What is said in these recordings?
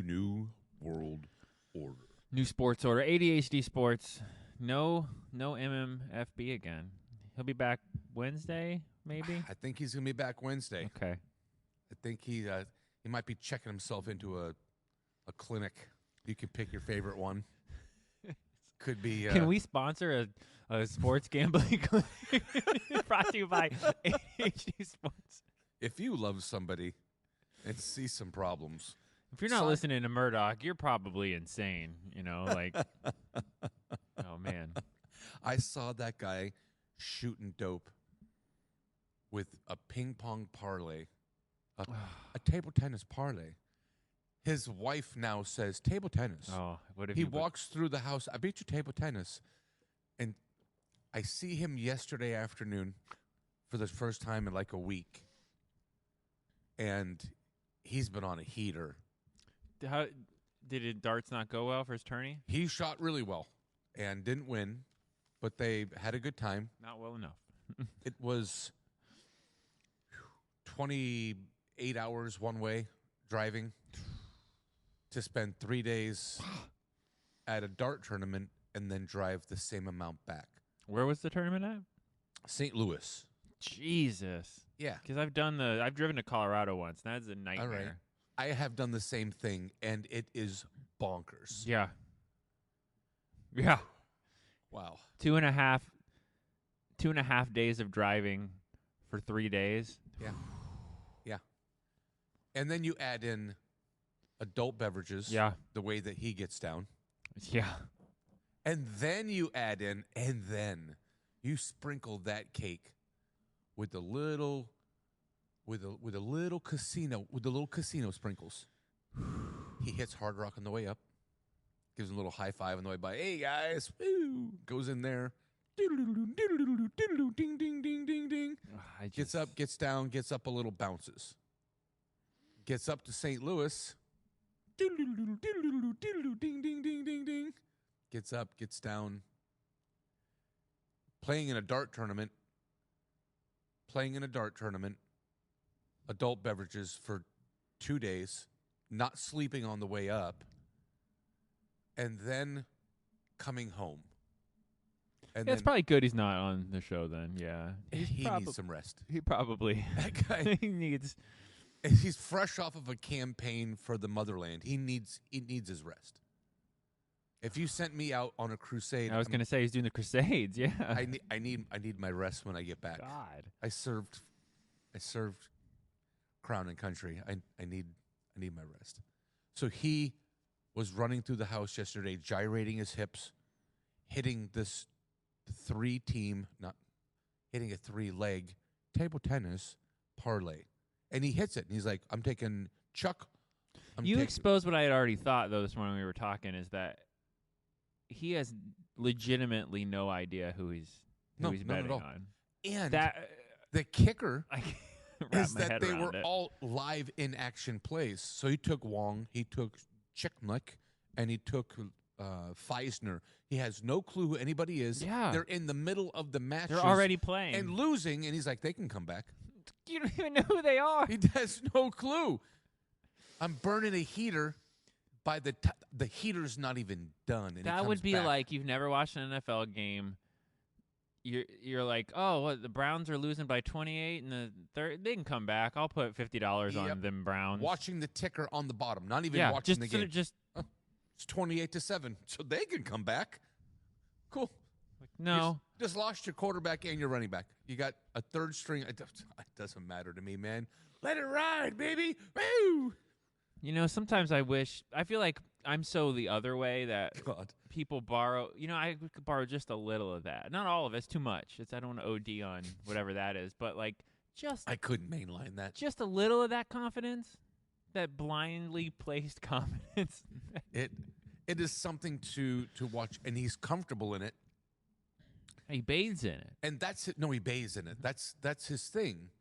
New world order. New sports order. ADHD sports. No MMFB again. He'll be back Wednesday, maybe? I think he's going to be back Wednesday. Okay. I think he might be checking himself into a clinic. You can pick your favorite one. Could be. Can we sponsor a sports gambling clinic brought to you by ADHD Sports? If you love somebody and see some problems. If you're not listening to Murdock, you're probably insane. Like, oh, man. I saw that guy shooting dope with a ping pong parlay, a table tennis parlay. His wife now says table tennis. Oh, what if he walks through the house? I beat you table tennis, and I see him yesterday afternoon for the first time in like a week, and he's been on a heater. How did darts not go well for his tourney? He shot really well and didn't win, but they had a good time. Not well enough. It was 28 hours one way driving to spend 3 days at a dart tournament and then drive the same amount back. Where was the tournament at? St. Louis. Jesus. Yeah. Because I've driven to Colorado once. And that's a nightmare. All right. I have done the same thing, and it is bonkers. Yeah. Yeah. Wow. 2.5 days of driving for 3 days. Yeah. Yeah. And then you add in adult beverages. Yeah. The way that he gets down. Yeah. And then you add in, and then you sprinkle that cake with a little casino sprinkles. He hits Hard Rock on the way up, gives him a little high five on the way by. Hey guys, woo! Goes in there, ding ding ding ding ding. Gets up, gets down, gets up a little, bounces. Gets up to St. Louis. Ding ding ding ding ding. Gets up, gets down. Playing in a dart tournament. Adult beverages for 2 days, not sleeping on the way up, and then coming home. And it's probably good he's not on the show then. Yeah. He needs some rest. He probably that guy he needs. He's fresh off of a campaign for the motherland. He needs his rest. If you sent me out on a crusade, I was going to say he's doing the Crusades. Yeah. I need my rest when I get back. God. I served Crown and Country. I need my rest. So he was running through the house yesterday, gyrating his hips, hitting this 3-team, not hitting a 3-leg table tennis parlay. And he hits it, and he's like, I'm taking Chuck. You exposed what I had already thought, though, this morning when we were talking, is that he has legitimately no idea who he's betting on. And the kicker is that they were it. all live in action plays. So he took Wong, he took Chickmuck, and he took Feisner. He has no clue who anybody is. Yeah. They're in the middle of the matches. They're already playing. And losing, and he's like, they can come back. You don't even know who they are. He has no clue. I'm burning a heater. By the heater's not even done. And that would be back. Like you've never watched an NFL game. You're like, oh, what, the Browns are losing by 28 in the third. They can come back. I'll put $50 on them Browns. Watching the ticker on the bottom, not even watching the game. Just it's 28-7, so they can come back. Cool. No, just lost your quarterback and your running back. You got a third string. It doesn't matter to me, man. Let it ride, baby. Woo! Sometimes I feel like I'm so the other way that people borrow. I could borrow just a little of that. Not all of it. It's too much. I don't want to OD on whatever that is, but like I couldn't mainline that. Just a little of that confidence, that blindly placed confidence. It is something to watch, and he's comfortable in it. He bathes in it. And that's it. No, he bathes in it. That's his thing.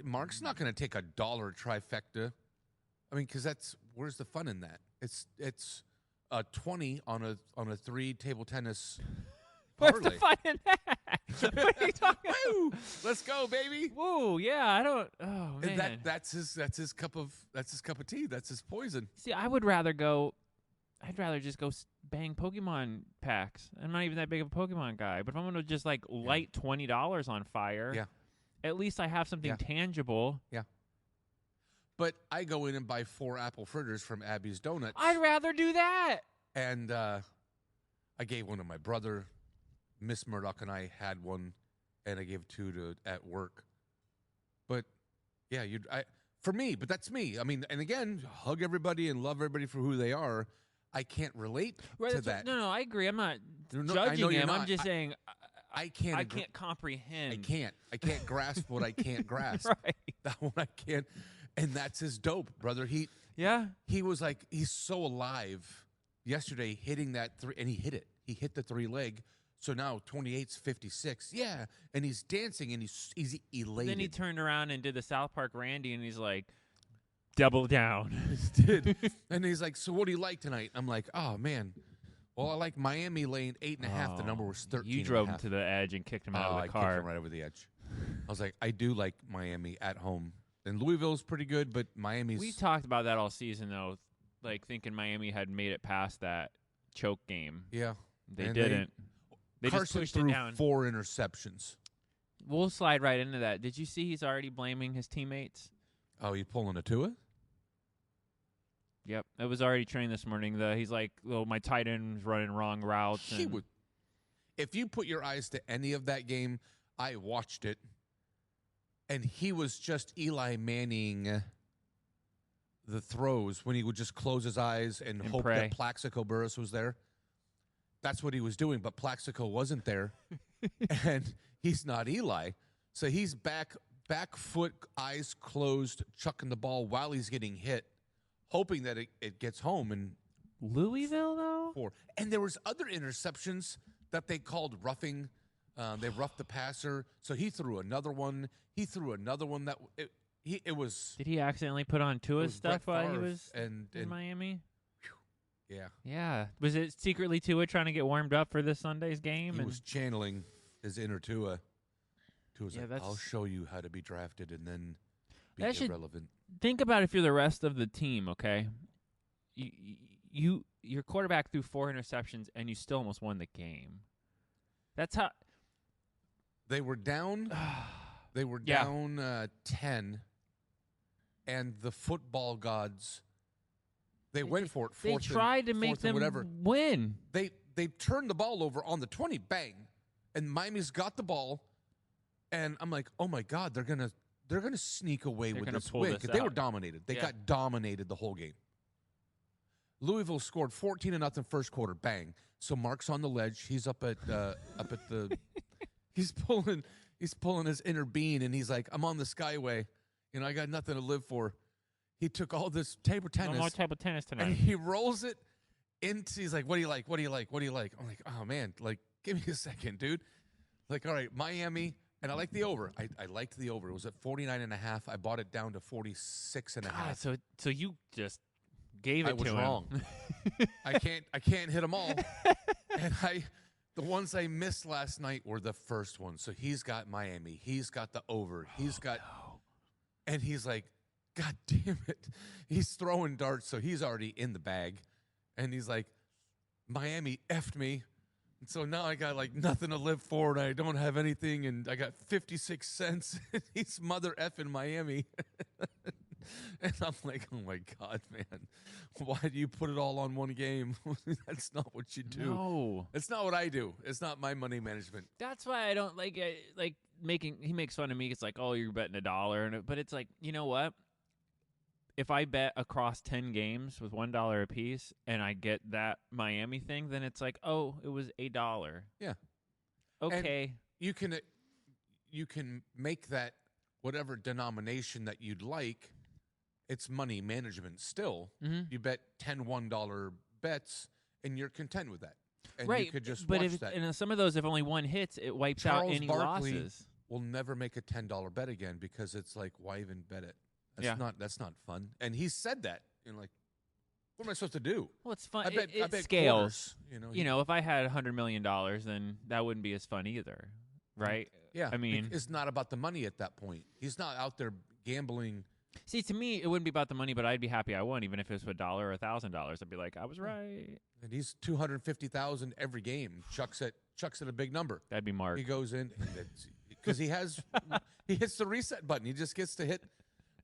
Mark's not going to take $1 trifecta. I mean, because where's the fun in that? It's a 20 on a 3 table tennis Where's parlay. the fun in that? What are you talking Woo! about? Let's go, baby. Whoa, yeah, I don't. Oh man, And that's his cup of tea. That's his poison. see, I would rather go. I'd rather just go bang Pokemon packs. I'm not even that big of a Pokemon guy, but if I'm gonna just like light $20 on fire, Yeah. at least I have something Yeah. tangible. Yeah. But I go in and buy 4 apple fritters from Abby's Donuts. I'd rather do that. And I gave one to my brother. Miss Murdock and I had one, and I gave 2 to at work. But yeah, for me. But that's me. I mean, and again, hug everybody and love everybody for who they are. I can't relate to that. No, I agree. I'm not I know judging you're him. I'm not. just saying I can't. I can't comprehend. I can't grasp what I can't grasp. Right. That one I can't. And that's his dope, brother. Yeah. He was like, he's so alive. Yesterday, hitting that 3, and he hit it. He hit the 3-leg. So now 28's 56. Yeah, and he's dancing and he's elated. Then he turned around and did the South Park Randy, and he's like, double down. Did. And he's like, so what do you like tonight? I'm like, oh man. Well, I like Miami laying 8.5. The number was 13. You drove him to the edge and kicked him out of the I car. kicked him right over the edge. I was like, I do like Miami at home. And Louisville's pretty good, but Miami's. We talked about that all season, though, like thinking Miami had made it past that choke game. Yeah. They And didn't. They just Carson pushed threw it down. 4 interceptions. We'll slide right into that. Did you see he's already blaming his teammates? Oh, you pulling a Tua? Yep. It was already trained this morning. He's like, oh, my tight end's running wrong routes. He would. If you put your eyes to any of that game, I watched it, and he was just Eli Manning the throws when he would just close his eyes and hope pray. that Plaxico Burress was there. That's what he was doing, but Plaxico wasn't there, and he's not Eli. So he's back foot, eyes closed, chucking the ball while he's getting hit, hoping that it gets home. And Louisville, though? And there was other interceptions that they called roughing. They roughed the passer, so he threw another one. He threw another one that it was. Did he accidentally put on Tua's stuff Brett while he Favre was in Miami? Yeah. Yeah. Was it secretly Tua trying to get warmed up for this Sunday's game? He was channeling his inner Tua. Tua's Yeah, like, I'll show you how to be drafted and then be That should- irrelevant. Think about if you're the rest of the team, okay? Your quarterback threw 4 interceptions, and you still almost won the game. That's how. They were down. They were Yeah. down 10, and the football gods. They went for it. They tried to make them win. They turned the ball over on the 20, bang, and Miami's got the ball, and I'm like, oh my God, they're gonna sneak away with this win because they were dominated. They got dominated the whole game. Louisville scored 14-0 first quarter, bang. So Mark's on the ledge. He's up at the. he's pulling his inner being, and he's like, I'm on the Skyway. I got nothing to live for. He took all this table tennis. No more table tennis tonight. And he rolls it into, he's like, what do you like? What do you like? What do you like? I'm like, oh, man, like, give me a second, dude. Like, all right, Miami, and I like the over. I liked the over. It was at 49.5. I bought it down to 46.5. God, so you just gave it I was to him. wrong. I can't hit them all. And the ones I missed last night were the first ones. So he's got Miami. He's got the over. He's got, and he's like, God damn it. He's throwing darts, so he's already in the bag. And he's like, Miami effed me. And so now I got like nothing to live for, and I don't have anything, and I got 56 cents. And he's mother effing Miami. And I'm like, oh my God, man. Why do you put it all on one game? That's not what you do. No. It's not what I do. It's not my money management. That's why I don't like making. He makes fun of me. It's like, oh, you're betting $1, but it's like, you know what? If I bet across 10 games with $1 a piece and I get that Miami thing, then it's like, oh, it was $1. Yeah. Okay. And you can make that whatever denomination that you'd like. It's money management still. Mm-hmm. You bet 10 $1 bets, and you're content with that. And right. you could just but watch that. And some of those, if only one hits, it wipes Charles out any Barkley losses. will never make a $10 bet again because it's like, why even bet it? That's not fun. And he said that. And like, What am I supposed to do? Well, it's fun. I bet It scales. quarters, You know, if I had $100 million, then that wouldn't be as fun either, right? Yeah, I mean, it's not about the money at that point. He's not out there gambling. see, to me, it wouldn't be about the money, but I'd be happy I won, even if it was for $1 or $1,000. I'd be like, I was right. And he's 250,000 every game. Chucks at a big number. That'd be Mark. He goes in because he hits the reset button. He just gets to hit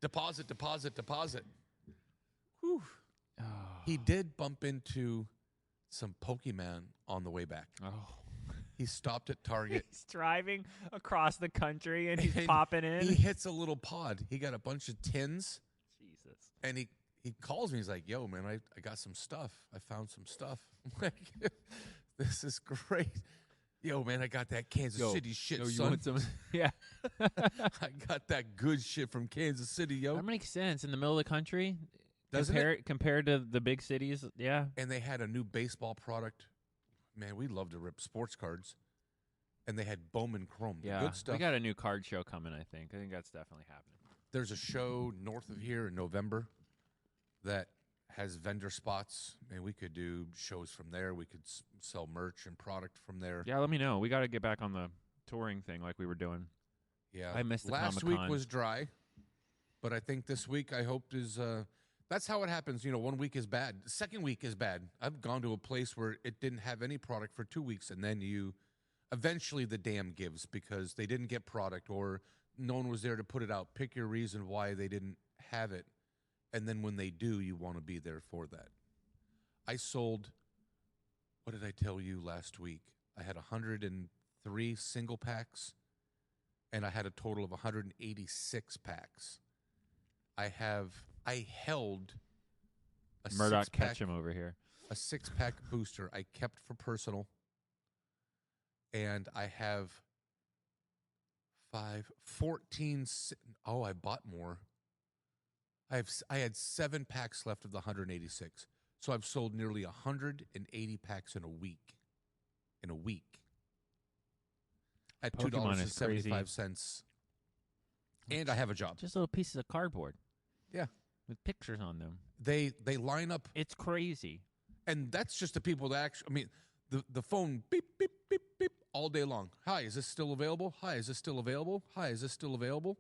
deposit. Whew. Oh. He did bump into some Pokemon on the way back. Oh. He stopped at Target. He's driving across the country and he's popping in. He hits a little pod. He got a bunch of tins. Jesus. And he calls me. He's like, yo, man, I got some stuff. I found some stuff. I'm like, this is great. Yo, man, I got that Kansas City shit, you son. want some? Yeah. I got that good shit from Kansas City, yo. That makes sense. In the middle of the country, Doesn't it? Compared to the big cities, yeah. And they had a new baseball product. Man, we love to rip sports cards. And they had Bowman Chrome. Yeah. Good stuff. We got a new card show coming, I think. I think that's definitely happening. There's a show north of here in November that has vendor spots, and we could do shows from there. We could sell merch and product from there. Yeah, let me know. We got to get back on the touring thing like we were doing. Yeah, I missed the last Comic-Con. week was dry, but I think this week I hope is. That's how it happens. You know, 1 week is bad. The second week is bad. I've gone to a place where it didn't have any product for 2 weeks, and then eventually the dam gives because they didn't get product or no one was there to put it out. Pick your reason why they didn't have it. And then when they do, you want to be there for that. I sold, what did I tell you last week? I had 103 single packs, and I had a total of 186 packs. I held a Murdock six-pack, catch him over here. a 6-pack booster I kept for personal, and I have 14. Oh, I bought more. I had 7 packs left of the 186, so I've sold nearly 180 packs in a week. At $2.75, and I have a job. Just little pieces of cardboard. Yeah. With pictures on them. They line up, It's crazy. and that's just the people that actually. I mean, the phone beep beep beep beep all day long. Hi, is this still available? Hi, is this still available? Hi, is this still available?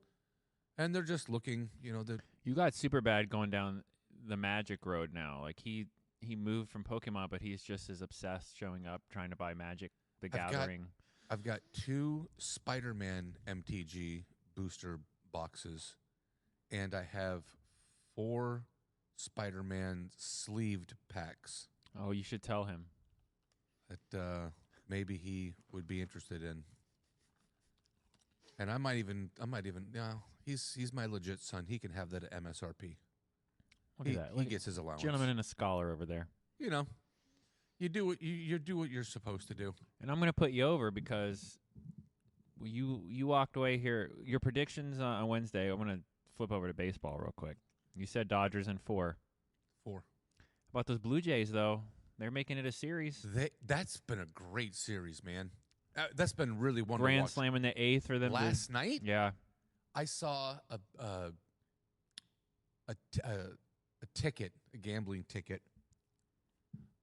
And they're just looking. You got super bad going down the Magic road now. Like he moved from Pokemon, but he's just as obsessed showing up trying to buy Magic the Gathering. I've got 2 Spider-Man MTG booster boxes, and I have 4 Spider-Man sleeved packs Oh, you should tell him. that maybe he would be interested in. And I might even, he's my legit son. He can have that at MSRP. Look He at that. he Look at gets his allowance. gentleman and a scholar over there. You do what you do what you're supposed to do. And I'm going to put you over because you walked away here. Your predictions on Wednesday. I'm going to flip over to baseball real quick. You said Dodgers in 4. 4. About those Blue Jays, though, they're making it a series. That's been a great series, man. That's been really wonderful. Grand slam in the 8th for them. Last night, Yeah. I saw a ticket, a gambling ticket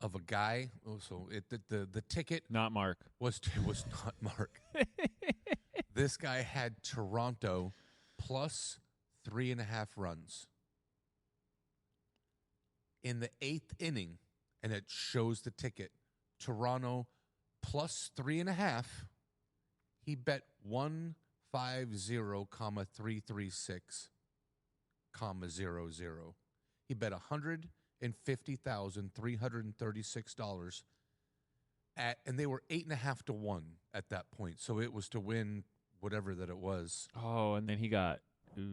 of a guy. Oh, so the ticket Not Mark. was not Mark. This guy had Toronto plus 3.5 runs in the 8th inning, and it shows the ticket. Toronto plus 3.5. He bet 150,336,00. He bet $150,336 and they were 8.5 to 1 at that point. So it was to win whatever that it was. Oh, and then he got.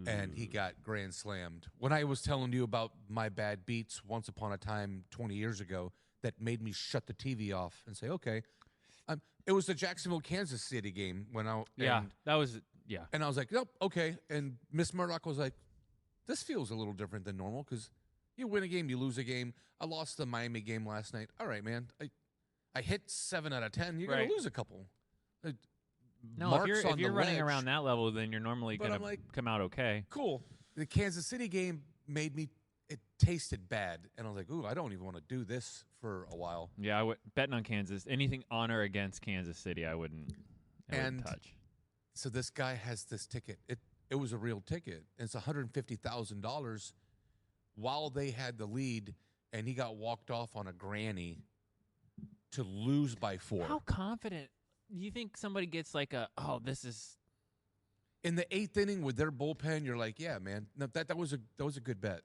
And he got grand slammed. When I was telling you about my bad beats once upon a time 20 years ago that made me shut the TV off and say, okay. It was the Jacksonville, Kansas City game when I that was yeah. And I was like, nope, okay. And Miss Murdock was like, this feels a little different than normal because you win a game, you lose a game. I lost the Miami game last night. All right, man. I hit 7 out of 10. You're going to lose a couple. No, if you're running around that level, then you're normally going to come out okay. Cool. The Kansas City game made me. It tasted bad, and I was like, ooh, I don't even want to do this for a while. Yeah, betting on Kansas. Anything on or against Kansas City, I wouldn't touch. So this guy has this ticket. It was a real ticket. It's $150,000 while they had the lead, and he got walked off on a granny to lose by 4. How confident do you think somebody gets like this is in the 8th inning with their bullpen? You're like, yeah, man. No, that was a good bet.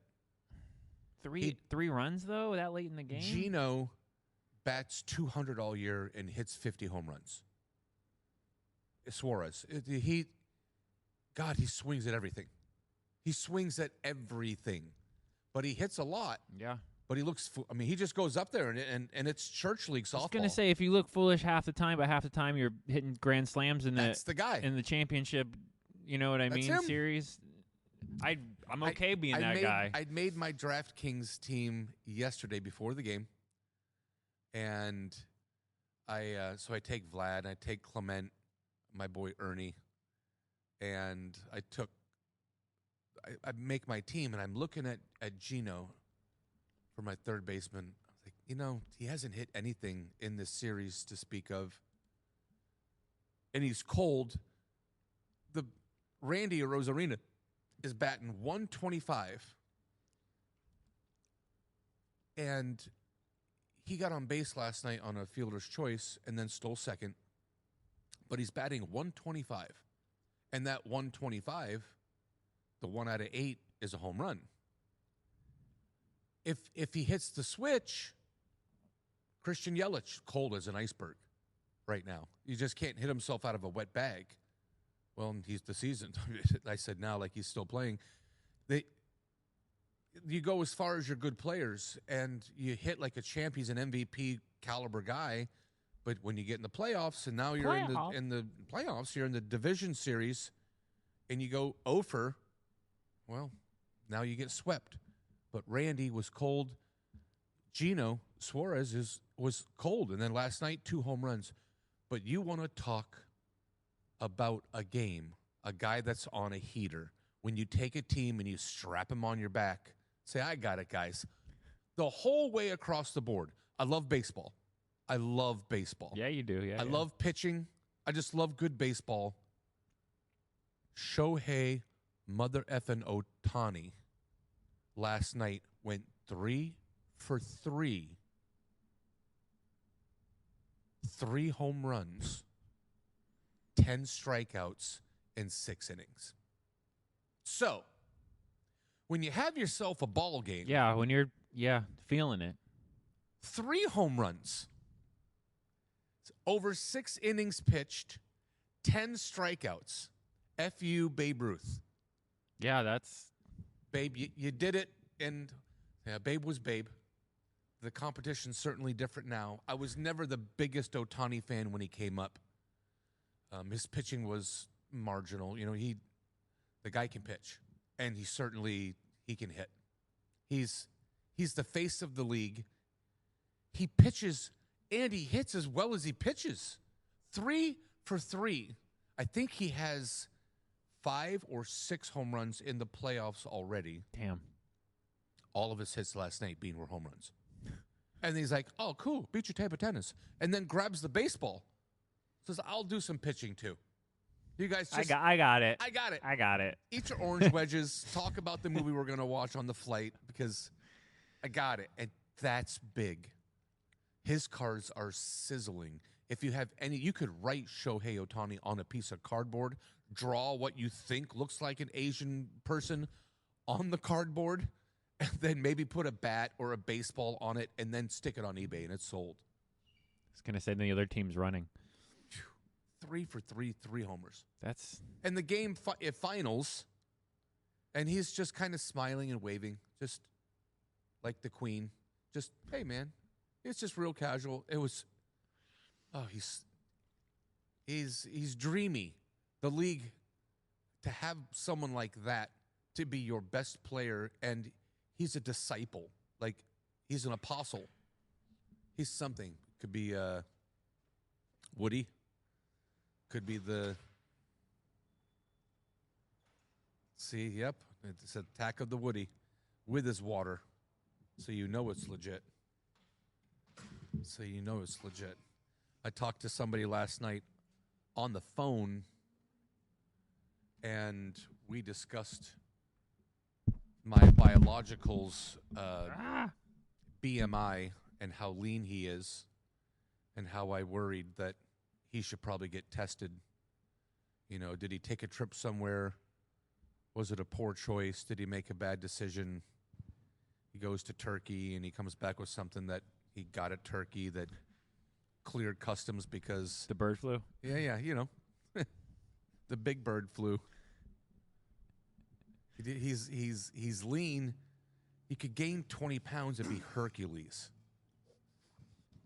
Three runs though that late in the game. Gino bats .200 all year and hits 50 home runs. Suarez, he swings at everything. He swings at everything, but he hits a lot. Yeah. But he looks. He just goes up there and it's church league softball. I was gonna say, if you look foolish half the time, but half the time you're hitting grand slams that's the guy in the championship. You know what I mean? Him. Series. I'm okay being that guy. I'd made my DraftKings team yesterday before the game, and I take Vlad, I take Clement, my boy Ernie, and I make my team, and I'm looking at Gino for my third baseman. I was like, he hasn't hit anything in this series to speak of, and he's cold. The Randy Rosarina is batting 125, and he got on base last night on a fielder's choice and then stole second, but he's batting 125, and that 125, the 1 out of 8, is a home run. If he hits the switch, Christian Yelich, cold as an iceberg right now. He just can't hit himself out of a wet bag. Well, he's the season. I said now like he's still playing. You go as far as your good players, and you hit like a champ. He's an MVP caliber guy. But when you get in the playoffs, and now you're in the playoffs, you're in the division series, and you go over, well, now you get swept. But Randy was cold. Gino Suarez was cold. And then last night, 2 home runs. But you want to talk about a game, a guy that's on a heater. When you take a team and you strap him on your back, say, I got it, guys. The whole way across the board. I love baseball. Yeah, you do. Yeah, I love pitching. I just love good baseball. Shohei mother effing Ohtani last night went 3 for 3. 3 home runs, 10 strikeouts in 6 innings. So, when you have yourself a ball game. Yeah, when you're feeling it. 3 home runs. Over 6 innings pitched, 10 strikeouts. F.U. Babe Ruth. Yeah, that's... Babe, you did it, and Babe was Babe. The competition's certainly different now. I was never the biggest Ohtani fan when he came up. His pitching was marginal. The guy can pitch, and he can hit. He's the face of the league. He pitches and he hits as well as he pitches. 3 for 3. I think he has 5 or 6 home runs in the playoffs already. Damn. All of his hits last night were home runs. And he's like, oh, cool, beat your table tennis. And then grabs the baseball. Says, I'll do some pitching too. You guys just... I got it. I got it. Eat your orange wedges. Talk about the movie we're going to watch on the flight because I got it. And that's big. His cards are sizzling. If you have any, you could write Shohei Ohtani on a piece of cardboard, draw what you think looks like an Asian person on the cardboard, and then maybe put a bat or a baseball on it and then stick it on eBay and it's sold. I was going to say the other team's running. 3 for 3, 3 homers. And the game finals, and he's just kind of smiling and waving, just like the Queen. Just, hey, man. It's just real casual. It was, he's dreamy. The league, to have someone like that to be your best player, and he's a disciple. Like, he's an apostle. He's something. Could be Woody. Could be yep. It's Attack of the Woody with his water. So you know it's legit. So you know it's legit. I talked to somebody last night on the phone, and we discussed my biological's BMI and how lean he is, and how I worried that he should probably get tested. You know, did he take a trip somewhere? Was it a poor choice? Did he make a bad decision? He goes to Turkey and he comes back with something that he got at Turkey that cleared customs because The bird flu. yeah, you know, the big bird flu. He's lean. He could gain 20 pounds and be Hercules.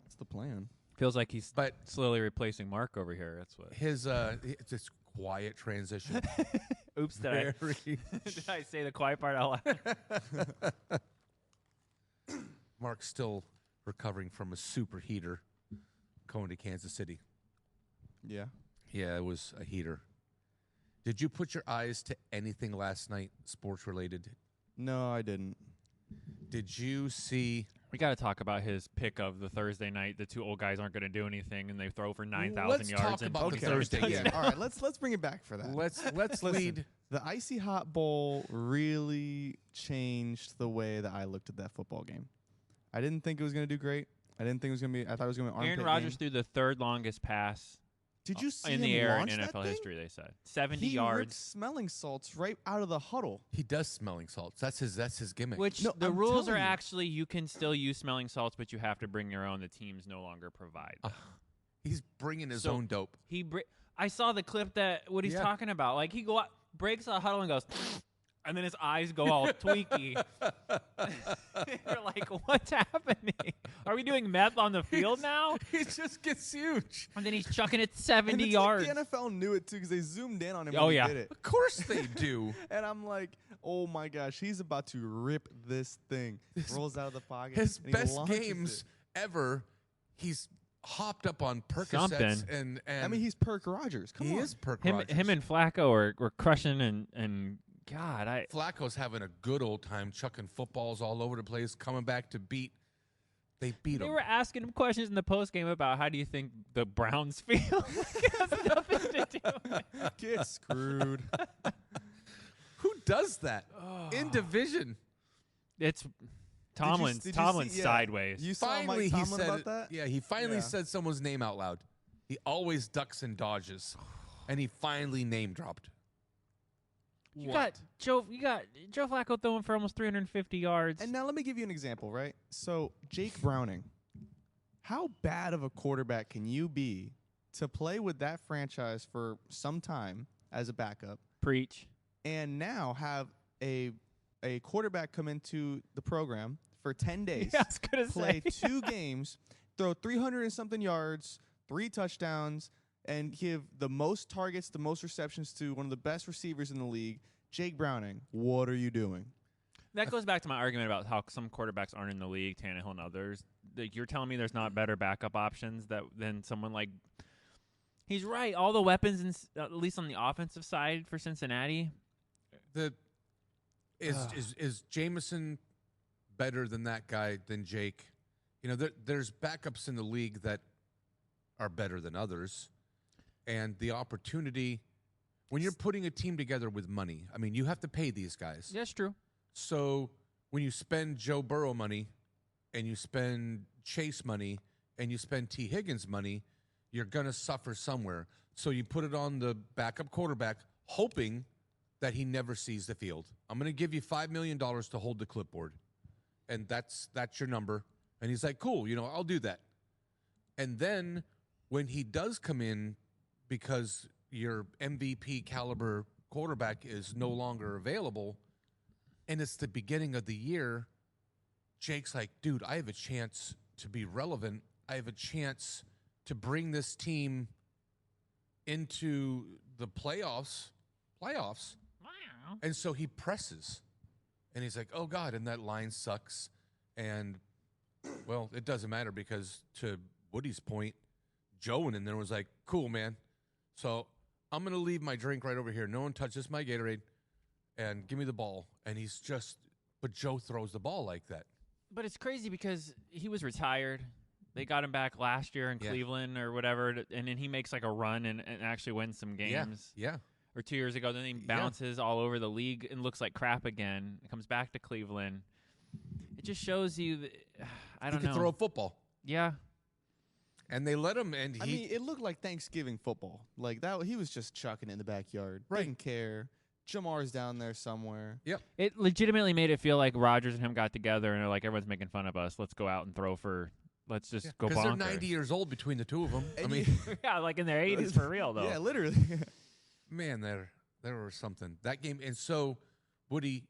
That's the plan. Feels like he's But slowly replacing Mark over here. That's what. his it's this quiet transition. Oops, did I say the quiet part out loud? Mark's still recovering from a super heater going to Kansas City. Yeah. Yeah, it was a heater. Did you put your eyes to anything last night, sports related? No, I didn't. Did you see? We got to talk about his pick of the Thursday night. The two old guys aren't going to do anything, and they throw for 9,000 Let's yards. talk about the Thursday game. All right, let's bring it back for that. Let's lead. The Icy Hot Bowl really changed the way that I looked at that football game. I didn't think it was going to do great. I thought it was going to be an armpit Aaron Rodgers game. threw the third longest pass Did you see in him the air in launch that NFL thing? history, they said. 70 He ripped yards. smelling salts right out of the huddle. He does smelling salts. That's his gimmick. Which No, the I'm rules are telling you. actually you can still use smelling salts, but you have to bring your own. The teams no longer provide. them. He's bringing his So- own dope. I saw the clip that what he's Yeah. talking about. Like he breaks a huddle and goes, and then his eyes go all tweaky. You're like, what's happening? Are we doing meth on the field now? He just gets huge. And then he's chucking it And 70 it's yards. like the NFL knew it too because they zoomed in on him Oh, when yeah. he did it. Of course they do. And I'm like, oh my gosh, he's about to rip this thing. Rolls out of the pocket. His and he best launches games it. ever. He's hopped up on Percocets Something. and I mean, he's Perk Rogers. Come he on. is Perk him Rogers. and Flacco were crushing and God, Flacco's having a good old time chucking footballs all over the place, coming back to beat. They beat they him. were asking him questions in the post game about how do you think the Browns feel? It has nothing to do with it. Get screwed. Who does that in division? It's Tomlin's did you Tomlin's see- yeah. sideways. You saw Finally, Mike he Tomlin said about that? Yeah, he finally Yeah. said someone's name out loud. He always ducks and dodges, and he finally name dropped. You got Joe Flacco throwing for almost 350 yards. And now let me give you an example, right? So Jake Browning, how bad of a quarterback can you be to play with that franchise for some time as a backup Preach. and now have a quarterback come into the program for 10 days, Yeah, I was gonna play say. 2 games, throw 300 and something yards, 3 touchdowns, and give the most targets, the most receptions to one of the best receivers in the league, Jake Browning? What are you doing? That goes back to my argument about how some quarterbacks aren't in the league, Tannehill and others. Like, you're telling me there's not better backup options than someone like. He's right. All the weapons, at least on the offensive side for Cincinnati. Is Jameson better than that guy than Jake? You know, there's backups in the league that are better than others, and the opportunity when you're putting a team together with money. I mean, you have to pay these guys. Yeah, that's true. So when you spend Joe Burrow money, and you spend Chase money, and you spend T. Higgins money, you're gonna suffer somewhere. So you put it on the backup quarterback, hoping that he never sees the field. I'm going to give you $5 million to hold the clipboard. And that's your number. And he's like, cool, I'll do that. And then when he does come in because your MVP caliber quarterback is no longer available and it's the beginning of the year, Jake's like, dude, I have a chance to be relevant. I have a chance to bring this team into the playoffs. Wow. And so he presses, and he's like, oh, God, and that line sucks. And, well, it doesn't matter because to Woody's point, Joe in there was like, cool, man. So I'm going to leave my drink right over here. No one touches my Gatorade, and give me the ball. And but Joe throws the ball like that. But it's crazy because he was retired. They got him back last year in Yeah. Cleveland or whatever, and then he makes like a run and actually wins some games. Yeah. Or 2 years ago, then he bounces all over the league and looks like crap again. Comes back to Cleveland. It just shows you that, I don't He know. could throw a football. Yeah. And they let him, and I mean, it looked like Thanksgiving football. Like that, he was just chucking it in the backyard. Right. Didn't care. Jamar's down there somewhere. It legitimately made it feel like Rodgers and him got together and they're like, everyone's making fun of us. Let's go out and throw for. Let's just go bonkers. because they're 90 years old between the two of them. I And mean, Yeah, like in their 80s for real though. Yeah, literally. man, there was something that game. And so, Woody,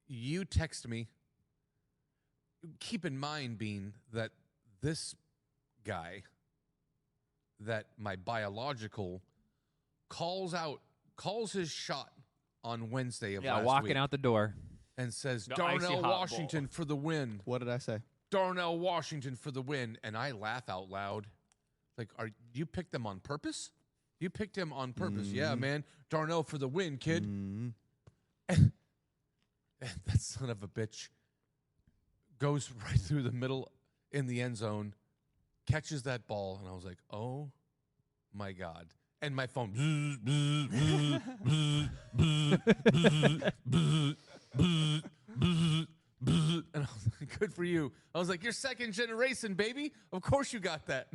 you text me. Keep in mind, Bean, that this guy, that my biological calls his shot on Wednesday of last walking week out the door. and says, The icy Darnell hot Washington for the win. What did I say? Darnell Washington for the win. And I laugh out loud. Like, you picked them on purpose? You picked him on purpose. Yeah, man. Darnell for the win, kid. And that son of a bitch goes right through the middle in the end zone, catches that ball, and I was like, oh, my God. And my phone. And I was like, good for you. I was like, you're second generation, baby. Of course you got that.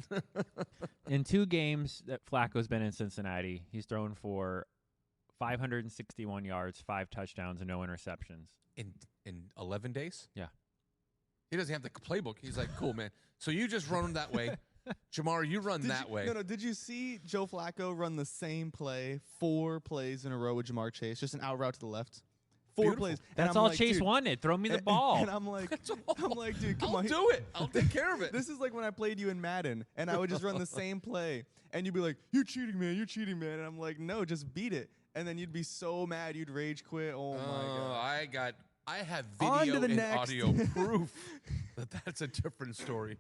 In 2 games that Flacco's been in Cincinnati, he's thrown for 561 yards, 5 touchdowns, and no interceptions. In 11 days? Yeah. He doesn't have the playbook. He's like, cool, man. So you just run him that way. Jamar, you run that way. No. Did you see Joe Flacco run the same play 4 plays in a row with Jamar Chase? Just an out route to the left. 4 Beautiful. plays. That's And I'm all like, Chase dude, wanted. Throw me the ball. And I'm like, dude, come I'll on. do it. I'll take care of it. This is like when I played you in Madden, and I would just run the same play, and you'd be like, "You're cheating, man. You're cheating, man." And I'm like, "No, just beat it." And then you'd be so mad, you'd rage quit. Oh my god! I have On to video the and next. audio proof that that's a different story.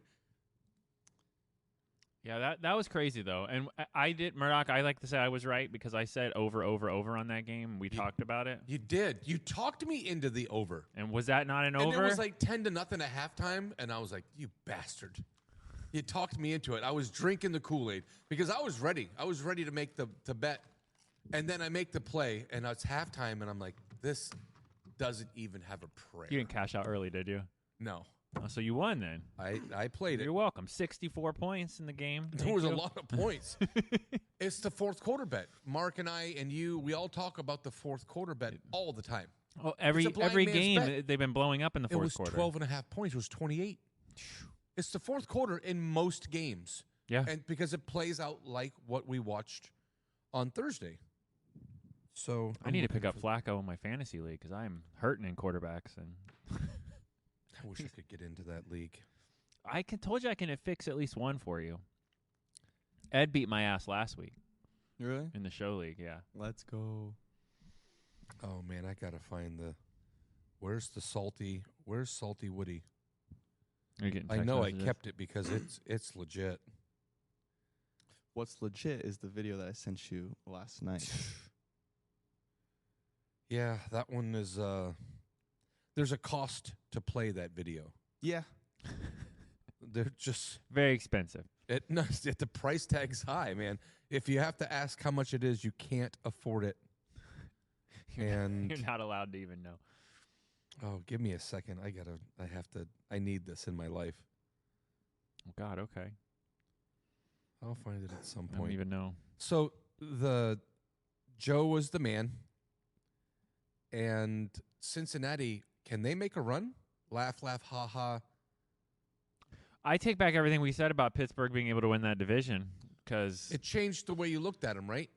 Yeah, that was crazy though, and I did Murdock. I like to say I was right because I said over on that game. We talked about it. You did. You talked me into the over. And was that not an And over? it was like 10-0 at halftime, and I was like, you bastard. You talked me into it. I was drinking the Kool-Aid because I was ready. I was ready to make the bet. And then I make the play, and it's halftime, and I'm like, this doesn't even have a prayer. You didn't cash out early, did you? No. Oh, so you won then. I played it. You're welcome. 64 points in the game. There was a lot of points. It's the fourth quarter bet. Mark and I and you, we all talk about the fourth quarter bet all the time. Oh, every It's a blind man's game bet. they've been blowing up in the It fourth was quarter. 12.5 points. It was 28. It's the fourth quarter in most games. Yeah. And because it plays out like what we watched on Thursday. So I need to pick up Flacco in my fantasy league because I'm hurting in quarterbacks, and I wish I could get into that league. told you I can fix at least one for you. Ed beat my ass last week Really? in the show league. Yeah. Let's go. Oh man, I gotta find where's Salty Woody? Are you getting I text know messages? I kept it because it's legit. What's legit is the video that I sent you last night. Yeah, that one is there's a cost to play that video. Yeah. They're just Very expensive. the price tag's high, man. If you have to ask how much it is, you can't afford it. And You're not allowed to even know. oh, give me a second. I need this in my life. Oh God. Okay. I'll find it at some I don't point. even know. So Joe was the man. And Cincinnati, can they make a run? Laugh, laugh, ha ha. I take back everything we said about Pittsburgh being able to win that division because It changed the way you looked at them, right?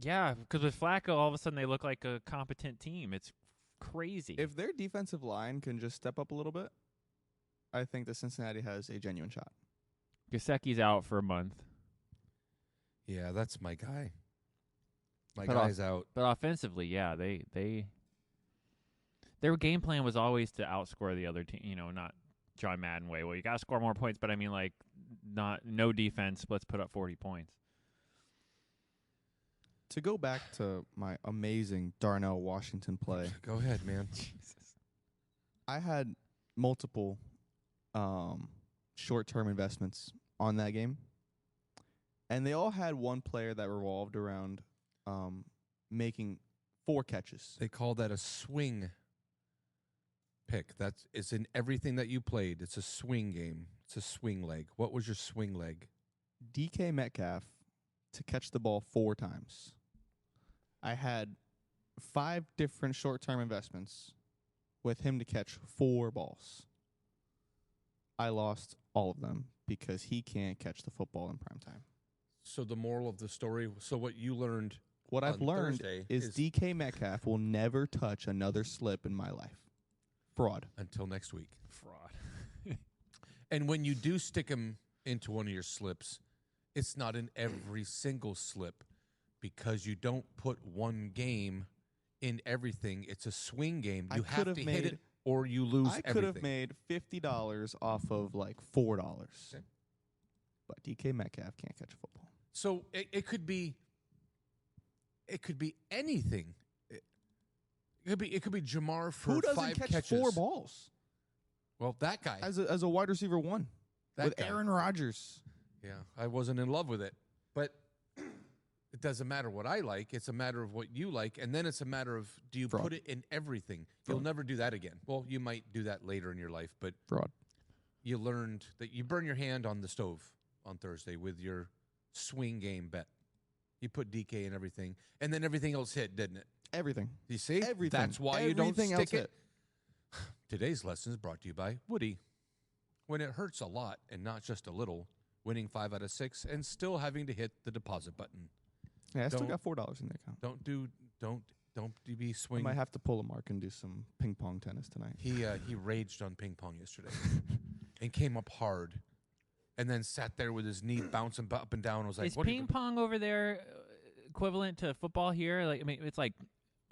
with Flacco, all of a sudden they look like a competent team. It's crazy. If their defensive line can just step up a little bit, I think that Cincinnati has a genuine shot. Gesicki's out for a month, Yeah, that's my guy. My But guy's out. but offensively, yeah, their game plan was always to outscore the other team. You know, not John Madden way. Well, you got to score more points, but I mean, like, no defense. Let's put up 40 points. To go back to my amazing Darnell Washington play, Go ahead, man. I had multiple short-term investments on that game, and they all had one player that revolved around making 4 catches. They call that a swing pick. It's in everything that you played. It's a swing game. It's a swing leg. What was your swing leg? DK Metcalf to catch the ball 4 times. I had 5 different short-term investments with him to catch 4 balls. I lost all of them because he can't catch the football in prime time. So the moral of the story, so what you learned What I've on learned Thursday is DK Metcalf will never touch another slip in my life. Fraud. until next week. Fraud. And when you do stick him into one of your slips, it's not in every single slip because you don't put one game in everything. It's a swing game. You have to hit it or you lose everything. I could have made $50 off of like $4. Okay. But DK Metcalf can't catch a football. So it could be anything. It could be Jamar for Who doesn't 5 catch catches. 4 balls? Well, that guy. As a wide receiver 1. That With guy. Aaron Rodgers. Yeah, I wasn't in love with it. But it doesn't matter what I like. It's a matter of what you like. And then it's a matter of, do you Fraud. put it in everything? Fraud. You'll never do that again. Well, you might do that later in your life, but Fraud. you learned that you burn your hand on the stove on Thursday with your swing game bet. You put DK in everything, and then everything else hit, didn't it? Everything. You see? Everything. That's why you don't Everything stick else it. Today's lesson is brought to you by Woody. When it hurts a lot and not just a little, winning 5 out of 6 and still having to hit the deposit button. Yeah, I still Don't- got $4 in the account. Don't be I swinging. might have to pull a mark and do some ping pong tennis tonight. He raged on ping pong yesterday and came up hard, and then sat there with his knee bouncing up and down. I was like, Is "What are you ping pong over there equivalent to football here? Like, I mean, it's like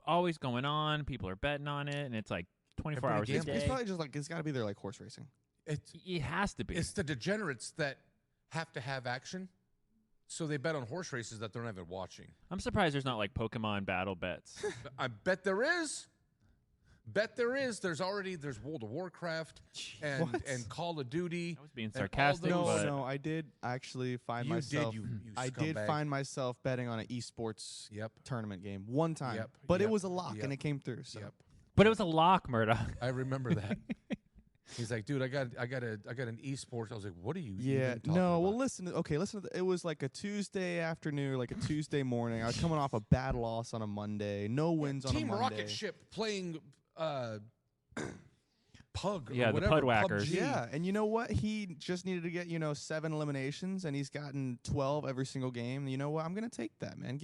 always going on. People are betting on it, and it's like 24 Everybody hours a gambling. It's day. probably just like, it's got to be there like horse racing. It has to be. It's the degenerates that have to have action, so they bet on horse races that they're not even watching. I'm surprised there's not like Pokemon battle bets. I bet there is. There's World of Warcraft and What? and Call of Duty. I was being and all sarcastic, those- but No, I did actually find You myself. did, you I did scumbag. find myself betting on an esports Yep. tournament game one time, Yep, but yep, it was a lock yep, and it came through. So Yep. but it was a lock, Murdock. I remember that. He's like, dude, I got an esports. I was like, what are you? yeah, even talking no. Well, about? listen. Listen. It was like a Tuesday afternoon, like a Tuesday morning. I was coming off a bad loss on a Monday, no wins on a Team Monday. Rocket Ship playing Pug. Yeah, or the whatever, Pudwhackers. PUBG. Yeah, and you know what? He just needed to get 7 eliminations, and he's gotten 12 every single game. You know what? I'm gonna take that, man.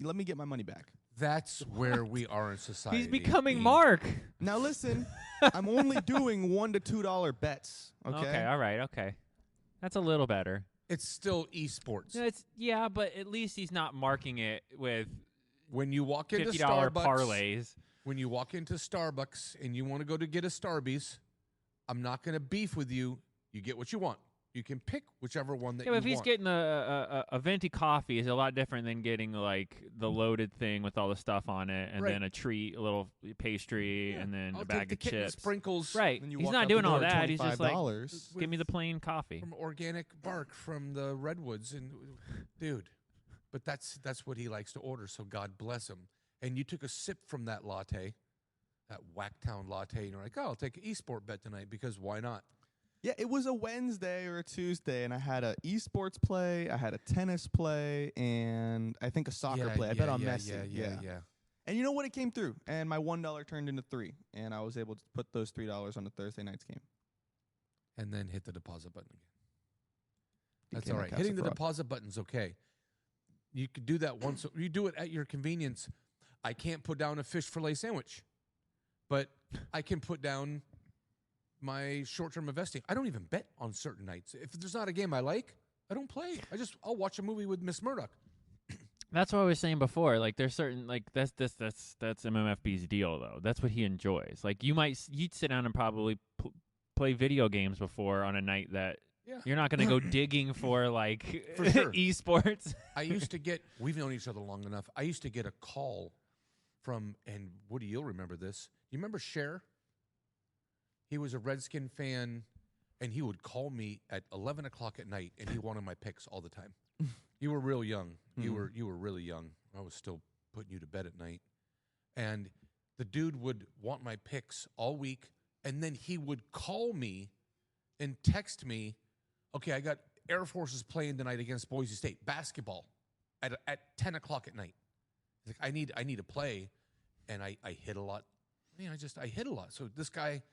Let me get my money back. That's where we are in society. He's becoming Ian. Mark. Now listen, I'm only doing $1 to $2 bets. Okay. All right, okay. That's a little better. It's still esports. Yeah, but at least he's not marking it with When you walk into $50 Starbucks, parlays. when you walk into Starbucks and you want to go to get a Starbies, I'm not going to beef with you. You get what you want. You can pick whichever one that Yeah, you but if he's want. getting a venti coffee, is a lot different than getting like the loaded thing with all the stuff on it, and Right. then a treat, a little pastry, and then I'll a bag take the of kitten chips. sprinkles Right. Then you He's walk not out the doing all door at that. He's just like, $25. give me the plain coffee. from organic bark from the redwoods, and dude, but that's what he likes to order. So God bless him. And you took a sip from that latte, that Whacktown latte, and you're like, oh, I'll take an esport bet tonight because why not? Yeah, it was a Wednesday or a Tuesday, and I had a esports play, I had a tennis play, and I think a soccer play. I bet on Messi. Yeah. And you know what? It came through, and my $1 turned into $3, and I was able to put those $3 on the Thursday night's game. And then hit the deposit button again. That's DK all right. Metcalf's Hitting a the fraud. deposit button's okay. You could do that once. You do it at your convenience. I can't put down a fish fillet sandwich, but I can put down my short-term investing. I don't even bet on certain nights. If there's not a game I like, I don't play. I'll watch a movie with Miss Murdock. That's what I was saying before. Like, there's certain that's MMFB's deal though. That's what he enjoys. Like, you'd sit down and probably play video games before on a night that Yeah. you're not going to go digging for like For sure. esports. I used to get, we've known each other long enough. I used to get a call from, and Woody, you'll remember this. You remember Cher? He was a Redskin fan and he would call me at 11 o'clock at night, and he wanted my picks all the time. You were real young. You were really young. I was still putting you to bed at night, and the dude would want my picks all week, and then he would call me and text me, okay, I got Air Forces playing tonight against Boise State basketball at 10 o'clock at night. He's like, I need to play, and I hit a lot. I hit a lot. So this guy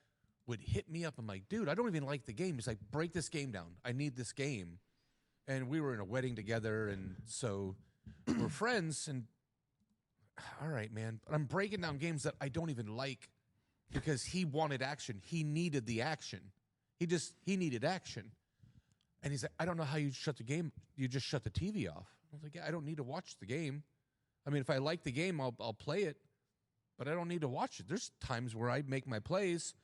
would hit me up. I'm like, dude, I don't even like the game. He's like, break this game down. I need this game. And we were in a wedding together, and so we're friends. And all right, man. But I'm breaking down games that I don't even like because he wanted action. He needed the action. He needed action. And he's like, I don't know how you shut the game. You just shut the TV off. I was like, yeah, I don't need to watch the game. I mean, if I like the game, I'll play it, but I don't need to watch it. There's times where I make my plays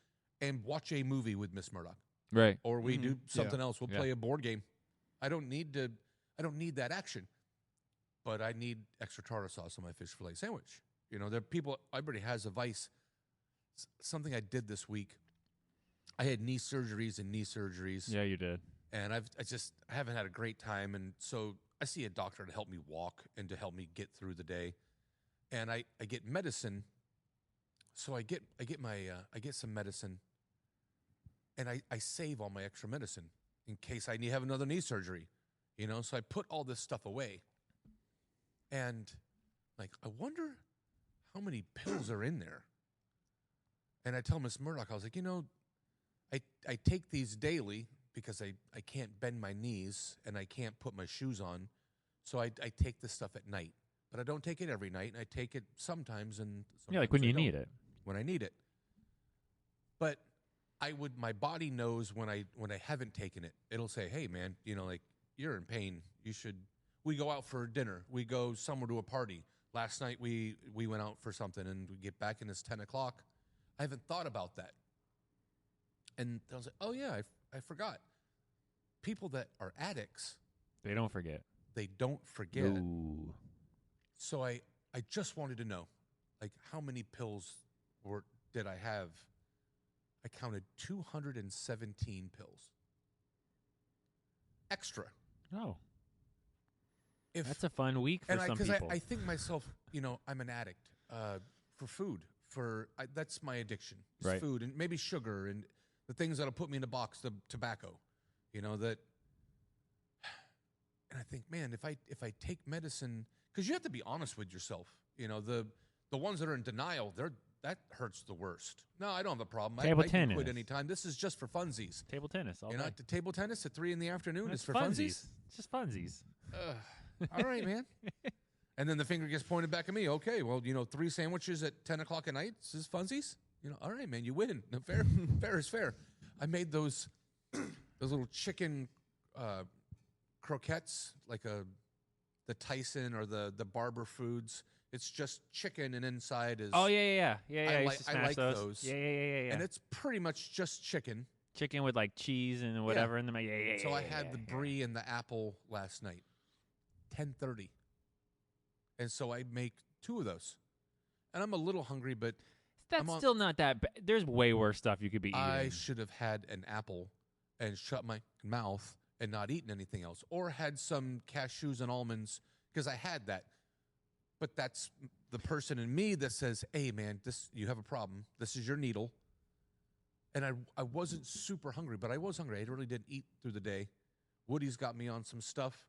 and watch a movie with Miss Murdock. Right. Or we do something else. We'll play a board game. I don't need that action. But I need extra tartar sauce on my fish fillet sandwich. You know, there are people, everybody has a vice. Something I did this week, I had knee surgeries. Yeah, you did. And I haven't had a great time. And so I see a doctor to help me walk and to help me get through the day. And I get medicine. So I get some medicine, and I save all my extra medicine in case I have another knee surgery, you know. So I put all this stuff away, and like I wonder how many pills are in there. And I tell Miss Murdock, I was like, you know, I take these daily because I can't bend my knees and I can't put my shoes on, so I take this stuff at night. But I don't take it every night, and I take it sometimes. And sometimes like when you need it. When I need it. But my body knows when I haven't taken it. It'll say, hey, man, you know, like, you're in pain. We go out for dinner. We go somewhere to a party. Last night we went out for something, and we get back, and it's 10 o'clock. I haven't thought about that. And I was like, oh, yeah, I forgot. People that are addicts. They don't forget. They don't forget. Ooh. So I just wanted to know, like, how many pills did I have? I counted 217 pills. Extra. Oh. That's a fun week for some people. Because I think myself, you know, I'm an addict for food. That's my addiction. It's food and maybe sugar and the things that'll put me in a box, the tobacco, you know, that. And I think, man, if I take medicine, because you have to be honest with yourself. You know, the ones that are in denial, that hurts the worst. No, I don't have a problem. I can quit anytime. This is just for funsies. Table tennis all day. The table tennis at 3 in the afternoon is for funsies. It's just funsies. All right, man. And then the finger gets pointed back at me. Okay, well, you know, 3 sandwiches at 10 o'clock at night. This is funsies. You know, all right, man, you win. No, fair is fair. I made those little chicken croquettes, like the Tyson or the Barber Foods. It's just chicken, and inside is. Oh yeah. I like those. Yeah. And it's pretty much just chicken. Chicken with like cheese and whatever in the yeah. So I had the brie and the apple last night, 10:30, and so I make 2 of those, and I'm a little hungry, but that's still not that bad. There's way worse stuff you could be eating. I should have had an apple and shut my mouth and not eaten anything else, or had some cashews and almonds because I had that. But that's the person in me that says, hey, man, you have a problem. This is your needle. And I wasn't super hungry, but I was hungry. I really didn't eat through the day. Woody's got me on some stuff.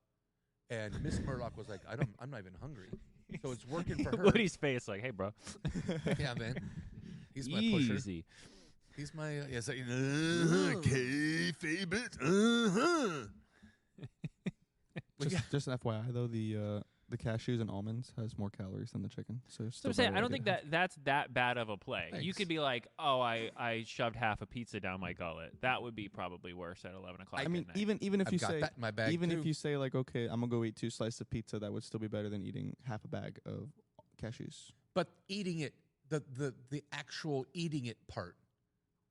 And Miss Murdock was like, I'm not even hungry. So it's working for her. Woody's face like, hey, bro. Yeah, man. He's my Easy. pusher. He's my, yes, like, kayfabe it, Just an FYI, though, the cashews and almonds has more calories than the chicken. So I'm saying, I don't think that's that bad of a play. Thanks. You could be like, oh, I shoved half a pizza down my gullet. That would be probably worse at 11 o'clock. I mean, at night. even if I've you got say that in my bag even too. if you say like, okay, I'm gonna go eat 2 slices of pizza, that would still be better than eating half a bag of cashews. But eating it, the actual eating it part,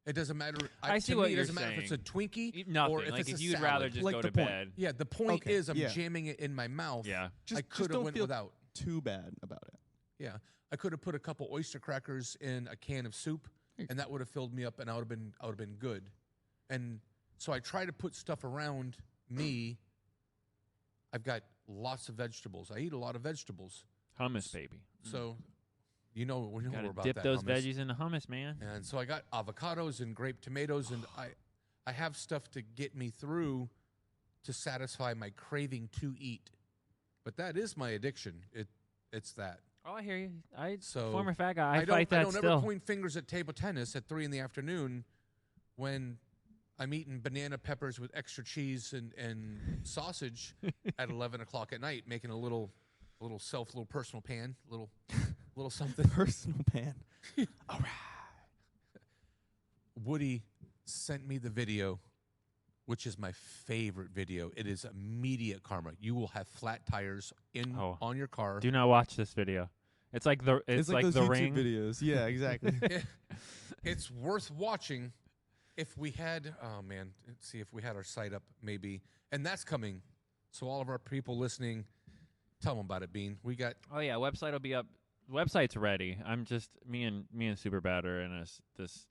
it doesn't matter. I see to what me, it you're doesn't matter if it's a Twinkie Nothing. or if Like it's if a you'd salad. rather just Like go the to point. bed. Yeah, the point Okay, is I'm yeah. jamming it in my mouth. Yeah. I could have don't went feel without. too bad about it. Yeah, I could have put a couple oyster crackers in a can of soup, and that would have filled me up, and I would have been good. And So I try to put stuff around me. I've got lots of vegetables. I eat a lot of vegetables. Hummus, baby. So, we know Gotta more about dip that those hummus. veggies into hummus, man. And so I got avocados and grape tomatoes, and I have stuff to get me through to satisfy my craving to eat. But that is my addiction. It's that. Oh, I hear you. So Former fat guy. I don't, fight that I don't still. ever point fingers at table tennis at 3 p.m. when I'm eating banana peppers with extra cheese and sausage at 11 o'clock at night, making a little personal pan, little something. Personal pan. All right. Woody sent me the video, which is my favorite video. It is immediate karma. You will have flat tires on your car. Do not watch this video. It's like the It's like those the YouTube ring. videos. Yeah, exactly. It's worth watching. If we had, oh man, let's see if we had our site up super and that's coming. So all of our people listening, tell them about it, Bean. We got. Oh yeah, website will be up. Website's ready. I'm just me and Superbad are in this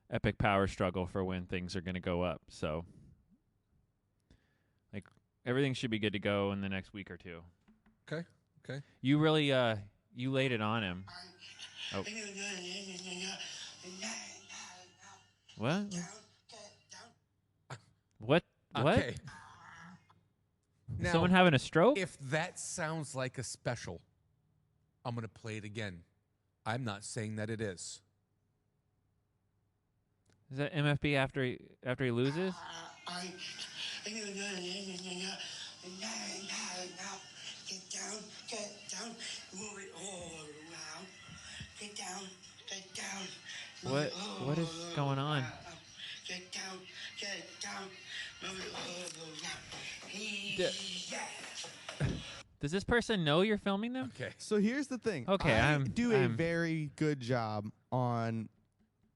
epic power struggle for when things are going to go up. So, like, everything should be good to go in the next week or two. Okay. You really you laid it on him. Oh. What? What? Okay. Now, Someone having a stroke? if that sounds like a special, I'm going to play it again. I'm not saying that it is. Is that MFB after he loses? What is going on? Does this person know you're filming them? Okay. So here's the thing. Okay, I I'm- do a I'm- very good job on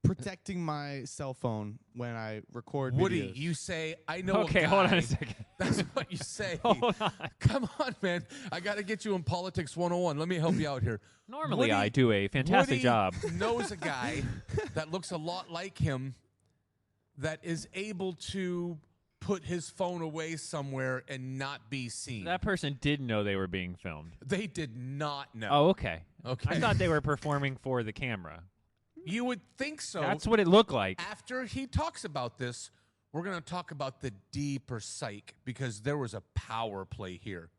protecting my cell phone when I record Woody, videos. you say, I know Okay, a hold on guy." a second. That's what you say. Hold on. Come on, man. I got to get you in Politics 101. Let me help you out here. Normally, Woody- I do a fantastic Woody job. knows a guy that looks a lot like him that is able to put his phone away somewhere and not be seen. That person didn't know they were being filmed. They did not know. Oh, okay. Okay. I thought they were performing for the camera. You would think so. That's what it looked like. After he talks about this, we're going to talk about the deeper psych because there was a power play here,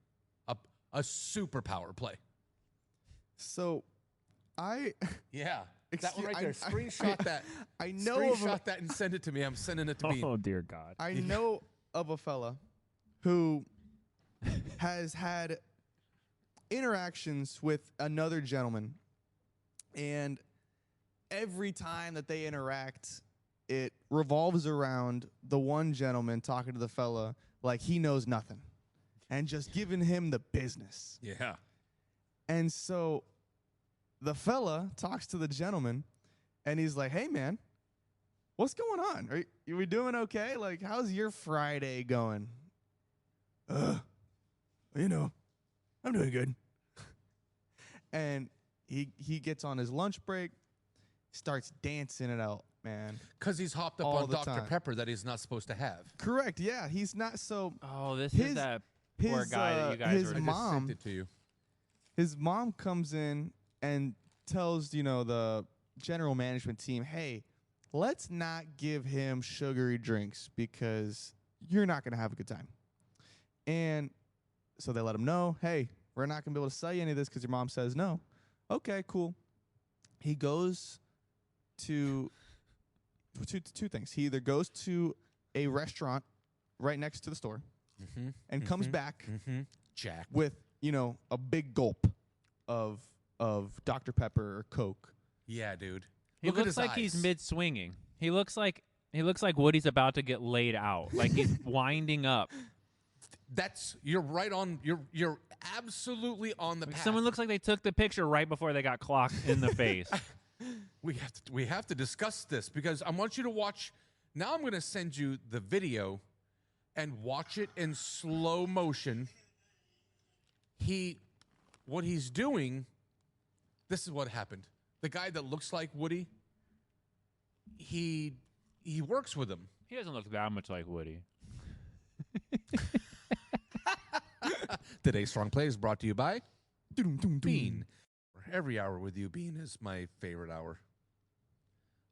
a super power play. So, Yeah, that one Excuse- right there. Screenshot that. I know of Screenshot that and send it to me. I'm sending it to Bean. Oh, dear God. I know of a fella who has had interactions with another gentleman, and every time that they interact, it revolves around the one gentleman talking to the fella like he knows nothing and just giving him the business. Yeah. And so the fella talks to the gentleman, and he's like, "Hey, man, what's going on? Are we doing okay? Like, how's your Friday going?" I'm doing good. And he gets on his lunch break, starts dancing it out, man. Because he's hopped up All on the Dr. time. Pepper that he's not supposed to have. Correct. Yeah, he's not so. Oh, this His- is that poor his, guy that you guys his were. I just Mom- sent it to you. His mom comes in and tells, the general management team, "Hey, let's not give him sugary drinks because you're not going to have a good time." And so they let him know, "Hey, we're not going to be able to sell you any of this because your mom says no." Okay, cool. He goes to two things. He either goes to a restaurant right next to the store and comes back Jack. with, a big gulp of Dr. Pepper or Coke. Yeah, dude. He Look at looks his like he's eyes. mid swinging. He looks like Woody's about to get laid out. Like he's winding up. You're right on. You're absolutely on the Like path. someone looks like they took the picture right before they got clocked in the face. We have to discuss this because I want you to watch. Now I'm going to send you the video and watch it in slow motion. What he's doing, this is what happened. The guy that looks like Woody, he works with him. He doesn't look that much like Woody. Today's Strong Play is brought to you by Bean. Every hour with you, Bean, is my favorite hour.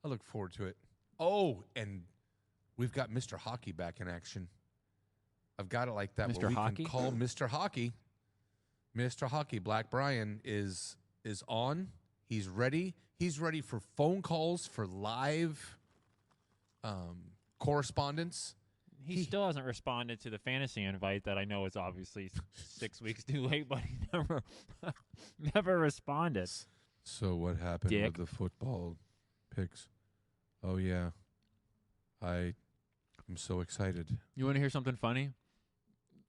I look forward to it. Oh, and we've got Mr. Hockey back in action. I've got it like that. Mr. Where we Hockey? can call Mr. Hockey. Mr. Hockey, Black Brian, is on. He's ready. He's ready for phone calls, for live correspondence. He still hasn't responded to the fantasy invite that I know is obviously 6 weeks too late, but he never responded. So what happened Dick. with the football picks? Oh, yeah. I'm so excited. You want to hear something funny?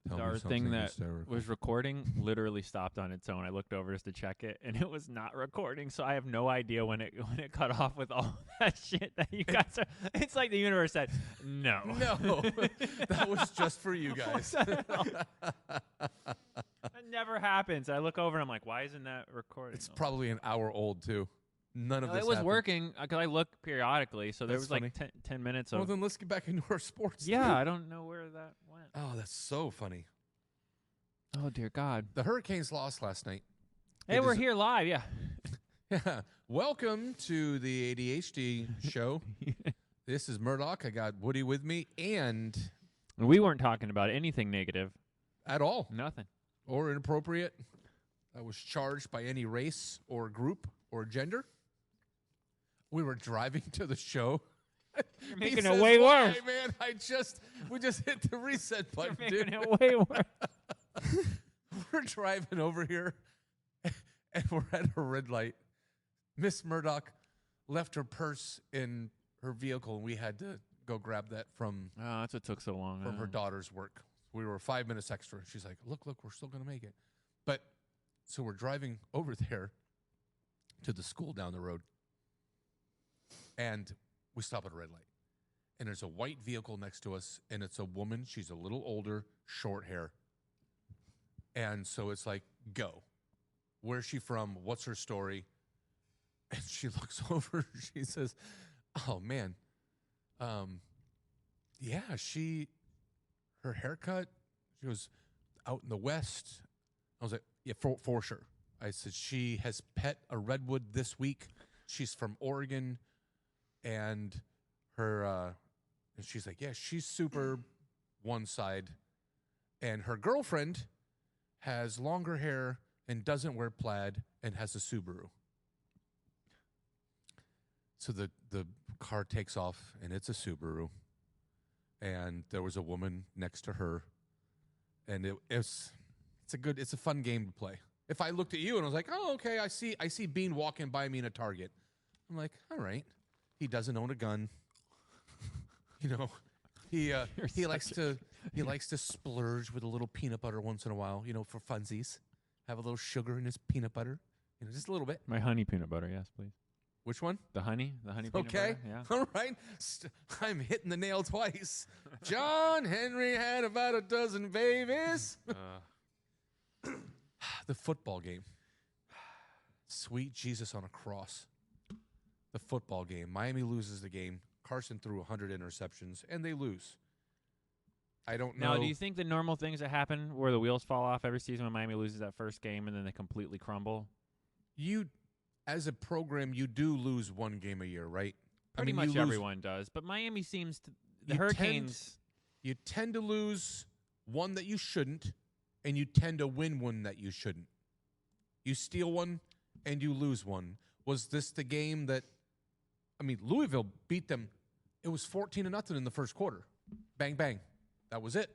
Tell me Our something thing that hysterical. was recording literally stopped on its own. I looked over just to check it, and it was not recording. So I have no idea when it cut off with all that shit that you guys are. It's like the universe said, no. No, that was just for you guys. That never happens. I look over and I'm like, why isn't that recording? It's probably an hour old, too. None of No, this it was happened. working because I look periodically. So there That's was like 10 minutes Well, of. then let's get back into our sports. Yeah, I don't know where that went. Oh, that's so funny. Oh, dear God. The Hurricanes lost last night. Hey, we're here live. Yeah. Yeah. Welcome to the ADHD show. This is Murdock. I got Woody with me, and We weren't talking about anything negative. at all Nothing. or inappropriate. I was charged by any race or group or gender. We were driving to the show. You're He making it says, way "Why, worse. man, we just hit the reset button, You're dude. making it way worse. We're driving over here, and we're at a red light. Miss Murdock left her purse in her vehicle, and we had to go grab that from Oh, that's what took so long. her daughter's work. We were 5 minutes extra. She's like, look, we're still going to make it. But so we're driving over there to the school down the road, and we stop at a red light. And there's a white vehicle next to us, and it's a woman. She's a little older, short hair. And so it's like, go. Where's she from? What's her story? And she looks over. She says, oh, man. Yeah, her haircut, she was out in the West. I was like, yeah, for sure. I said, she has pet a redwood this week. She's from Oregon. And and she's like, yeah, she's super one side. And her girlfriend has longer hair and doesn't wear plaid and has a Subaru. So the car takes off, and it's a Subaru. And there was a woman next to her. And it's a fun game to play. If I looked at you and I was like, oh, okay, I see Bean walking by me in a Target. I'm like, all right. He doesn't own a gun. You know, he likes to splurge with a little peanut butter once in a while, you know, for funsies. Have a little sugar in his peanut butter, you know, just a little bit. My honey peanut butter, yes, please. Which one? The honey peanut Okay. butter. Yeah. All right. I'm hitting the nail twice. John Henry had about a dozen babies. The football game. Sweet Jesus on a cross. The football game. Miami loses the game. Carson threw 100 interceptions, and they lose. I don't know. Now, do you think the normal things that happen where the wheels fall off every season when Miami loses that first game and then they completely crumble? As a program, you do lose one game a year, right? Pretty much everyone does. But Miami seems to – the Hurricanes – You tend to lose one that you shouldn't, and you tend to win one that you shouldn't. You steal one, and you lose one. Was this the game that – I mean, Louisville beat them. It was 14-0 in the first quarter. Bang, bang. That was it.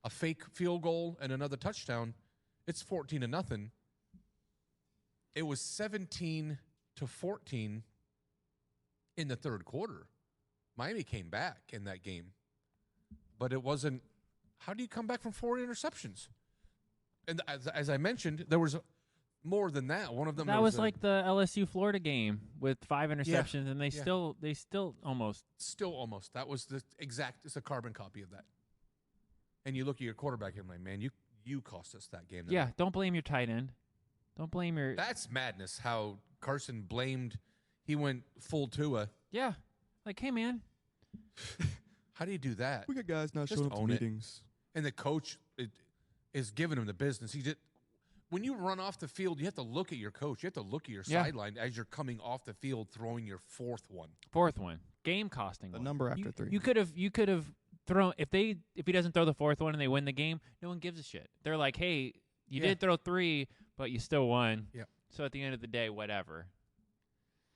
A fake field goal and another touchdown. It's 14-0. It was 17-14 in the third quarter. Miami came back in that game. But it wasn't – how do you come back from 4 interceptions? And as I mentioned, there was more than that. One of them that was like the LSU Florida game with 5 interceptions, and they yeah. still almost. Still almost. That was it's a carbon copy of that. And you look at your quarterback and like, man, you cost us that game. Yeah, don't blame your tight end. Don't blame your. That's madness. How Carson blamed. He went full Tua. Yeah, like, hey man, How do you do that? We got guys not Just showing up to own it. meetings. And the coach is giving him the business. When you run off the field, you have to look at your coach. You have to look at your Yeah. sideline as you're coming off the field, throwing your fourth one. Fourth one, game costing The one. number after 3. You could have thrown if he doesn't throw the fourth one and they win the game. No one gives a shit. They're like, hey, you Yeah. did throw 3, but you still won. Yeah. So at the end of the day, whatever.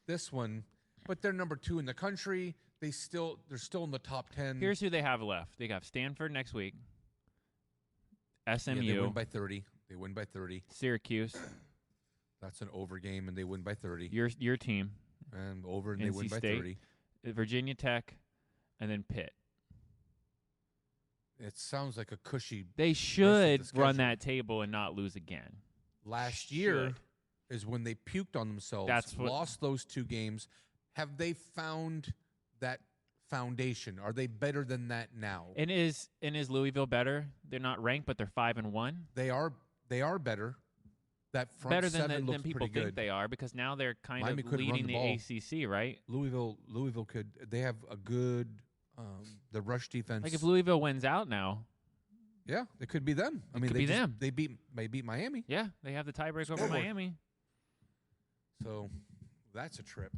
This one, but they're number 2 in the country. They're still in the top 10. Here's who they have left. They got Stanford next week. SMU. Yeah, they win by 30. They win by 30. Syracuse. That's an over game, and they win by 30. Your team. And over, and they NC win by State. 30. Virginia Tech, and then Pitt. It sounds like a cushy. They should the run schedule. that table and not lose again. Last year Should. is when they puked on themselves. That's what- lost those 2 games. Have they found that foundation? Are they better than that now? And is Louisville better? They're not ranked, but they're 5-1. They are better. That front Better seven than looks people pretty think good. they are because now they're kind Miami of couldn't run leading the the ball. ACC, right? Louisville could. They have a good the rush defense. Like if Louisville wins out now, yeah, it could be them. I mean, could they be them. They beat Miami. yeah, they have the tiebreak over Scoreboard. Miami. So that's a trip.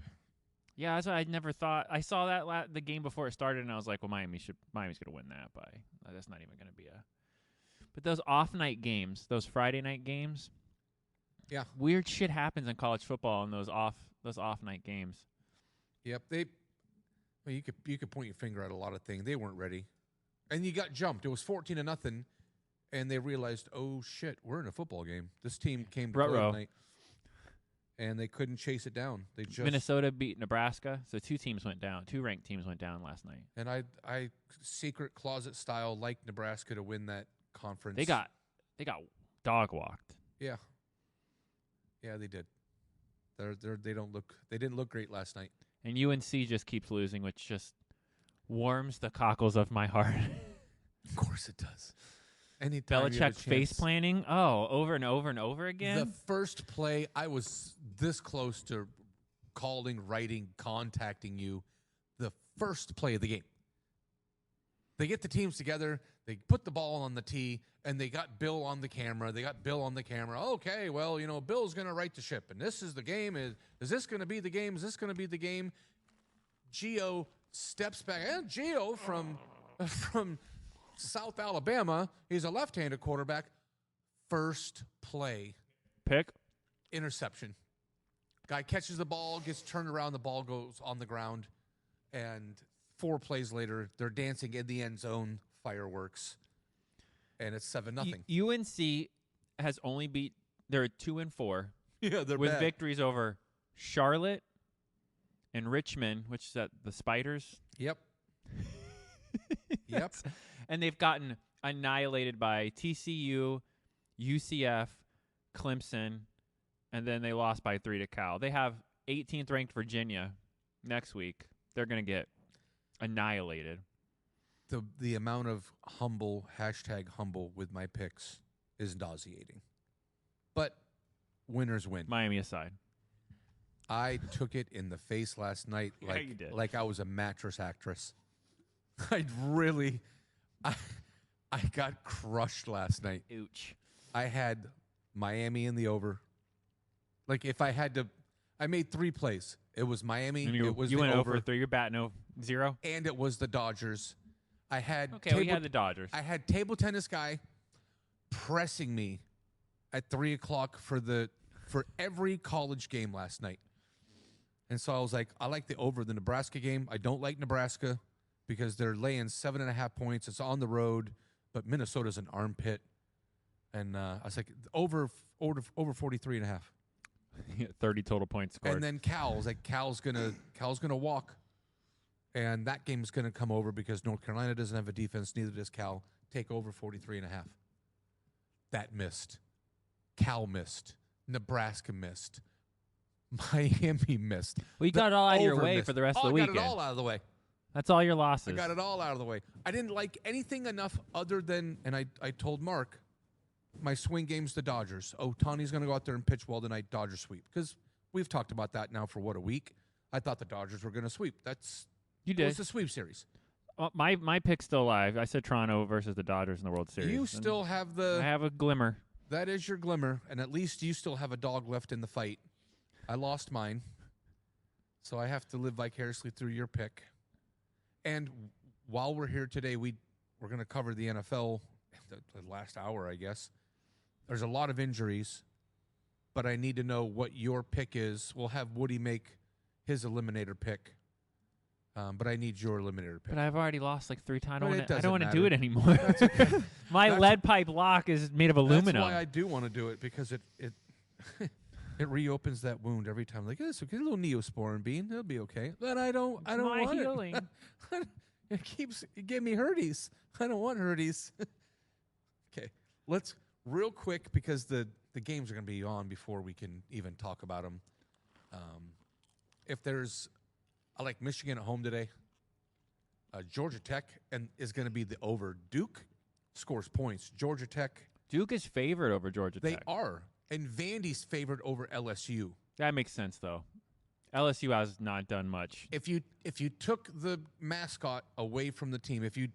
Yeah, that's what I never thought. I saw that the game before it started, and I was like, well, Miami's going to win that by. That's not even going to be a. But those off night games, those Friday night games. Yeah. Weird shit happens in college football in those off night games. Yep. Well, you could point your finger at a lot of things. They weren't ready, and you got jumped. It was 14-0, and they realized, oh shit, we're in a football game. This team came to play Ruh-roh. tonight, and they couldn't chase it down. They just Minnesota beat Nebraska, so 2 teams went down. 2 ranked teams went down last night. And I secret closet style like Nebraska to win that conference. They got dog walked. Yeah. Yeah, they did. They didn't look great last night. And UNC just keeps losing, which just warms the cockles of my heart. Of course it does. Anytime you have a Belichick face chance- planting. Oh, over and over and over again. The first play, I was this close to calling, writing, contacting you. The first play of the game. They get the teams together. They put the ball on the tee, and they got Bill on the camera. Okay, well, Bill's going to right the ship, and this is the game. Is this going to be the game? Is this going to be the game? Gio steps back. And Gio from South Alabama, he's a left-handed quarterback. First play, Pick. interception. Guy catches the ball, gets turned around, the ball goes on the ground, and 4 plays later, they're dancing in the end zone, fireworks, and it's 7-0. UNC has only beat. They're 2-4 Yeah, they're with bad. victories over Charlotte and Richmond, which is at the Spiders. Yep. Yep. And they've gotten annihilated by TCU, UCF, Clemson, and then they lost by 3 to Cal. They have 18th ranked Virginia next week. They're going to get annihilated. The amount of humble with my picks is nauseating. But winners win. Miami aside. I took it in the face last night Yeah, you did. like I was a mattress actress. I got crushed last night. Ouch. I had Miami in the over. Like if I had to, I made 3 plays. It was Miami. And It was you the went over, over 3. You're batting 0. and it was the Dodgers. I had Okay, we had the Dodgers. I had table tennis guy pressing me at 3:00 for every college game last night. And so I was like, I like the over the Nebraska game. I don't like Nebraska because they're laying 7.5 points. It's on the road, but Minnesota's an armpit. And I was like, over 43.5. 30 total points scored. And then Cal's gonna walk, and that game's gonna come over because North Carolina doesn't have a defense. Neither does Cal. Take over 43.5. That missed. Cal missed. Nebraska missed. Miami missed. Well, you got it all out of your Over way missed. for the rest of Oh, the I weekend. got it all out of the way. That's all your losses. I got it all out of the way. I didn't like anything enough other than, and I told Mark, my swing game's the Dodgers. Oh, Tawny's going to go out there and pitch well tonight, Dodgers sweep. Because we've talked about that now for, a week? I thought the Dodgers were going to sweep. You It did. was the sweep series. My pick's still alive. I said Toronto versus the Dodgers in the World Series. You And still have I have a glimmer. that is your glimmer, and at least you still have a dog left in the fight. I lost mine, so I have to live vicariously through your pick. And while we're here today, we're going to cover the NFL the last hour, I guess. There's a lot of injuries, but I need to know what your pick is. We'll have Woody make his eliminator pick, but I need your eliminator pick. But I've already lost like 3 times. I doesn't don't want to matter. do it anymore. My lead pipe lock is made of aluminum. That's why I do want to do it, because it it reopens that wound every time. Like, this, get a little Neosporin bean, it'll be okay. But I don't my want healing. it gave me herpes. I don't want herpes. Okay, let's real quick, because the games are going to be on before we can even talk about them. I like Michigan at home today. Georgia Tech is going to be the over. Duke scores points. Georgia Tech, Duke is favored over Georgia they Tech. are. And Vandy's favored over LSU. That makes sense, though. LSU has not done much. If you took the mascot away from the team, if you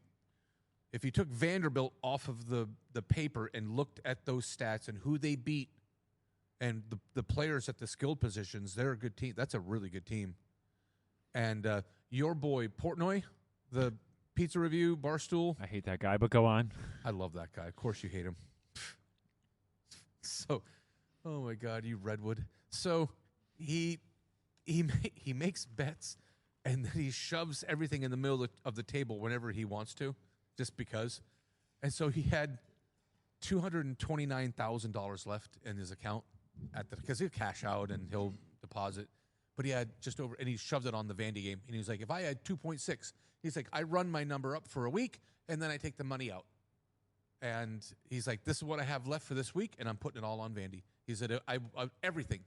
took Vanderbilt off of the paper and looked at those stats and who they beat and the players at the skilled positions, they're a good team. That's a really good team. And your boy Portnoy, the pizza review Barstool. I hate that guy, but go on. I love that guy. Of course you hate him. So, oh my God, you Redwood. So he makes bets, and then he shoves everything in the middle of the table whenever he wants to, just because. And so he had $229,000 left in his account because he'll cash out and he'll deposit. But he had just over, and he shoved it on the Vandy game. And he was like, if I had 2.6, he's like, I run my number up for a week, and then I take the money out. And he's like, this is what I have left for this week, and I'm putting it all on Vandy. He said, everything.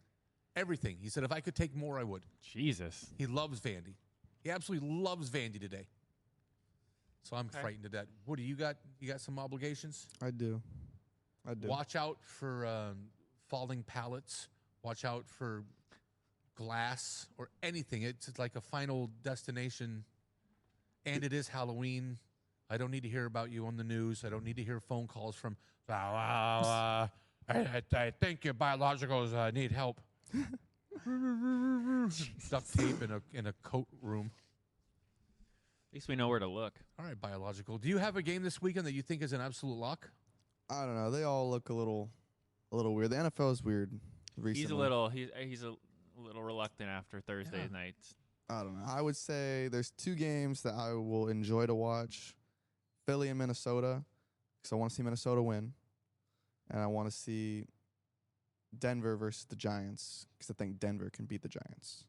He said, if I could take more, I would. Jesus. He loves Vandy. He absolutely loves Vandy today. So I'm frightened to death. Woody, you got some obligations? I do. Watch out for falling pallets. Watch out for glass or anything. It's like a final destination, and it is Halloween. I don't need to hear about you on the news. I don't need to hear phone calls from, I think your biologicals need help. Duct tape in a coat room. At least we know where to look. All right, biological. Do you have a game this weekend that you think is an absolute lock? I don't know. They all look a little weird. The NFL is weird recently. He's a little reluctant after Thursday nights. I don't know. I would say there's 2 games that I will enjoy to watch. Philly and Minnesota, because I want to see Minnesota win. And I want to see Denver versus the Giants, because I think Denver can beat the Giants.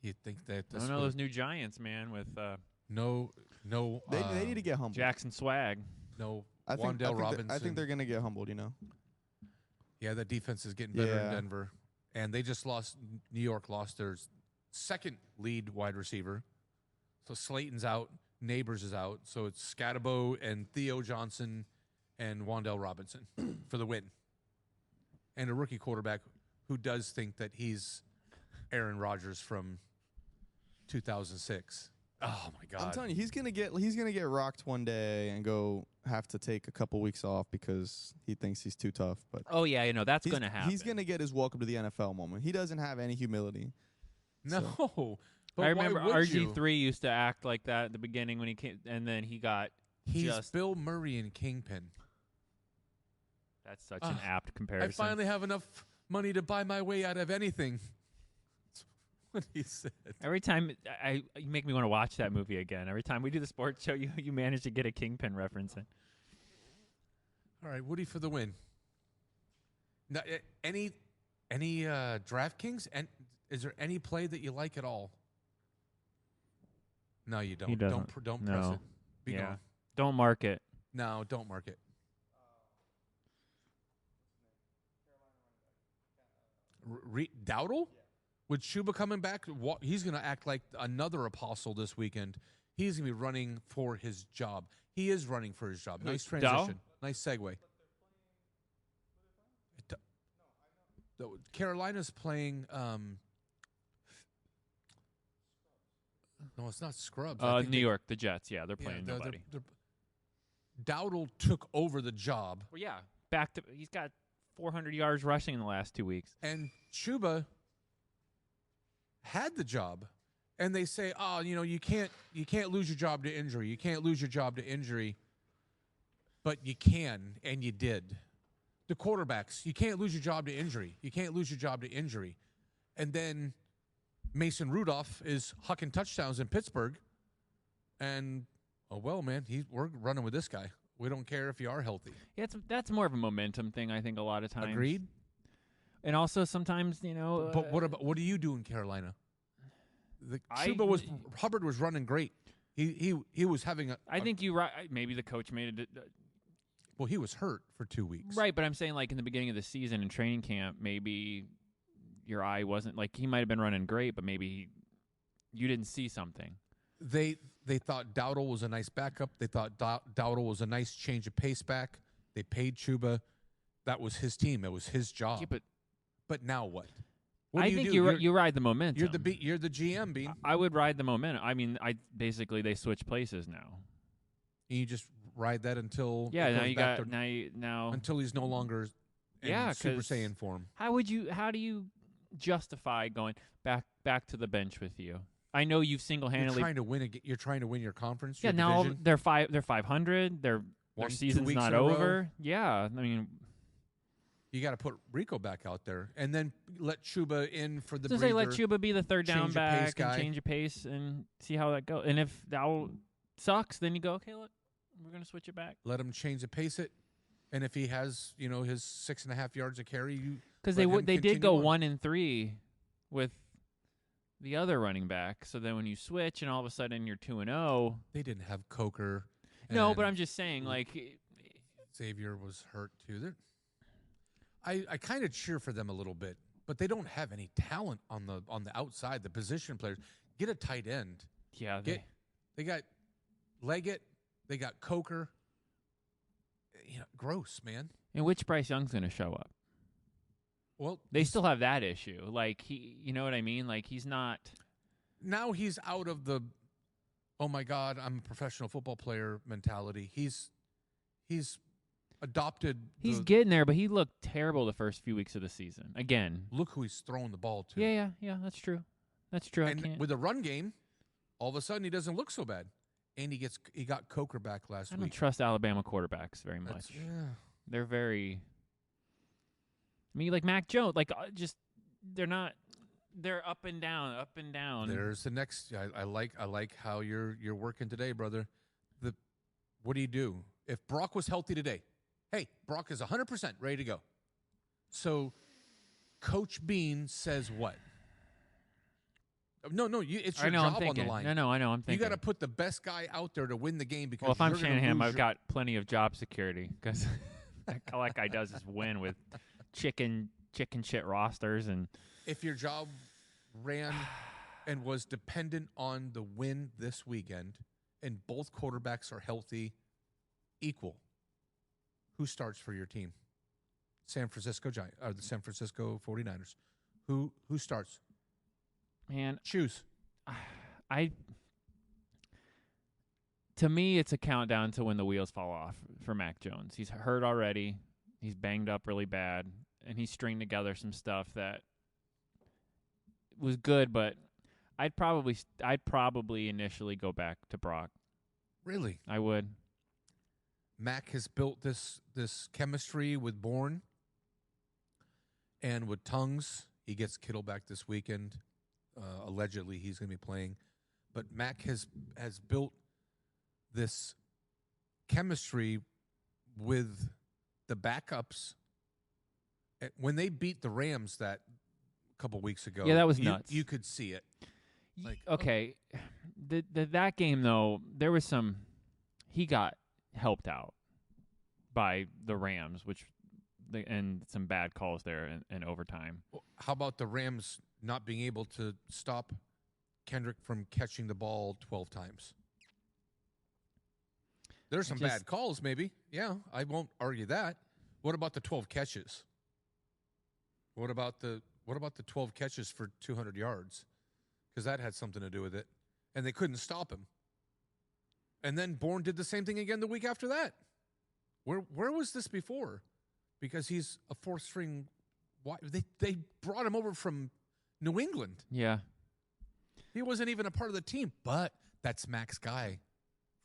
You think that I don't know those new Giants, man, with no They need to get humbled. Jackson Swag. No Wandale Robinson. I think they're going to get humbled, you know. Yeah, that defense is getting better in Denver. And they just lost, New York lost their second lead wide receiver. So Slayton's out, Neighbors is out. So it's Scatabo and Theo Johnson and Wandale Robinson for the win. And a rookie quarterback who does think that he's Aaron Rodgers from 2006. Oh my God! I'm telling you, he's gonna get rocked one day and have to take a couple weeks off because he thinks he's too tough. But oh yeah, that's gonna happen. He's gonna get his welcome to the NFL moment. He doesn't have any humility. No, so. but I remember why would RG3 used to act like that at the beginning when he came, and then He's Bill Murray in Kingpin. That's such an apt comparison. I finally have enough money to buy my way out of anything. That's what he said. Every time you make me want to watch that movie again. Every time we do the sports show, you manage to get a Kingpin reference in. All right, Woody for the win. Now, any DraftKings? And is there any play that you like at all? No, you don't. He doesn't. Don't press it. Be yeah. gone. Don't mark it. No, don't mark it. Dowdle? Yeah. With Shuba coming back, he's going to act like another apostle this weekend. He's going to be running for his job. He is running for his job. Nice transition. Nice segue. Carolina's playing No, it's not scrubs. I think New York, the Jets. Yeah, they're playing they're- nobody. Dowdle took over the job, Well, yeah, he's got 400 yards rushing in the last 2 weeks. and Chuba had the job. And they say, "Oh, you can't lose your job to injury. You can't lose your job to injury." But you can, and you did. The quarterbacks, you can't lose your job to injury. You can't lose your job to injury. And then Mason Rudolph is hucking touchdowns in Pittsburgh. And, oh, well, man, we're running with this guy. We don't care if you are healthy. Yeah, that's more of a momentum thing, I think, a lot of times. Agreed? And also sometimes, But what do you do in Carolina? Hubbard was running great. He was having I think you right. Maybe the coach made it. Well, he was hurt for 2 weeks. Right, but I'm saying like in the beginning of the season in training camp, maybe your eye wasn't like he might have been running great, but maybe you didn't see something. They thought Dowdle was a nice backup. They thought Dowdle was a nice change of pace back. They paid Chuba. That was his team. It was his job. Yeah, but now what? What I do think do? you ride the momentum. You're the GM, Bean. I would ride the momentum. I mean, basically they switch places now. And you just ride that until until he's no longer in Super Saiyan form. How do you justify going back to the bench with you? I know you've single-handedly You're trying to win your conference. Yeah, your now division. they're 500. Their season's not over. Yeah, I mean, you got to put Rico back out there, and then let Chuba in for the. Let Chuba be the third down back and guy. Change of pace and see how that goes. And if that sucks, then you go, okay, look, we're gonna switch it back. Let him change the pace it, and if he has his 6.5 yards of carry, because they did go 1-3 with the other running back. So then when you switch and all of a sudden you're 2-0, they didn't have Coker. No, but I'm just saying, like Xavier was hurt too. I kind of cheer for them a little bit, but they don't have any talent on the outside. The position players. Get a tight end. Yeah, they got Leggett. They got Coker. Gross, man. And which Bryce Young's going to show up? Well, they still have that issue. Like you know what I mean? Like he's not. Now he's out of the, oh my God, I'm a professional football player mentality. He's adopted. He's getting there, but he looked terrible the first few weeks of the season. Again, look who he's throwing the ball to. Yeah. That's true. And with the run game, all of a sudden he doesn't look so bad, and he got Coker back last week. I don't trust Alabama quarterbacks very much. They're very. I mean, like Mac Jones, they're not. They're up and down, up and down. There's the next. I like how you're working today, brother. What do you do if Brock was healthy today? Hey, Brock is 100% ready to go. So, Coach Bean says what? No, it's your job on the line. No, I know. I'm thinking. You got to put the best guy out there to win the game because. Well, if I'm Shanahan, I've got plenty of job security because all that guy does is win with chicken shit rosters. And if your job ran and was dependent on the win this weekend, and both quarterbacks are healthy, equal, who starts for your team? San Francisco Giants or the San Francisco 49ers. Who starts? Man, choose. To me, it's a countdown to when the wheels fall off for Mac Jones. He's hurt already. He's banged up really bad, and he's stringed together some stuff that was good. But I'd probably initially go back to Brock. Really, I would. Mac has built this chemistry with Bourne and with Tongues. He gets Kittle back this weekend. Allegedly, he's going to be playing. But Mac has built this chemistry with the backups. When they beat the Rams that couple weeks ago, yeah, that was nuts. You could see it. Okay, that game though, there was some. He got helped out by the Rams, and some bad calls there in overtime. How about the Rams not being able to stop Kendrick from catching the ball 12 times? There's some bad calls, maybe. Yeah, I won't argue that. What about the 12 catches? What about the 12 catches for 200 yards? Because that had something to do with it. and they couldn't stop him. And then Bourne did the same thing again the week after that. Where was this before? Because he's a fourth string. They brought him over from New England. Yeah. He wasn't even a part of the team, but that's Mac's guy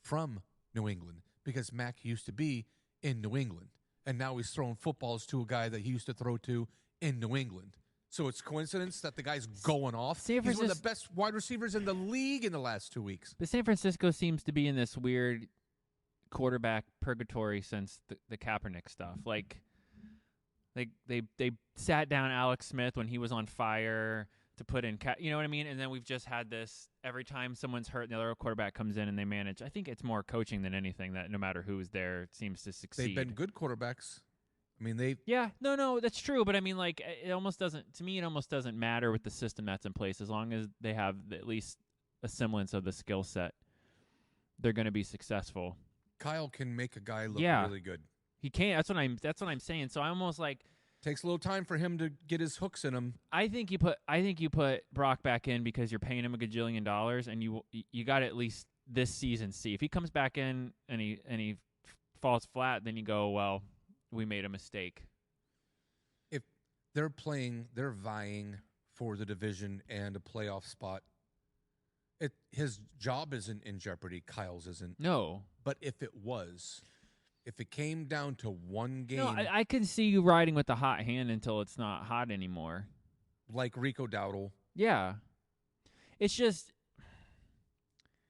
from New England because Mac used to be in New England, and now he's throwing footballs to a guy that he used to throw to in New England. So it's coincidence that the guy's going off. He's one of the best wide receivers in the league in the last 2 weeks. But San Francisco seems to be in this weird quarterback purgatory since the Kaepernick stuff. Like they sat down Alex Smith when he was on fire to put in, you know what I mean? And then we've just had this every time someone's hurt and the other quarterback comes in and they manage. I think it's more coaching than anything that no matter who's there, it seems to succeed. They've been good quarterbacks. I mean, Yeah, no, that's true. But I mean, like, it almost doesn't, to me, it almost doesn't matter with the system that's in place. As long as they have at least a semblance of the skill set, they're going to be successful. Kyle can make a guy look really good. He can. That's what I'm saying. So I almost like, takes a little time for him to get his hooks in him. I think you put Brock back in because you're paying him $1 gajillion, and you got to at least this season see if he comes back in and he falls flat. Then you go, well, we made a mistake. If they're vying for the division and a playoff spot. His job isn't in jeopardy. Kyle's isn't. No, but if it came down to one game, no, I can see you riding with the hot hand until it's not hot anymore. Like Rico Dowdle. Yeah, it's just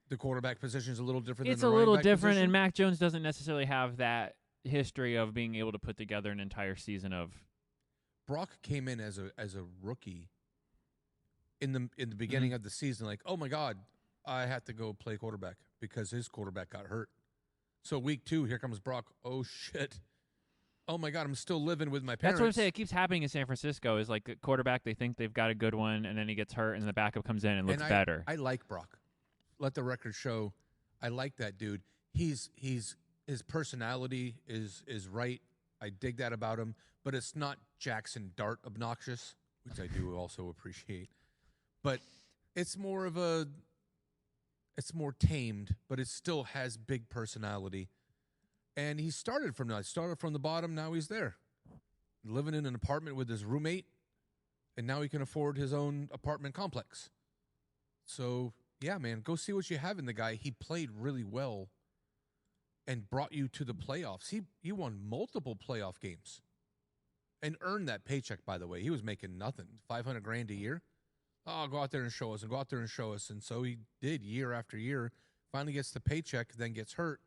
the quarterback position is a little different. It's than the a little running back different, position. and Mac Jones doesn't necessarily have that history of being able to put together an entire season of. Brock came in as a rookie in the beginning of the season, like, oh my God, I have to go play quarterback because his quarterback got hurt. So week 2, here comes Brock. Oh shit. Oh my God, I'm still living with my parents. That's what I'm saying. It keeps happening in San Francisco. Is like a quarterback, they think they've got a good one, and then he gets hurt, and the backup comes in and looks better. I like Brock. Let the record show, I like that dude. His personality is right. I dig that about him, but it's not Jackson Dart obnoxious, which I do also appreciate. But it's more tamed, but it still has big personality. And he started from the bottom. Now he's there, living in an apartment with his roommate, and now he can afford his own apartment complex. So yeah, man, go see what you have in the guy. He played really well and brought you to the playoffs. He won multiple playoff games and earned that paycheck, by the way. He was making nothing, $500,000 a year. Oh, go out there and show us, and go out there and show us. And so he did year after year. Finally gets the paycheck, then gets hurt.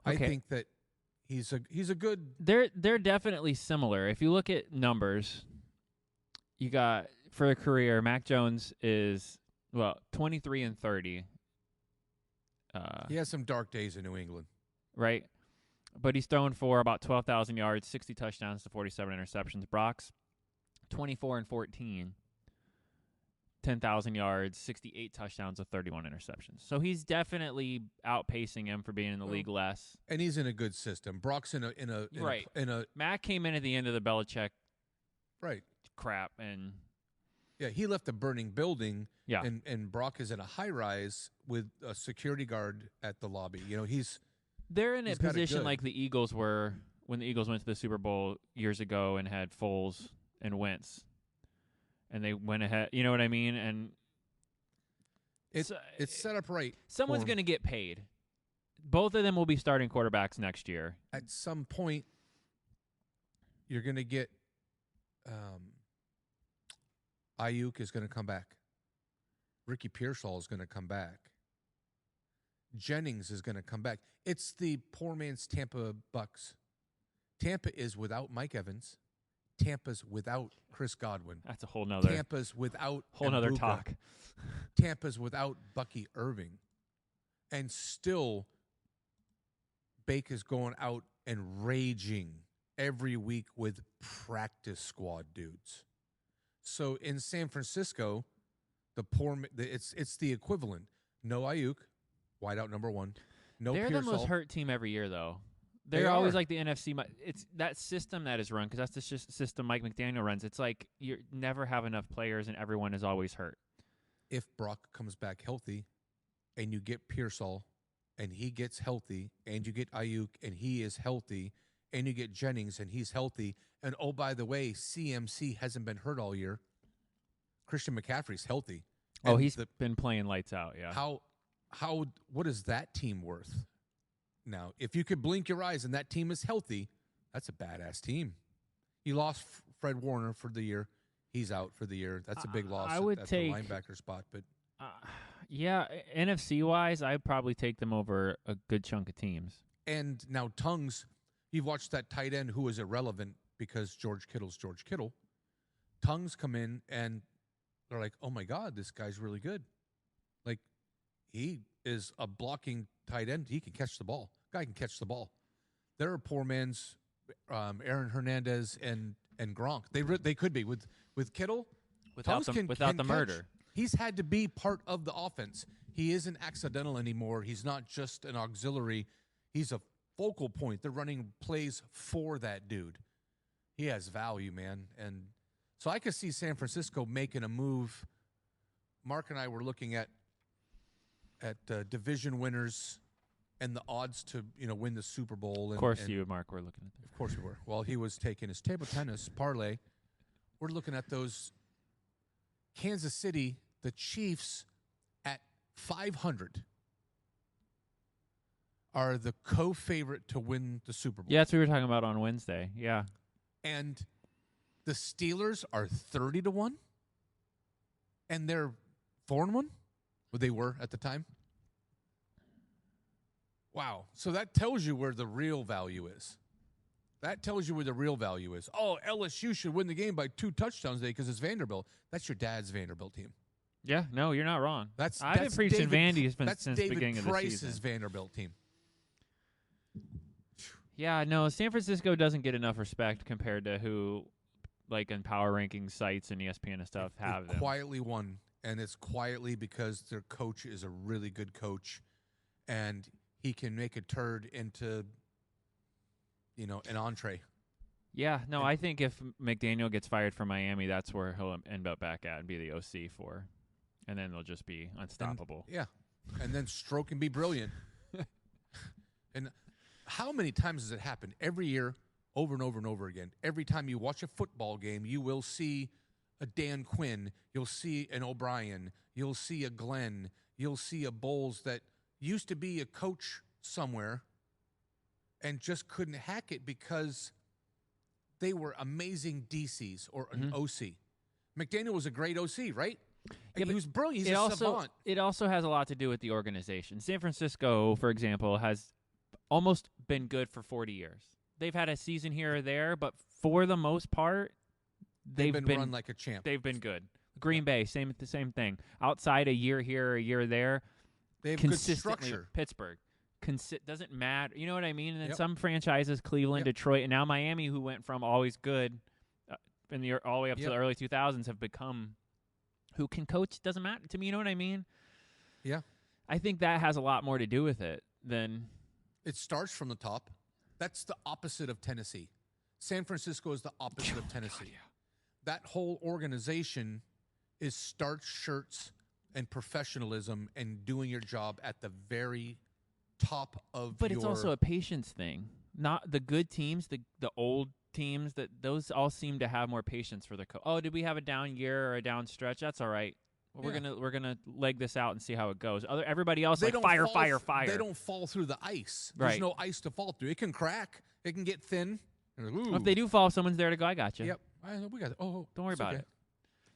I think that he's a good. They're definitely similar. If you look at numbers, you got for a career, Mac Jones is 23-30. He has some dark days in New England, right? But he's thrown for about 12,000 yards, 60 touchdowns to 47 interceptions. Brock's 24-14. 10,000 yards, 68 touchdowns, with 31 interceptions. So he's definitely outpacing him for being in the league less. And he's in a good system. Brock's in a Mac came in at the end of the Belichick crap, and he left a burning building. Yeah, and Brock is in a high rise with a security guard at the lobby. You know, they're in a position like the Eagles were when the Eagles went to the Super Bowl years ago and had Foles and Wentz. And they went ahead, you know what I mean? And it's set up right. Someone's going to get paid. Both of them will be starting quarterbacks next year. At some point, you're going to get Ayuk is going to come back. Ricky Pearsall is going to come back. Jennings is going to come back. It's the poor man's Tampa Bucks. Tampa is without Mike Evans. Tampa's without Chris Godwin. That's a whole nother. Tampa's without whole nother talk. Tampa's without Bucky Irving, and still, Baker's going out and raging every week with practice squad dudes. So in San Francisco, it's the equivalent. No Ayuk, wideout number 1. No They're Pearsall. the most hurt team every year, though. They're always like the NFC. It's that system that is run because that's the system Mike McDaniel runs. It's like you never have enough players and everyone is always hurt. if Brock comes back healthy and you get Pearsall and he gets healthy and you get Ayuk and he is healthy and you get Jennings and he's healthy. And, oh, by the way, CMC hasn't been hurt all year. Christian McCaffrey's healthy. Oh, And he's been playing lights out, yeah. What is that team worth? Now, if you could blink your eyes and that team is healthy, that's a badass team. You lost Fred Warner for the year. He's out for the year. That's a big loss I would at take the linebacker spot. But yeah, NFC-wise, I'd probably take them over a good chunk of teams. And now Tongues, you've watched that tight end who is irrelevant because George Kittle's George Kittle. Tongues come in and they're like, oh, my God, this guy's really good. Like, he is a blocking tight end. He can catch the ball. Guy can catch the ball. There are poor man's Aaron Hernandez and Gronk. They could be with Kittle. Without the murder. Catch. He's had to be part of the offense. He isn't accidental anymore. He's not just an auxiliary. He's a focal point. They're running plays for that dude. He has value, man. And so I could see San Francisco making a move. Mark and I were looking at division winners and the odds to win the Super Bowl. Of course, you and Mark were looking at that. Of course we were. While he was taking his table tennis parlay, we're looking at those. Kansas City, the Chiefs at 500 are the co-favorite to win the Super Bowl. Yeah, that's what we were talking about on Wednesday. Yeah. And the Steelers are 30-1, and they're 4-1. Well, they were at the time. Wow. So that tells you where the real value is. That tells you where the real value is. Oh, LSU should win the game by 2 touchdowns today because it's Vanderbilt. That's your dad's Vanderbilt team. Yeah, no, you're not wrong. I've been preaching Vandy since the David beginning Price's of the season. Vanderbilt team. Yeah, no, San Francisco doesn't get enough respect compared to who, like, in power ranking sites and ESPN and stuff have them. Quietly won, and it's quietly because their coach is a really good coach, and he can make a turd into, an entree. Yeah, no, I think if McDaniel gets fired from Miami, that's where he'll end up back at and be the OC for, and then they'll just be unstoppable. And then Stroke can be brilliant. And how many times has it happened? Every year, over and over and over again. Every time you watch a football game, you will see a Dan Quinn. You'll see an O'Brien. You'll see a Glenn. You'll see a Bowles that used to be a coach somewhere and just couldn't hack it because they were amazing DCs or an OC. McDaniel was a great OC, right? Yeah, he was brilliant. He's a savant. It also has a lot to do with the organization. San Francisco, for example, has almost been good for 40 years. They've had a season here or there, but for the most part, they've been run like a champ. They've been good. Green Bay, the same thing. Outside a year here or a year there, they have consistently. Good structure. Pittsburgh. Doesn't matter. You know what I mean? And then some franchises, Cleveland, Detroit, and now Miami, who went from always good all the way up to the early 2000s, have become who can coach. Doesn't matter to me. You know what I mean? Yeah. I think that has a lot more to do with it than. It starts from the top. That's the opposite of Tennessee. San Francisco is the opposite of Tennessee. God, yeah. That whole organization is starch shirts and professionalism and doing your job at the very top of But it's also a patience thing. Not the good teams, the old teams, those all seem to have more patience for their coach. Oh, did we have a down year or a down stretch? That's all right. Well, we're gonna leg this out and see how it goes. Everybody else fire. They don't fall through the ice. Right. There's no ice to fall through. It can crack. It can get thin. Well, if they do fall, someone's there to go. I got you. Yep. We got it. Oh, don't worry about it.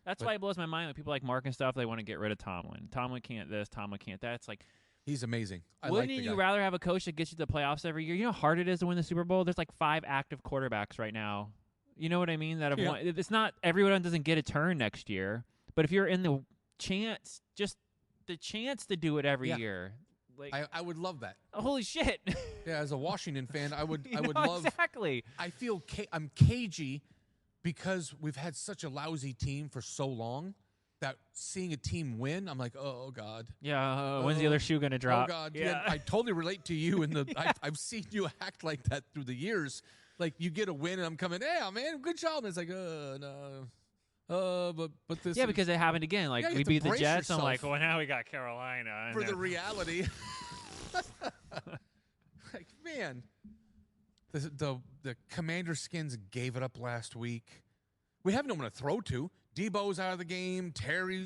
That's why it blows my mind when people like Mark and stuff. They want to get rid of Tomlin. Tomlin can't this. Tomlin can't that. It's like he's amazing. Wouldn't you rather have a coach that gets you to the playoffs every year? You know how hard it is to win the Super Bowl. There's like 5 active quarterbacks right now. You know what I mean? That have won. It's not everyone doesn't get a turn next year, but if you're in the chance, just the chance to do it every year. Like I would love that. Holy shit! Yeah, as a Washington fan, I would love exactly. I feel I'm cagey because we've had such a lousy team for so long that seeing a team win, I'm like, oh God. Yeah, when's the other shoe gonna drop? Oh God, yeah. I totally relate to you. I've seen you act like that through the years. Like you get a win, and I'm coming, hey man, good job. And it's like, no. But this Yeah, is because it happened again. Like Yeah, you we have to beat the brace Jets. I'm yourself like, well, now we got Carolina. And for the then- reality. Like, man, the Commander Skins gave it up last week. We have no one to throw to. Debo's out of the game.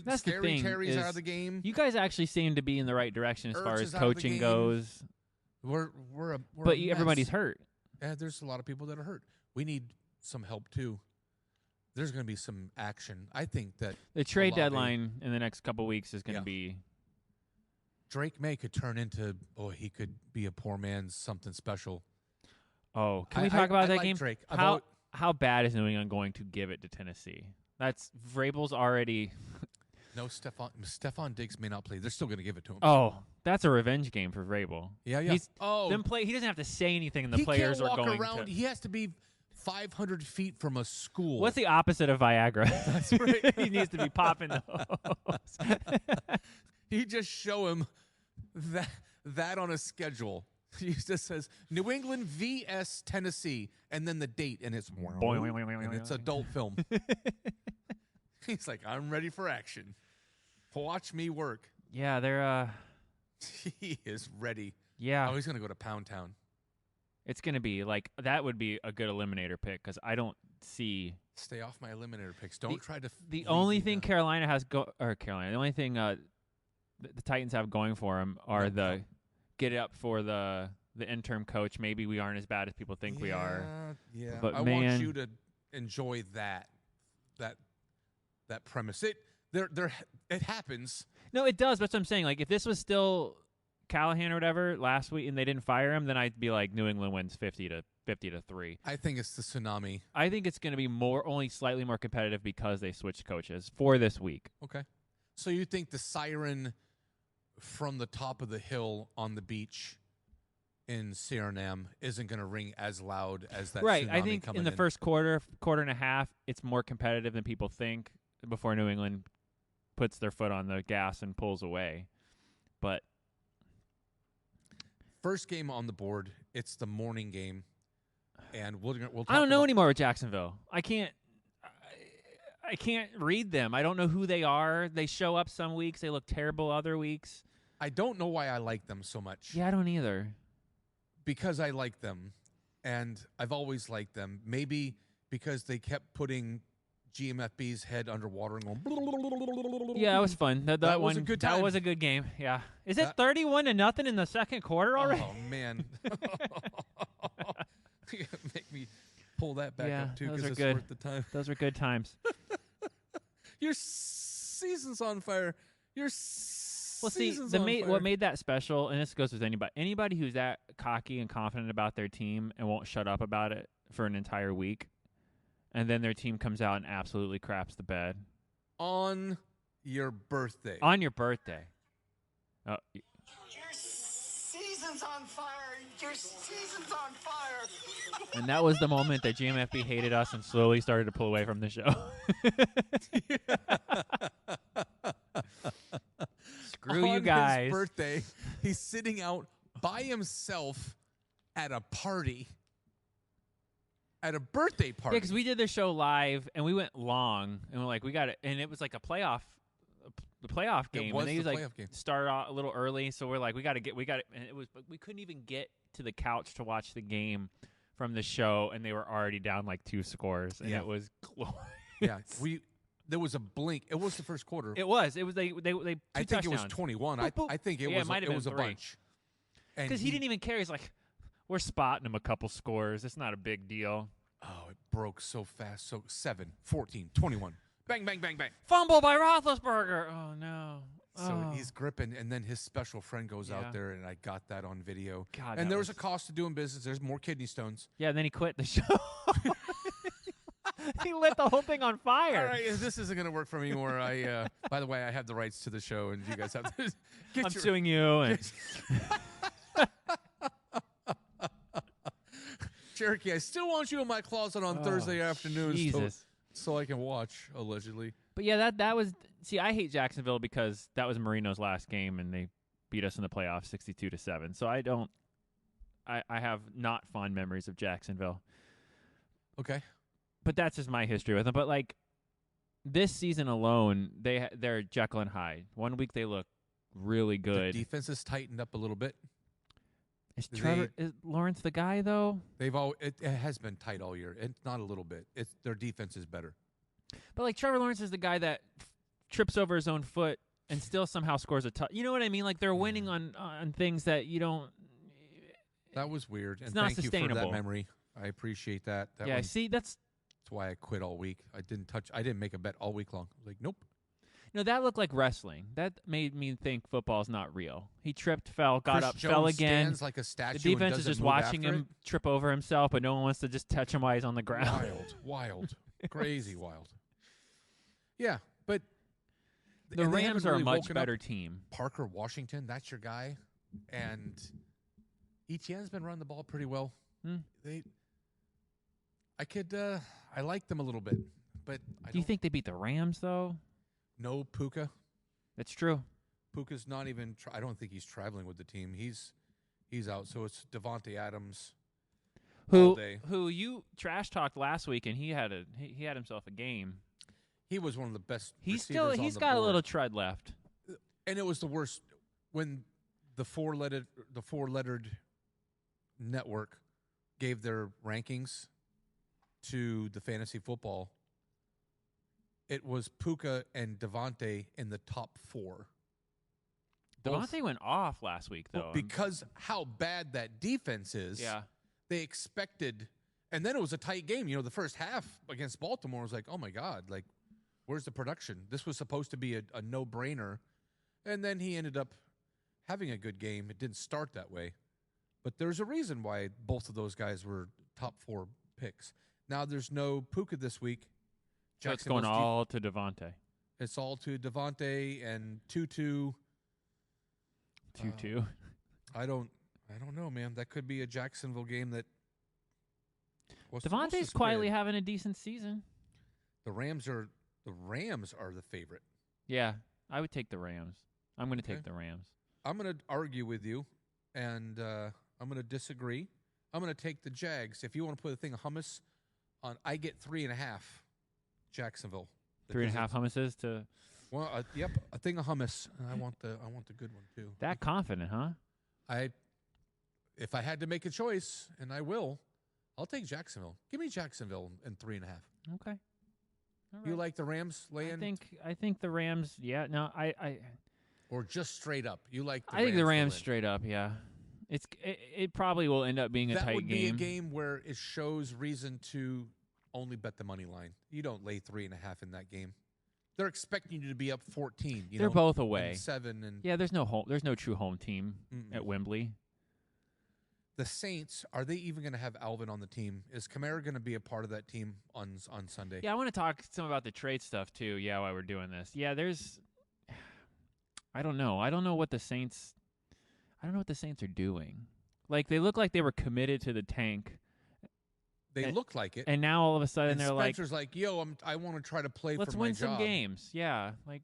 That's the thing, Terry's out is of the game. You guys actually seem to be in the right direction as far Ertz as is out of the coaching game. goes. We're But a everybody's mess. hurt. Yeah, there's a lot of people that are hurt. We need some help too. There's going to be some action. I think that The trade Olave- deadline in the next couple weeks is going to Yeah. be. Drake May could turn into he could be a poor man's something special. Oh, can we talk about that like game? Drake. I've How al- how bad is New England going to give it to Tennessee? That's Vrabel's already. No, Stephon Diggs may not play. They're still going to give it to him. Oh, that's a revenge game for Vrabel. yeah. He's, Oh, He doesn't have to say anything, and the he players can't are walk going around. to. He has to be 500 feet from a school. What's the opposite of Viagra? That's right. He needs to be popping the hose. You just show him that on a schedule. He just says New England vs Tennessee, and then the date, and it's and it's adult film. He's like, I'm ready for action. Watch me work. Yeah, they're. He is ready. Yeah, Oh, he's gonna go to Pound Town. it's gonna be like that. Would be a good eliminator pick because I don't see Stay off my eliminator picks. Don't try to. the lead only me thing down. Carolina has Carolina. The only thing the Titans have going for them are No. get it up for the interim coach. Maybe we aren't as bad as people think we are. Yeah, But I want man- you to enjoy that premise. It happens. No, it does. That's what I'm saying. Like if this was still Callahan or whatever last week and they didn't fire him, then I'd be like New England wins 50-3. I think it's the tsunami. I think it's going to be only slightly more competitive because they switched coaches for this week. Okay. So you think the siren from the top of the hill on the beach in Suriname isn't going to ring as loud as that Right. tsunami I think coming in the first quarter and a half, it's more competitive than people think before New England puts their foot on the gas and pulls away. But first game on the board, it's the morning game. And we'll talk I don't know about- anymore with Jacksonville. I can't read them. I don't know who they are. They show up some weeks. They look terrible other weeks. I don't know why I like them so much. Yeah, I don't either. Because I like them, and I've always liked them. Maybe because they kept putting GMFB's head underwater and going. Yeah, it was fun. That was one, a good That time. was a good game. Yeah. Is it That- 31-0 in the second quarter already? Oh man, make me pull that back Yeah, up too those because are it's good. worth the time. Those were good times. Your season's on fire. Your Well, see, season's on fire. what made that special, and this goes with anybody who's that cocky and confident about their team and won't shut up about it for an entire week, and then their team comes out and absolutely craps the bed on your birthday. on your birthday. Oh, Your season's on fire. Your season's on fire. and that was the moment that GMFB hated us and slowly started to pull away from the show. Screw on you guys. His birthday, he's sitting out by himself at a party. At a birthday party. Yeah, because we did the show live and we went long, and we're like, we got it, and it was like the playoff game. was and they the like playoff game. started out a little early, so we're like, we got it, and it was, but we couldn't even get to the couch to watch the game from the show, and they were already down like 2 scores, and Yeah. it was glorious. Yeah, there was a blink. It was the first quarter. It was they I think it was 21. Boop, boop. I think it Yeah, it was might have it been was a 3. bunch. And because he didn't even care. He's like, we're spotting him a couple scores. It's not a big deal. Oh, it broke so fast. So 7, 14, 21. Bang, bang, bang, bang. Fumble by Roethlisberger. Oh no. So Oh. he's gripping, and then his special friend goes Yeah. out there, and I got that on video. God, and that there was was- a cost to doing business. There's more kidney stones. Yeah, and then he quit the show. He lit the whole thing on fire. All right, this isn't going to work for me anymore. By the way, I have the rights to the show, and you guys have to get I'm your. suing you. And Cherokee, I still want you in my closet on Thursday afternoons Jesus. so I can watch, allegedly. But yeah, that was. See, I hate Jacksonville because that was Marino's last game, and they beat us in the playoffs 62-7. So I don't. I have not fond memories of Jacksonville. Okay. But that's just my history with them. But like, this season alone, they're Jekyll and Hyde. One week they look really The good. defense has tightened up a little bit. Is Lawrence the guy though? It has been tight all year. It's not a little bit. It's their defense is better. But like Trevor Lawrence is the guy that trips over his own foot and still somehow scores a touchdown. You know what I mean? Like they're winning on things that you don't. That was weird. It's and not thank you for sustainable. that memory. I appreciate that. Yeah, see, that's why I quit all week. I didn't make a bet all week long. I was like, nope. that looked like wrestling. That made me think football's not real. He tripped, fell, got Chris up, Jones fell again. stands like a statue. The defense and is doesn't just move watching after him trip over himself, but no one wants to just touch him while he's on the ground. Wild, crazy, wild. Yeah, but The and they Rams haven't are really a much woken better up. team. Parker Washington, that's your guy, and Etienne's been running the ball pretty well. I like them a little bit, but Do you think they beat the Rams though? No Puka. That's true. Puka's not even. I don't think he's traveling with the team. He's out. So it's Devontae Adams. all day. Who you trash talked last week, and he had himself a game. He was one of the best. He's receivers on the got a board. little tread left. And it was the worst when the four-lettered network gave their rankings to the fantasy football. It was Puka and Devontae in the top 4. Devontae went off last week, though. Well, because how bad that defense is. Yeah. They expected, and then it was a tight game. The first half against Baltimore was like, oh my God, like, where's the production? This was supposed to be a no-brainer. And then he ended up having a good game. It didn't start that way. But there's a reason why both of those guys were top 4 picks. Now there's no Puka this week. So it's going all to Devontae. It's all to Devontae and Tutu. Tutu. I don't know, man. That could be a Jacksonville game that. Devontae's quietly having a decent season. The Rams are the favorite. Yeah, I would take the Rams. I'm going to take the Rams. I'm going to argue with you, and I'm going to disagree. I'm going to take the Jags. If you want to put a thing of hummus on, I get 3.5. Jacksonville. 3.5 hummuses to. Well, yep, a thing of hummus. I want the good one too. That confident, huh? If I had to make a choice, and I will, I'll take Jacksonville. Give me Jacksonville in 3.5. Okay. All right. You like the Rams laying? I think the Rams. Yeah. No. I. Or just straight up. You like? I think the Rams straight up. Yeah. It probably will end up being a tight game. That would be a game where it shows reason to only bet the money line. You don't lay 3.5 in that game. They're expecting you to be up 14. They're both away. And 7 and yeah. There's no true home team at Wembley. The Saints, are they even going to have Alvin on the team? Is Kamara going to be a part of that team on Sunday? Yeah, I want to talk some about the trade stuff too. Yeah, while we're doing this. Yeah, I don't know. I don't know what the Saints are doing. Like they look like they were committed to the tank. They look like it. And now all of a sudden they're Spencer's like, yo, I want to try to play for my job. Let's win some games. Yeah, like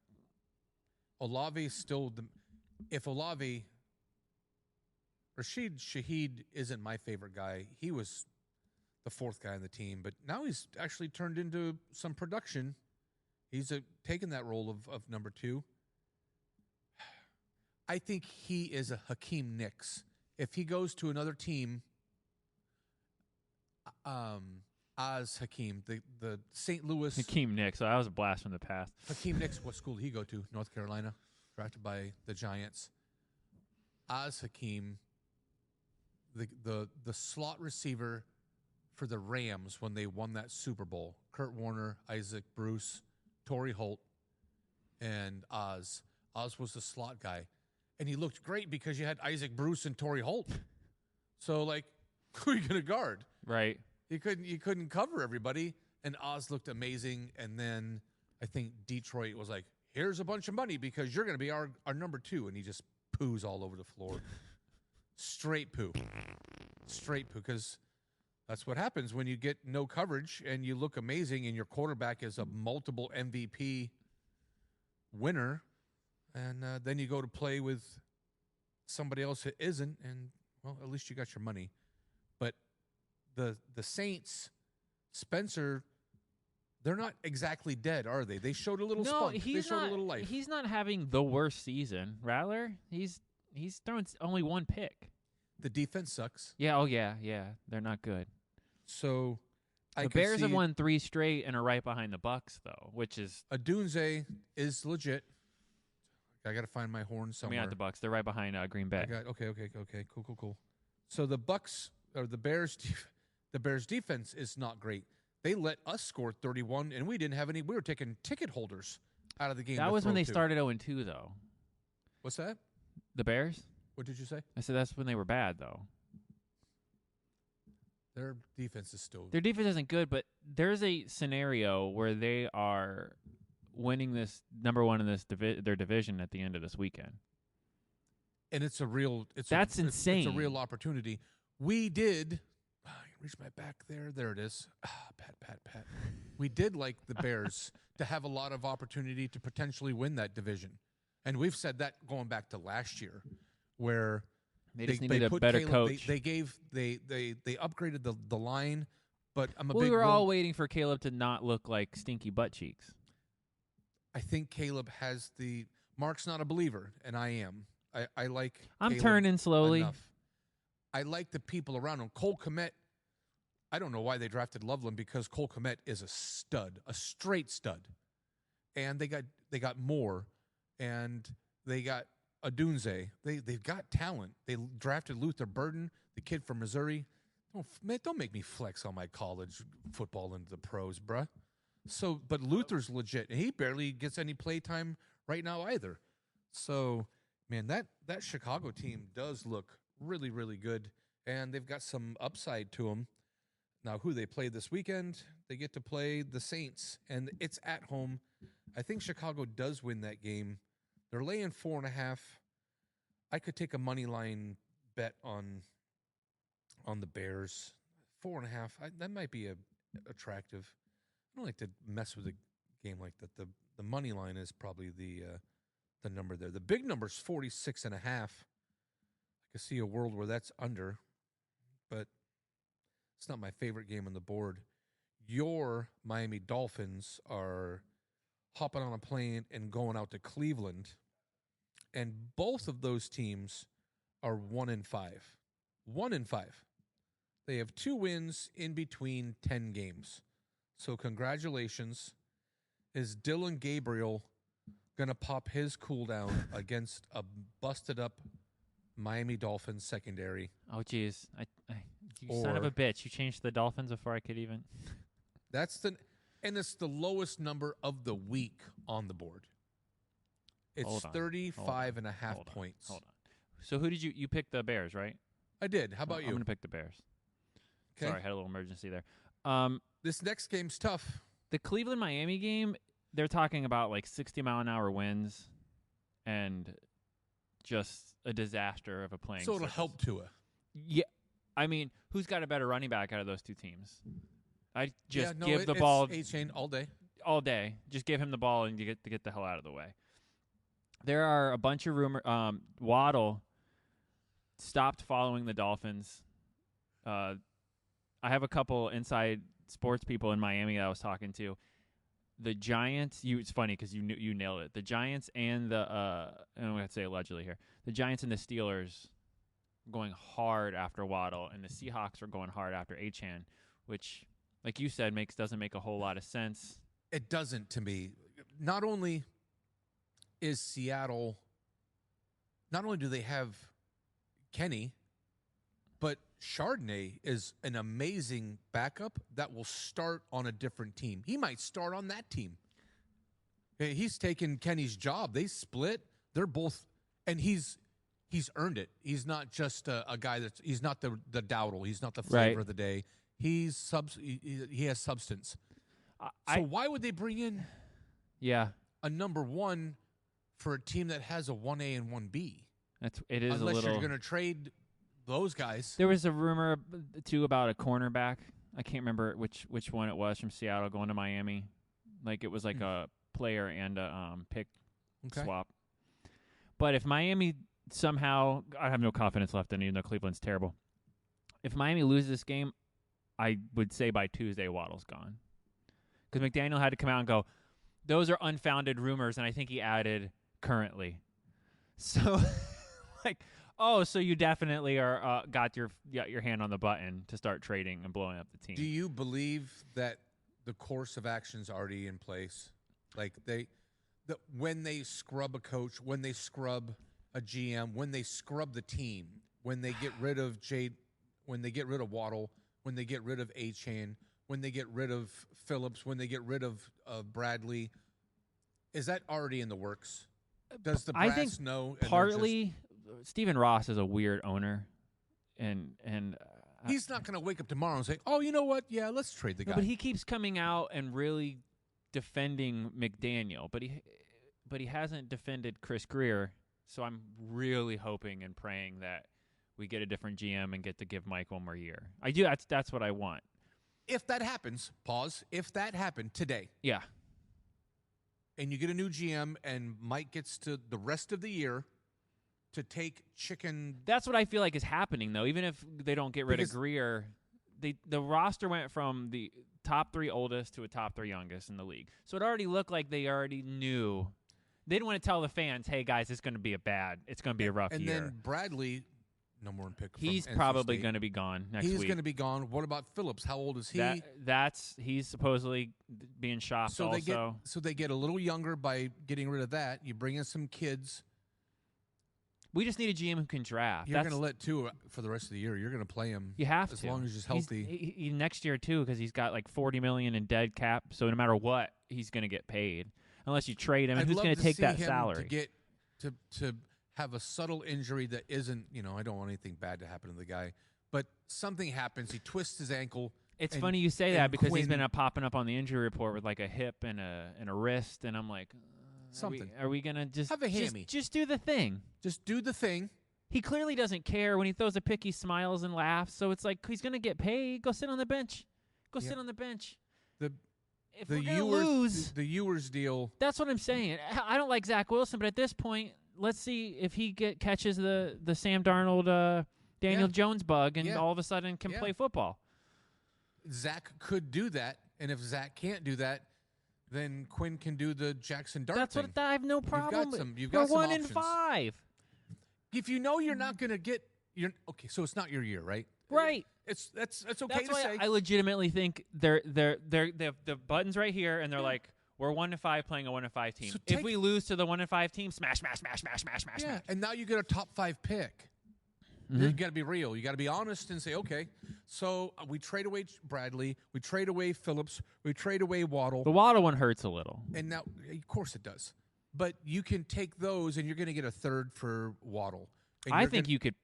Olave's still if Olave Rashid Shaheed isn't my favorite guy. He was the 4th guy on the team, but now he's actually turned into some production. He's taken that role of number 2. I think he is a Hakeem Nicks. If he goes to another team, Oz Hakeem, the St. Louis Hakeem Nicks. So that was a blast from the past. Hakeem Nicks, what school did he go to? North Carolina, drafted by the Giants. Oz Hakeem, the slot receiver for the Rams when they won that Super Bowl. Kurt Warner, Isaac Bruce, Torrey Holt, and Oz. Oz was the slot guy. And he looked great because you had Isaac Bruce and Torrey Holt. So, like, who are you going to guard? Right. You couldn't cover everybody. And Oz looked amazing. And then I think Detroit was like, here's a bunch of money because you're going to be our number 2. And he just poos all over the floor. Straight poo. Straight poo. Because that's what happens when you get no coverage and you look amazing and your quarterback is a multiple MVP winner. And then you go to play with somebody else that isn't, and, well, at least you got your money. But the Saints, Spencer They're not exactly dead, are they? They showed a little No, spunk. They he's showed not. a little life. He's not having the worst season. Rattler, he's thrown only one pick. The defense sucks. Yeah. Oh yeah. They're not good. So I The could Bears see have won 3 straight and are right behind the Bucks, though, which is. Adunze is legit. I got to find my horn I mean, somewhere. not the Bucks. They're right behind Green Bay. Okay. Cool. So the Bucks or the Bears, the Bears defense is not great. They let us score 31, and we didn't have any. We were taking ticket holders out of the game. That to was when throw they to. started 0-2, though. What's that? The Bears. What did you say? I said that's when they were bad, though. Their defense is still. Their defense isn't good, but there's a scenario where they are winning this number one in this their division at the end of this weekend. And it's a real. That's insane. It's a real opportunity. We did. Reach my back there. There it is. Pat. We did like the Bears to have a lot of opportunity to potentially win that division, and we've said that going back to last year, where They just needed a put better Caleb, coach. They upgraded the line, but I'm a we big. were all waiting for Caleb to not look like stinky butt cheeks. I think Caleb has the. Mark's not a believer, and I am. I like. I'm Caleb turning slowly. enough. I like the people around him. Cole Kmet. I don't know why they drafted Loveland because Cole Kmet is a stud, a straight stud, and they got Moore, and they got Adunze. They've got talent. They drafted Luther Burden, the kid from Missouri. Don't make me flex on my college football into the pros, bruh. So, but Luther's legit, and he barely gets any play time right now either. So, man, that Chicago team does look really, really good, and they've got some upside to them. Now, who they play this weekend, they get to play the Saints, and it's at home. I think Chicago does win that game. They're laying 4.5. I could take a money line bet on the Bears. 4.5. That might be attractive. I don't like to mess with a game like that. The money line is probably the number there. The big number's 46.5. I could see a world where that's under, but it's not my favorite game on the board. Your Miami Dolphins are hopping on a plane and going out to Cleveland, and both of those teams are 1-5. 1-5. They have 2 wins in between 10 games. So congratulations. Is Dylan Gabriel going to pop his cool down against a busted up Miami Dolphins secondary? Oh, geez. You son of a bitch. You changed the Dolphins before I could even. And it's the lowest number of the week on the board. It's 35.5 points. Hold on. So who did you pick the Bears, right? I did. How about you? I'm going to pick the Bears. Okay. Sorry, I had a little emergency there. This next game's tough. The Cleveland-Miami game, they're talking about like 60-mile-an-hour winds and just a disaster of a playing So it'll surface. help Tua. Yeah. I mean, who's got a better running back out of those two teams? I just Yeah, no, give the ball it's A-Chain all day. all day. Just give him the ball and you get the hell out of the way. There are a bunch of rumors. Waddle stopped following the Dolphins. I have a couple inside sports people in Miami that I was talking to. The Giants. It's funny because you nailed it. The Giants and the I'm going to say allegedly here. The Giants and the Steelers going hard after Waddle, and the Seahawks are going hard after Achane, which, like you said, doesn't make a whole lot of sense. It doesn't to me. Not only is Seattle, not only do they have Kenny, but Chardonnay is an amazing backup that will start on a different team. He might start on that team. He's taken Kenny's job. They split. They're both, and he's earned it. He's not just a guy he's not the dowdle. He's not the flavor of the day. He has substance. So why would they bring in a number one for a team that has a 1A and 1B? It is unless a little. You're going to trade those guys. There was a rumor too about a cornerback. I can't remember which one it was from Seattle going to Miami. Like it was like a player and a pick swap. But if Miami somehow, I have no confidence left in, even though Cleveland's terrible. If Miami loses this game, I would say by Tuesday Waddle's gone. because McDaniel had to come out and go, those are unfounded rumors, and I think he added currently. So, like, oh, so you definitely are got your hand on the button to start trading and blowing up the team. Do you believe that the course of action's already in place? Like when they scrub a coach, when they scrub a GM, when they scrub the team, when they get rid of when they get rid of Waddle, when they get rid of Achane, when they get rid of Phillips, when they get rid of Bradley, is that already in the works? Does the brass I think know? And partly, Stephen Ross is a weird owner, and he's not going to wake up tomorrow and say, "Oh, you know what? Yeah, let's trade the guy." But he keeps coming out and really defending McDaniel, but he hasn't defended Chris Greer. So I'm really hoping and praying that we get a different GM and get to give Mike one more year. I do. That's what I want. If that happens, pause. If that happened today, yeah, and you get a new GM and Mike gets to the rest of the year to take chicken. That's what I feel like is happening, though. Even if they don't get rid of Greer, the roster went from the top 3 oldest to a top 3 youngest in the league. So it already looked like they already knew. They didn't want to tell the fans, hey, guys, it's going to be a rough year. And then Bradley, number 1 pick. He's from probably NC going to be gone next week. He's going to be gone. What about Phillips? How old is he? He's supposedly being shopped also. So they get a little younger by getting rid of that. You bring in some kids. We just need a GM who can draft. You're going to let Tua for the rest of the year. You're going to play him. You have as to. long as he's healthy. He next year too, because he's got like $40 million in dead cap. So no matter what, he's going to get paid unless you trade him. And who's going to take that salary? To have a subtle injury that isn't, I don't want anything bad to happen to the guy, but something happens. He twists his ankle. It's funny you say that because he's been popping up on the injury report with like a hip and a wrist, and I'm like, Are we gonna just have a hammy? Just do the thing. Just do the thing. He clearly doesn't care. When he throws a pick, he smiles and laughs. So it's like he's gonna get paid. Go sit on the bench. Sit on the bench. If we're gonna lose, the Ewers deal. That's what I'm saying. I don't like Zach Wilson, but at this point, let's see if he catches the Sam Darnold, Daniel Jones bug, and all of a sudden can play football. Zach could do that, and if Zach can't do that, then Quinn can do the Jackson Dart That's thing. what I have no problem. You've got some We're 1 options. in 5. If you know you're not going to get okay, so it's not your year, right? Right. That's okay That's to why say. I legitimately think they have the buttons right here, and they're like, we're 1 in 5 playing a 1 in 5 team. So if we lose to the 1 in 5 team, smash. Yeah, and now you get a top 5 pick. Mm-hmm. You got to be real. You got to be honest and say, okay, so we trade away Bradley, we trade away Phillips, we trade away Waddle. The Waddle one hurts a little. And now, of course it does. But you can take those, and you're going to get a third for Waddle. I think you could,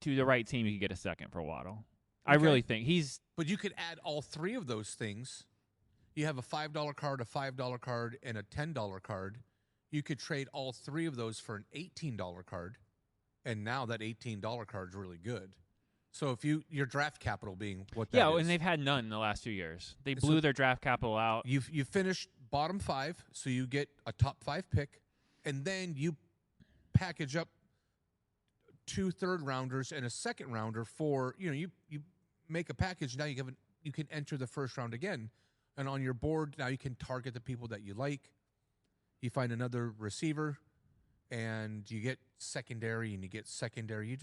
to the right team, you could get a second for Waddle. Okay. I really think he's. But you could add all 3 of those things. You have a $5 card, a $5 card, and a $10 card. You could trade all 3 of those for an $18 card. And now that $18 card is really good. So if your draft capital being what that is. And they've had none in the last 2 years. They blew their draft capital out. You finished bottom 5, so you get a top 5 pick, and then you package up 2 third-rounders and a second-rounder for, you make a package. Now you can enter the first round again. And on your board, now you can target the people that you like. You find another receiver, and you get secondary, and you get secondary.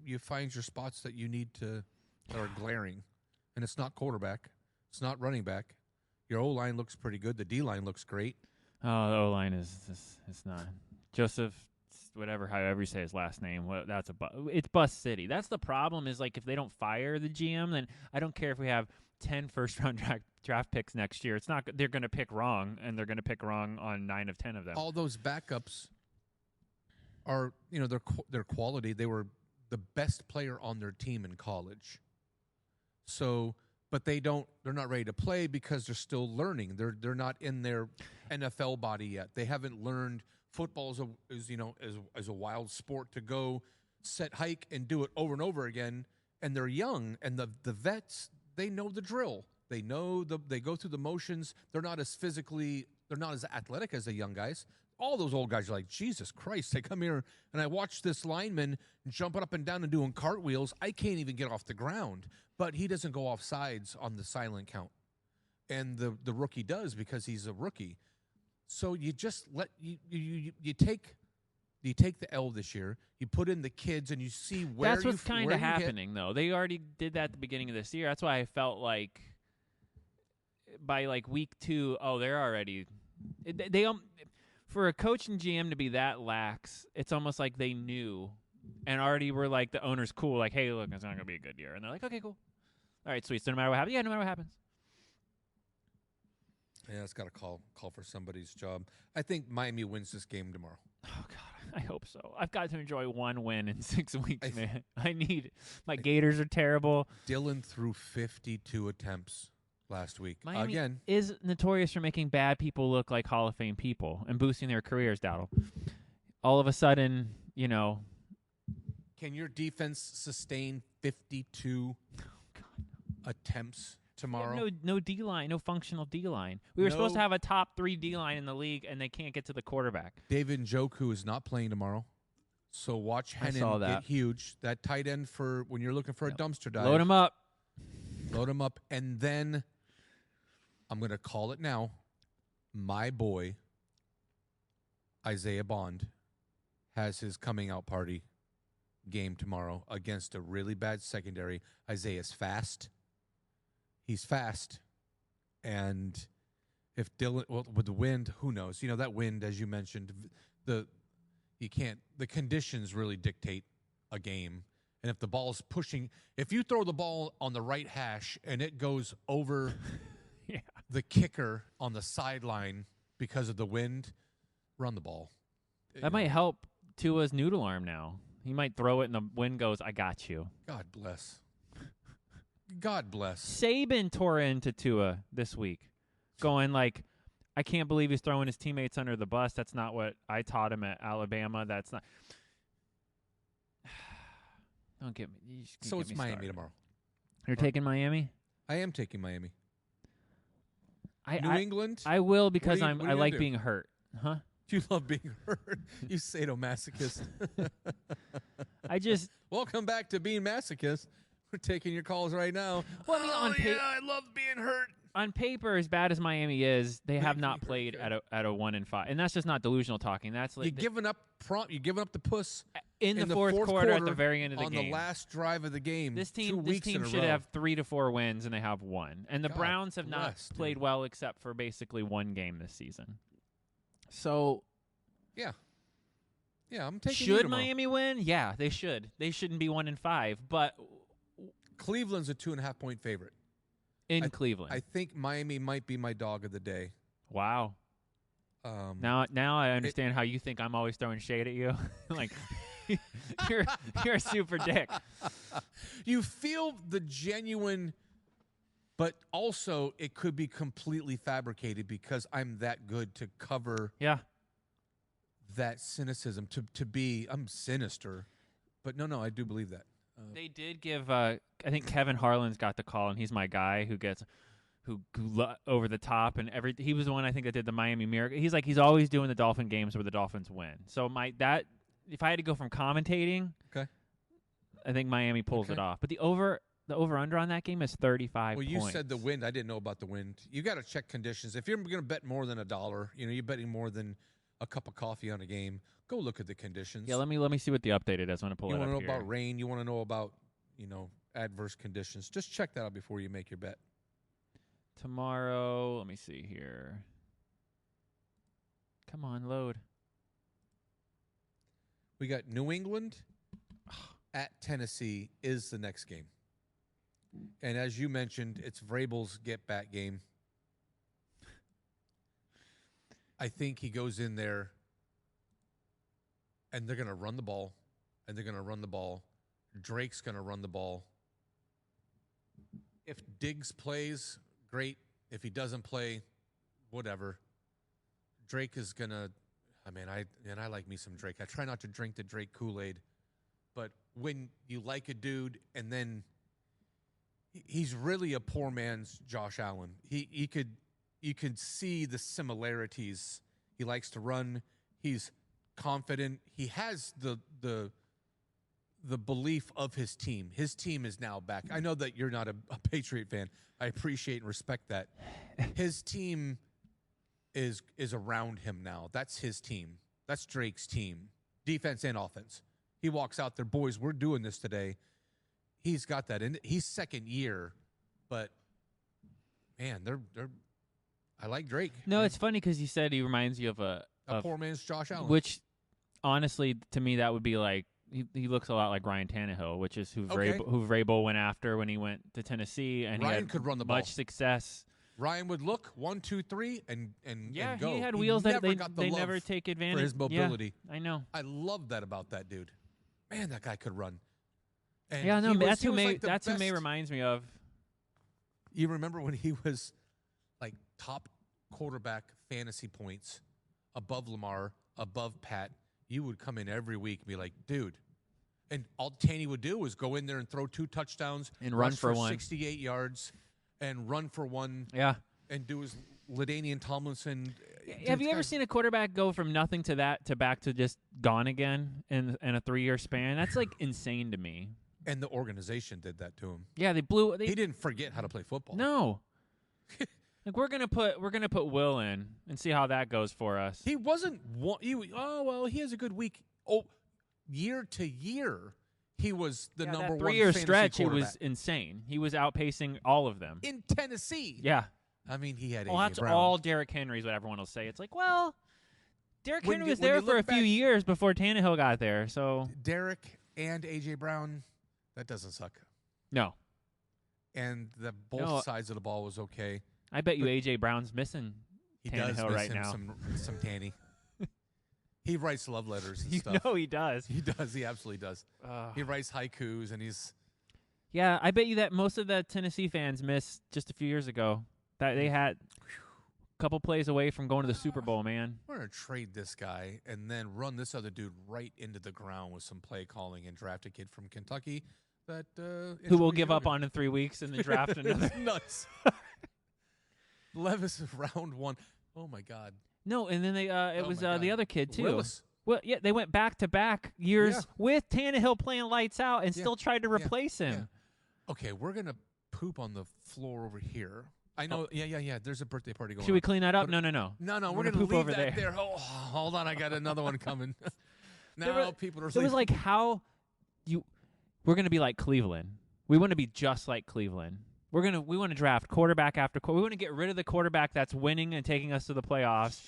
You find your spots that you need that are glaring. And it's not quarterback. It's not running back. Your O-line looks pretty good. The D-line looks great. Oh, the O-line it's not. Joseph, however you say his last name, it's Bust City. That's the problem is, like, if they don't fire the GM, then I don't care if we have 10 first-round draft picks next year. It's not. They're going to pick wrong, and they're going to pick wrong on 9 of 10 of them. All those backups are, their quality. They were the best player on their team in college. So, but they're not ready to play because they're still learning. They're not in their NFL body yet. They haven't learned football is a wild sport to go set hike and do it over and over again. And they're young, and the vets, they know the drill. They know they go through the motions. They're not as athletic as the young guys. All those old guys are like, Jesus Christ, I come here and I watch this lineman jumping up and down and doing cartwheels. I can't even get off the ground. But he doesn't go off sides on the silent count. and the rookie does because he's a rookie. So you just let you take the L this year. You put in the kids, and you see where That's what's kind where of you hit. happening, though. They already did that at the beginning of this year. That's why I felt like by like week 2, they're already they for a coach and GM to be that lax. It's almost like they knew and already were like the owner's cool. Like, hey, look, it's not gonna be a good year, and they're like, okay, cool, all right, sweet. So no matter what happens, no matter what happens. Yeah, it's got to call for somebody's job. I think Miami wins this game tomorrow. Oh God, I hope so. I've got to enjoy one win in 6 weeks, man. I need it. My Gators are terrible. Dylan threw 52 attempts last week. Miami Again, is notorious for making bad people look like Hall of Fame people and boosting their careers, Dowdle. All of a sudden, can your defense sustain 52 attempts tomorrow? No D-line, no functional D-line. We were supposed to have a top 3 D-line in the league, and they can't get to the quarterback. David Njoku is not playing tomorrow, so watch Hennon get huge. That tight end for when you're looking for a dumpster dive. Load him up. Load him up, and then I'm going to call it now. My boy, Isaiah Bond, has his coming out party game tomorrow against a really bad secondary. Isaiah's fast. He's fast. And if Dylan, with the wind, who knows? That wind, as you mentioned, the conditions really dictate a game. And if the ball's pushing, if you throw the ball on the right hash and it goes over the kicker on the sideline because of the wind, run the ball. That might help Tua's noodle arm now. He might throw it and the wind goes, I got you. God bless. God bless. Saban tore into Tua this week, going like, I can't believe he's throwing his teammates under the bus. That's not what I taught him at Alabama. That's not. Don't get me. So it's Miami tomorrow. You're taking Miami? I am taking Miami. New England? I will because I like do? being hurt. Huh? You love being hurt. You sadomasochist. Welcome back to Being Masochist. We're taking your calls right now. Well, I mean, I love being hurt. On paper, as bad as Miami is, they have not played at a 1-5, and that's just not delusional talking. That's like you're giving up the puss in the fourth quarter at the very end of the game on the last drive of the game. This team should have 3 to 4 wins, and they have 1. And the Browns have not played well except for basically 1 game this season. So, yeah, I'm taking. Should Miami win? Yeah, they should. They shouldn't be 1-5, but Cleveland's a 2.5-point favorite. In Cleveland. I think Miami might be my dog of the day. Wow. Now I understand how you think I'm always throwing shade at you. Like, you're a super dick. You feel the genuine, but also it could be completely fabricated because I'm that good to cover that cynicism, to be, I'm sinister. But no, I do believe that. They did give. I think Kevin Harlan's got the call, and he's my guy who over the top and he was the one I think that did the Miami Miracle. He's always doing the Dolphin games where the Dolphins win. So if I had to go from commentating, I think Miami pulls it off. But the over under on that game is 35 points. Well, you said the wind. I didn't know about the wind. You got to check conditions. If you're going to bet more than $1, you're betting more than a cup of coffee on a game. Go look at the conditions. Yeah, let me see what the update is. I want to pull it up here. You want to know about rain. You want to know about adverse conditions. Just check that out before you make your bet. Tomorrow, let me see here. Come on, load. We got New England at Tennessee is the next game. And as you mentioned, it's Vrabel's get-back game. I think he goes in there, and they're going to run the ball, and they're going to run the ball. Drake's going to run the ball. If Diggs plays, great. If he doesn't play, whatever. Drake is going to I like me some Drake. I try not to drink the Drake Kool-Aid, but when you like a dude and then he's really a poor man's Josh Allen. You could see the similarities. He likes to run. He's confident. He has the the belief of his team. His team is now back. I know that you're not a Patriot fan. I appreciate and respect that. His team is around him now. That's his team. That's Drake's team, defense and offense. He walks out there, boys, we're doing this today. He's got that in. He's second year, but man, they're. I like Drake. No, it's funny because you said he reminds you of a poor man's Josh Allen. Which, honestly, to me, that would be like he looks a lot like Ryan Tannehill, which is who Vrabel went after when he went to Tennessee, and Ryan he had could run the much ball. Success. Ryan would look 1, 2, 3, and yeah, go. He had wheels that they love never take advantage for his mobility. Yeah, I know. I love that about that dude. Man, that guy could run. And yeah, no, that's who May. Like that's who May reminds me of. You remember when he was like top quarterback fantasy points, above Lamar, above Pat? You would come in every week and be like, dude. And all Taney would do was go in there and throw 2 touchdowns and run for 68 yards and run for 1. Yeah. And do his LaDainian Tomlinson. Have you ever seen a quarterback go from nothing to that to back to just gone again in a 3-year span? That's like insane to me. And the organization did that to him. Yeah, they blew. He didn't forget how to play football. No. Like we're gonna put Will in and see how that goes for us. He wasn't. He has a good week. Year to year, he was the number 1 3-year stretch. He quarterback. Was insane. He was outpacing all of them in Tennessee. Yeah, I mean he had. Well, A.J. that's Brown. all Derrick Henry's. What everyone will say. It's like, well, Derrick Henry was when there you for a look few back- years before Tannehill got there. So Derrick and A.J. Brown, that doesn't suck. no, And both sides of the ball was okay. I bet you A.J. Brown's missing He does Tannehill miss right him now. some Tanny. He writes love letters and You stuff. know he does. He does. He absolutely does. He writes haikus, and he's. Yeah, I bet you that most of the Tennessee fans missed just a few years ago that they had a couple plays away from going to the Super Bowl, man. We're going to trade this guy and then run this other dude right into the ground with some play calling and draft a kid from Kentucky that Who will give up on in 3 weeks and then draft another. It's nuts. Levis round 1. Oh my God. No, and then the other kid too. Willis. Well, yeah, they went back-to-back years Yeah. with Tannehill playing lights out and still tried to replace him. Yeah. Okay, we're gonna poop on the floor over here. I know. Yeah. There's a birthday party going on. Should we clean that up? But- No. No, We're we're gonna gonna poop leave over that there. there. Oh, hold on, I got another one coming. People are. It was like how we're gonna be like Cleveland. We want to be just like Cleveland. We want to draft quarterback after quarterback. We want to get rid of the quarterback that's winning and taking us to the playoffs.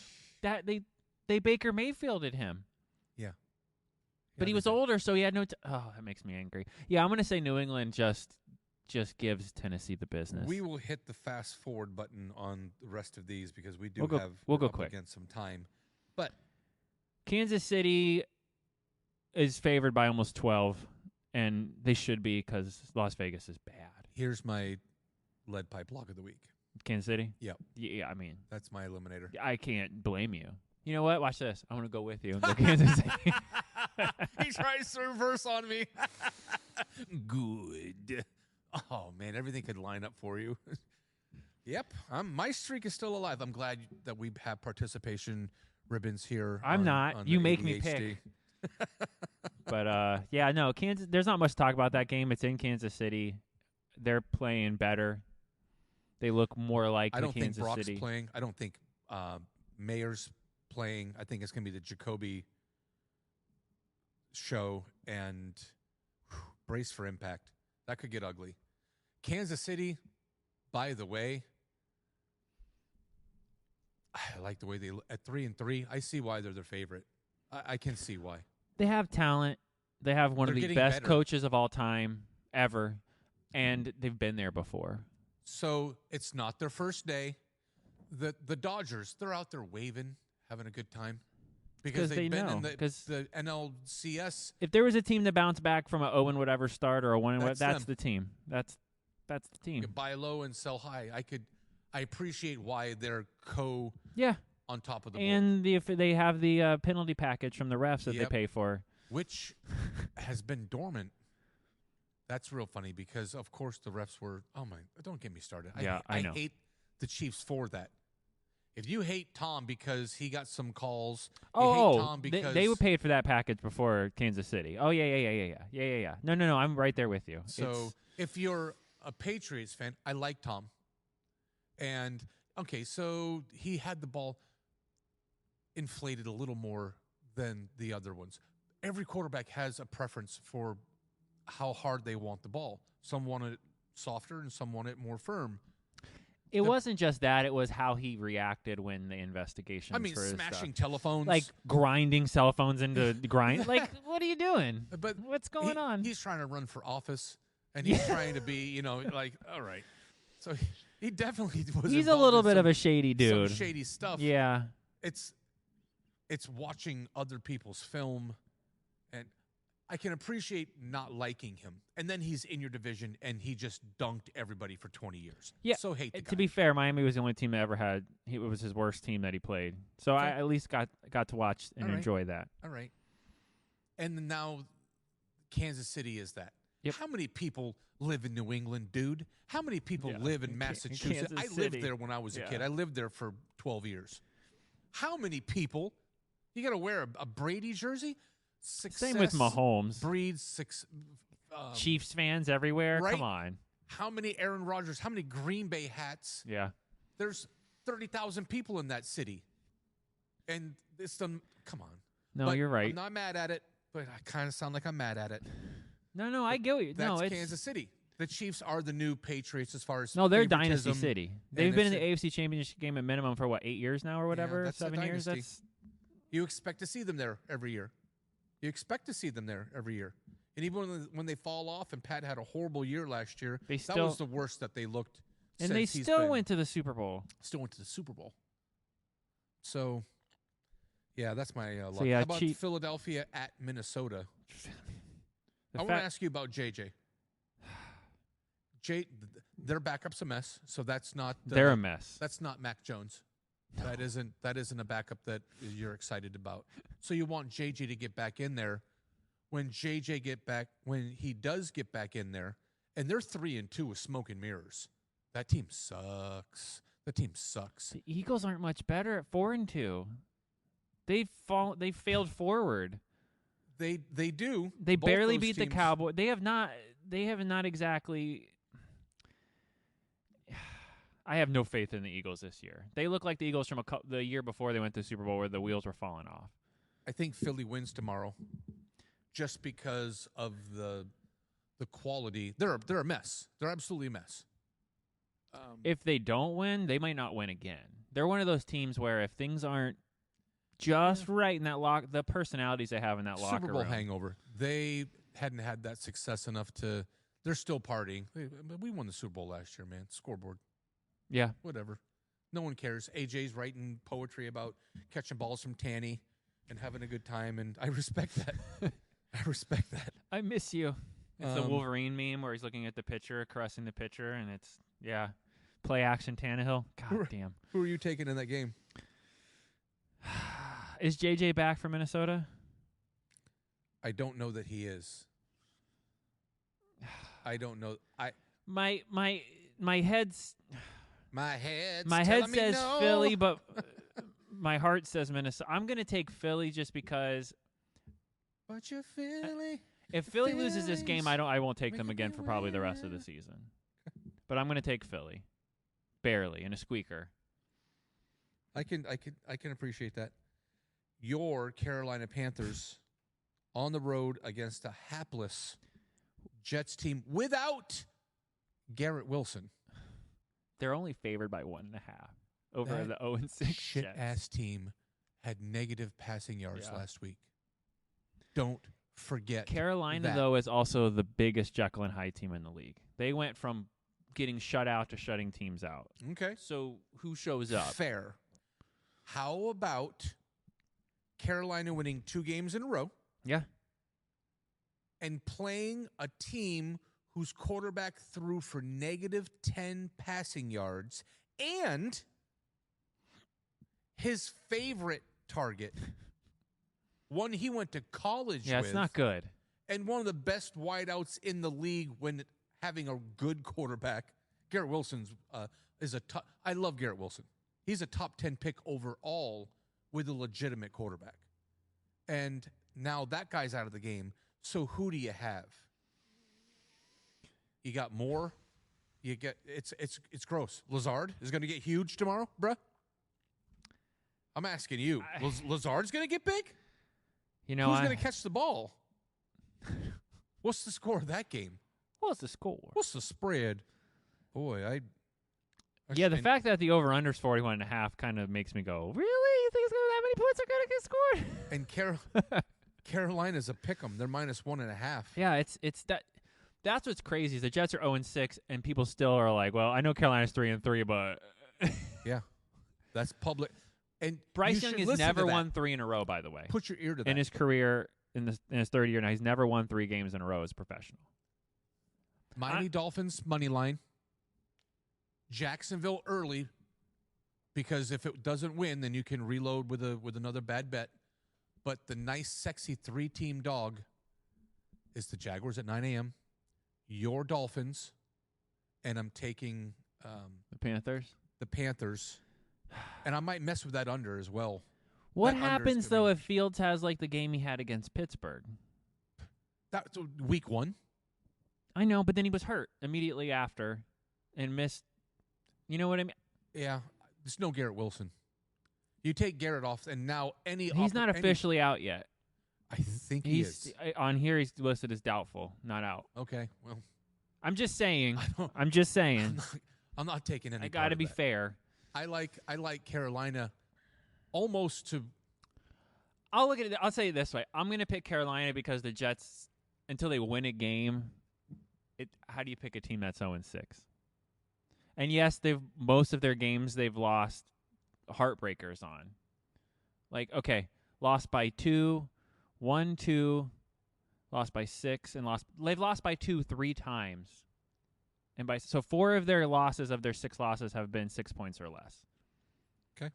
That they Baker Mayfielded him. Yeah. But he was older, so he had no. That makes me angry. Yeah, I'm gonna say New England just gives Tennessee the business. We will hit the fast forward button on the rest of these because we do we'll go up quick against some time. But Kansas City is favored by almost 12, and they should be because Las Vegas is bad. here's my lead pipe lock of the week. Kansas City? Yep. Yeah, I mean, That's my eliminator. I can't blame you. You know what? Watch this. I'm going to go with you and go Kansas City. He tries to reverse on me. Good. Oh, man, everything could line up for you. Yep, my streak is still alive. I'm glad that we have participation ribbons here. I'm not. on You the make me ADHD. pick. But, yeah, no, Kansas. There's not much to talk about that game. It's in Kansas City. They're playing better. They look more like I don't Kansas think Brock's City. playing. I don't think Mayer's playing. I think it's going to be the Jacoby show and brace for impact. That could get ugly. Kansas City, by the way, I like the way they at 3-3. I see why they're their favorite. I can see why. They have talent. They have one They're of the getting best better. coaches of all time ever, and they've been there before. So it's not their first day. The Dodgers, they're out there waving, having a good time. Because they they've been know, in the 'cause NLCS. If there was a team to bounce back from a 0 whatever start or a 1 That's that's them. the team. That's the team. You buy low and sell high. I appreciate why they're Yeah, on top of the board, and if they have the penalty package from the refs that Yep. they pay for. which has been dormant. That's real funny because, of course, the refs were. Oh my! Don't get me started. Yeah, I know. hate the Chiefs for that. If you hate Tom because he got some calls, you hate Oh, Tom because they were paid for that package before Kansas City. Oh yeah. No. I'm right there with you. So if you're a Patriots fan, I like Tom. And okay, so he had the ball inflated a little more than the other ones. Every quarterback has a preference for how hard they want the ball. Some want it softer and some want it more firm. It wasn't just that; it was how he reacted when the investigation. I mean, for his smashing stuff. telephones, like grinding cell phones into grind. Like, what are you doing? But What's going on? He's trying to run for office, and he's trying to be, like, all right. So he definitely was. He's a involved little in bit of some- a shady dude. Some shady stuff. Yeah. It's watching other people's film, and I can appreciate not liking him. And then he's in your division, and he just dunked everybody for 20 years. Yeah. So hate the guy. To be fair, Miami was the only team that ever had. It was his worst team that he played. So I at least got to watch and All right. enjoy that. All right. And now Kansas City is that. Yep. How many people live in New England, dude? How many people live in Massachusetts? Kansas I City. lived there when I was a kid. I lived there for 12 years. How many people? You got to wear a Brady jersey? Same with Mahomes. Breeds Chiefs fans everywhere. right? Come on. How many Aaron Rodgers? How many Green Bay hats? Yeah. There's 30,000 people in that city. And it's done. Come on. No, But you're right. I'm not mad at it, but I kind of sound like I'm mad at it. No, I get you. That's No, it's Kansas City. The Chiefs are the new Patriots as far as no, they're favoritism. Dynasty City. They've been in the AFC Championship game at minimum for 8 years now or whatever, that's a 7 years. dynasty. That's You expect to see them there every year. You expect to see them there every year. And even when they fall off, and Pat had a horrible year last year, They that still- was the worst that they looked. and since they he's still been- went to the Super Bowl. Still went to the Super Bowl. So, yeah, that's my luck. yeah, How about cheap- Philadelphia at Minnesota? The I want fact- to ask you about JJ. Their backup's a mess, so that's not. They're a mess. That's not Mac Jones. That isn't a backup that you're excited about. So you want JJ to get back in there. When he does get back in there, and they're 3-2 with smoke and mirrors. That team sucks. The Eagles aren't much better at 4-2. They failed forward. They do. They Both barely those beat the teams- Cowboys. They have not exactly. I have no faith in the Eagles this year. They look like the Eagles from the year before they went to the Super Bowl, where the wheels were falling off. I think Philly wins tomorrow, just because of the quality. They're a mess. They're absolutely a mess. If they don't win, they might not win again. They're one of those teams where if things aren't just right in that the personalities they have in that locker Super Bowl room. hangover. They hadn't had that success enough to. They're still partying. We won the Super Bowl last year, man. Scoreboard, Yeah. whatever. No one cares. AJ's writing poetry about catching balls from Tanny and having a good time, and I respect that. I respect that. I miss you. It's the Um, Wolverine meme where he's looking at the pitcher, caressing the pitcher, and it's, play action Tannehill. God damn. Who are you taking in that game? Is JJ back from Minnesota? I don't know that he is. I don't know. My head's My head says no. Philly, but my heart says Minnesota. I'm gonna take Philly just because But you're Philly. if Philly loses this game, Phillies I won't take them making again me for probably the rest of the win. season. But I'm gonna take Philly, barely in a squeaker. I can appreciate that. Your Carolina Panthers on the road against a hapless Jets team without Garrett Wilson. They're only favored by 1.5 over That the 0-6 Shit Jets. ass team had negative passing yards Yeah. last week. Don't forget Carolina, that. though, is also the biggest Jekyll and Hyde team in the league. They went from getting shut out to shutting teams out. Okay. So who shows up? Fair. How about Carolina winning 2 games in a row Yeah. and playing a team whose quarterback threw for negative 10 passing yards and his favorite target, one he went to college Yeah, with, it's not good. and one of the best wideouts in the league when having a good quarterback. Garrett Wilson's is a I love Garrett Wilson. He's a top 10 pick overall with a legitimate quarterback. And now that guy's out of the game. So who do you have? You got Moore. You get it's gross. Lazard is going to get huge tomorrow, bruh. I'm asking you. Lazard's going to get big? You know, who's going to catch the ball? What's the score of that game? What's the score? What's the spread? Boy, the fact that the over-under's 41.5 kind of makes me go, really? You think that many points are going to get scored? And Carolina's a pick'em. They're -1.5. Yeah, it's that. That's what's crazy is the Jets are 0-6, and people still are like, well, I know Carolina's 3-3, but yeah, that's public. And Bryce Young has never won 3 in a row, by the way. Put your ear to that. In his career, in his third year now, he's never won 3 games in a row as a professional. Miami Dolphins money line. Jacksonville early, because if it doesn't win, then you can reload with another bad bet. But the nice, sexy 3-team dog is the Jaguars at 9 a.m., your Dolphins, and I'm taking the Panthers. The Panthers, and I might mess with that under as well. What happens, though, if Fields has like the game he had against Pittsburgh? That's week 1. I know, but then he was hurt immediately after and missed. You know what I mean? Yeah, there's no Garrett Wilson. You take Garrett off, and now he's not officially out yet. I think he is. On here, he's listed as doubtful, not out. Okay, well. I'm just saying. I'm just saying. I'm not taking any. I got to be fair. I like Carolina almost to. I'll look at it. I'll say it this way. I'm going to pick Carolina because the Jets, until they win a game, how do you pick a team that's 0-6? And yes, most of their games they've lost heartbreakers on. Like, okay, lost by 2, 1-2, lost by 6, and they've lost by 2 3 times. And so 4 of their losses of their 6 losses have been 6 points or less. Okay.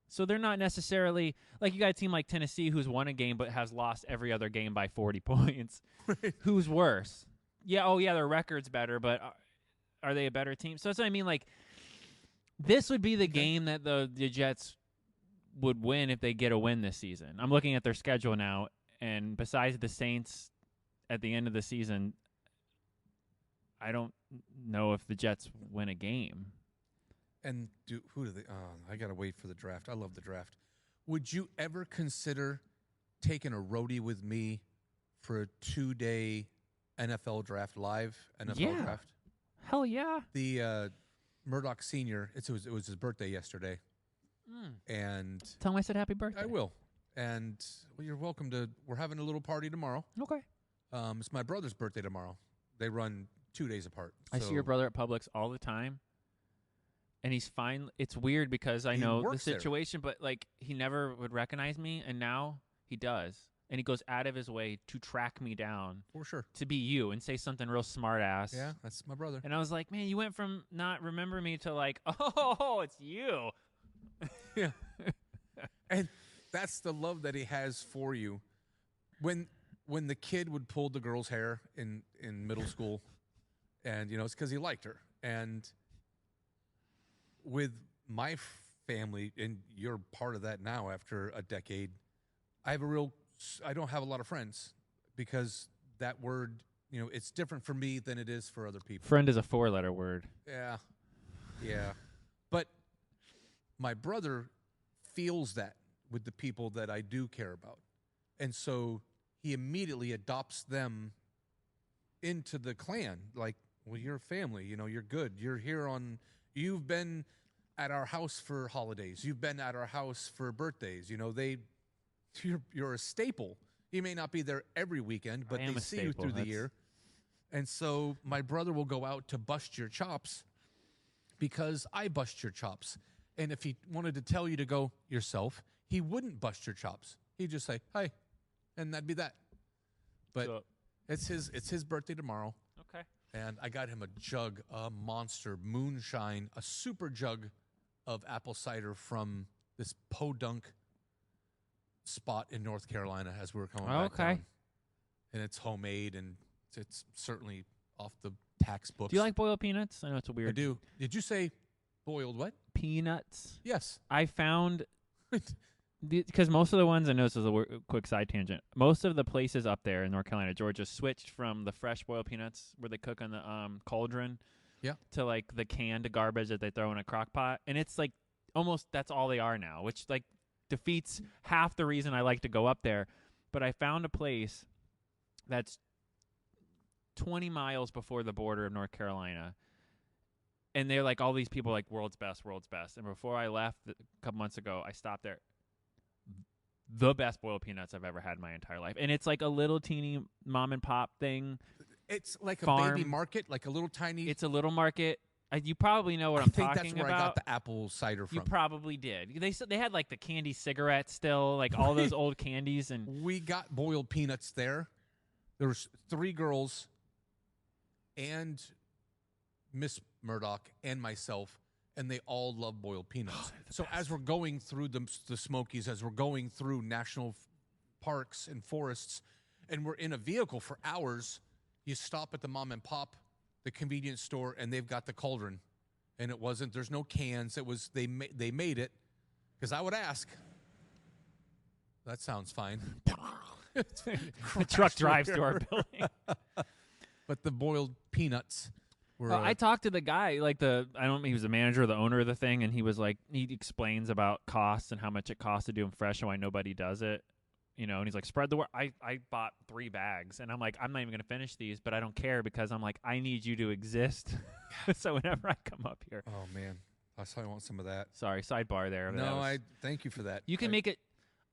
So they're not necessarily like you got a team like Tennessee who's won a game but has lost every other game by 40 points. Right. Who's worse? Yeah, their record's better, but are they a better team? So that's what I mean. Like, this would be the game that the Jets would win if they get a win this season. I'm looking at their schedule now, and besides the Saints at the end of the season, I don't know if the Jets win a game. And who do they? I gotta wait for the draft. I love the draft. Would you ever consider taking a roadie with me for a 2-day NFL draft, live NFL draft? Hell yeah. The Murdock Senior. It was his birthday yesterday, and tell him I said happy birthday. I will. And you're welcome to. We're having a little party tomorrow. Okay. It's my brother's birthday tomorrow. They run 2 days apart. I see your brother at Publix all the time, and he's fine. It's weird because I know the situation, but like he never would recognize me, and now he does. And he goes out of his way to track me down. For sure. To be you and say something real smart ass. Yeah, that's my brother. And I was like, man, you went from not remembering me to like, oh, it's you. Yeah. And that's the love that he has for you. When the kid would pull the girl's hair in middle school, and, it's because he liked her. And with my family, and you're part of that now after a decade, I don't have a lot of friends because that word, it's different for me than it is for other people. Friend is a 4-letter word. Yeah. Yeah. But my brother feels that with the people that I do care about. And so he immediately adopts them into the clan. Like, well, you're family, you're good. You've been at our house for holidays. You've been at our house for birthdays. You're a staple. You may not be there every weekend, but they see you through the year. And so my brother will go out to bust your chops because I bust your chops. And if he wanted to tell you to go yourself, he wouldn't bust your chops. He'd just say, hi, and that'd be that. But it's his birthday tomorrow. Okay. And I got him a monster moonshine, a super jug of apple cider from this Podunk spot in North Carolina as we were coming back down. And it's homemade, and it's certainly off the tax books. Do you like boiled peanuts? I know it's a weird. I do. Did you say Boiled what? peanuts. Yes. I found because most of the ones, I know this is a quick side tangent. Most of the places up there in North Carolina, Georgia, switched from the fresh boiled peanuts where they cook on the cauldron, to like the canned garbage that they throw in a crock pot, and it's like almost that's all they are now, which like defeats half the reason I like to go up there. But I found a place that's 20 miles before the border of North Carolina. And they're like, all these people are like, world's best, world's best. And before I left a couple months ago, I stopped there. The best boiled peanuts I've ever had in my entire life. And it's like a little teeny mom and pop thing. It's like farm. a baby market, like a little tiny. It's a little market. You probably know what I I'm think talking that's where about. I got the apple cider from. You probably did. They had like the candy cigarettes still, like all those old candies. And we got boiled peanuts there. There was 3 girls and Miss Murdock and myself, and they all love boiled peanuts. So as we're going through the Smokies, as we're going through national parks and forests, and we're in a vehicle for hours, you stop at the mom and pop, the convenience store, and they've got the cauldron. And it wasn't, there's no cans. It was, they made it. Because I would ask, that sounds fine. the truck drives to our building. But the boiled peanuts were... I talked to the guy, like he was the manager or the owner of the thing, and he was like, he explains about costs and how much it costs to do them fresh and why nobody does it. You know, and he's like, spread the word. I bought 3 bags, and I'm like, I'm not even going to finish these, but I don't care because I'm like, I need you to exist. So whenever I come up here. Oh, man. I want some of that. Sorry, sidebar there. No, I thank you for that. You can make it.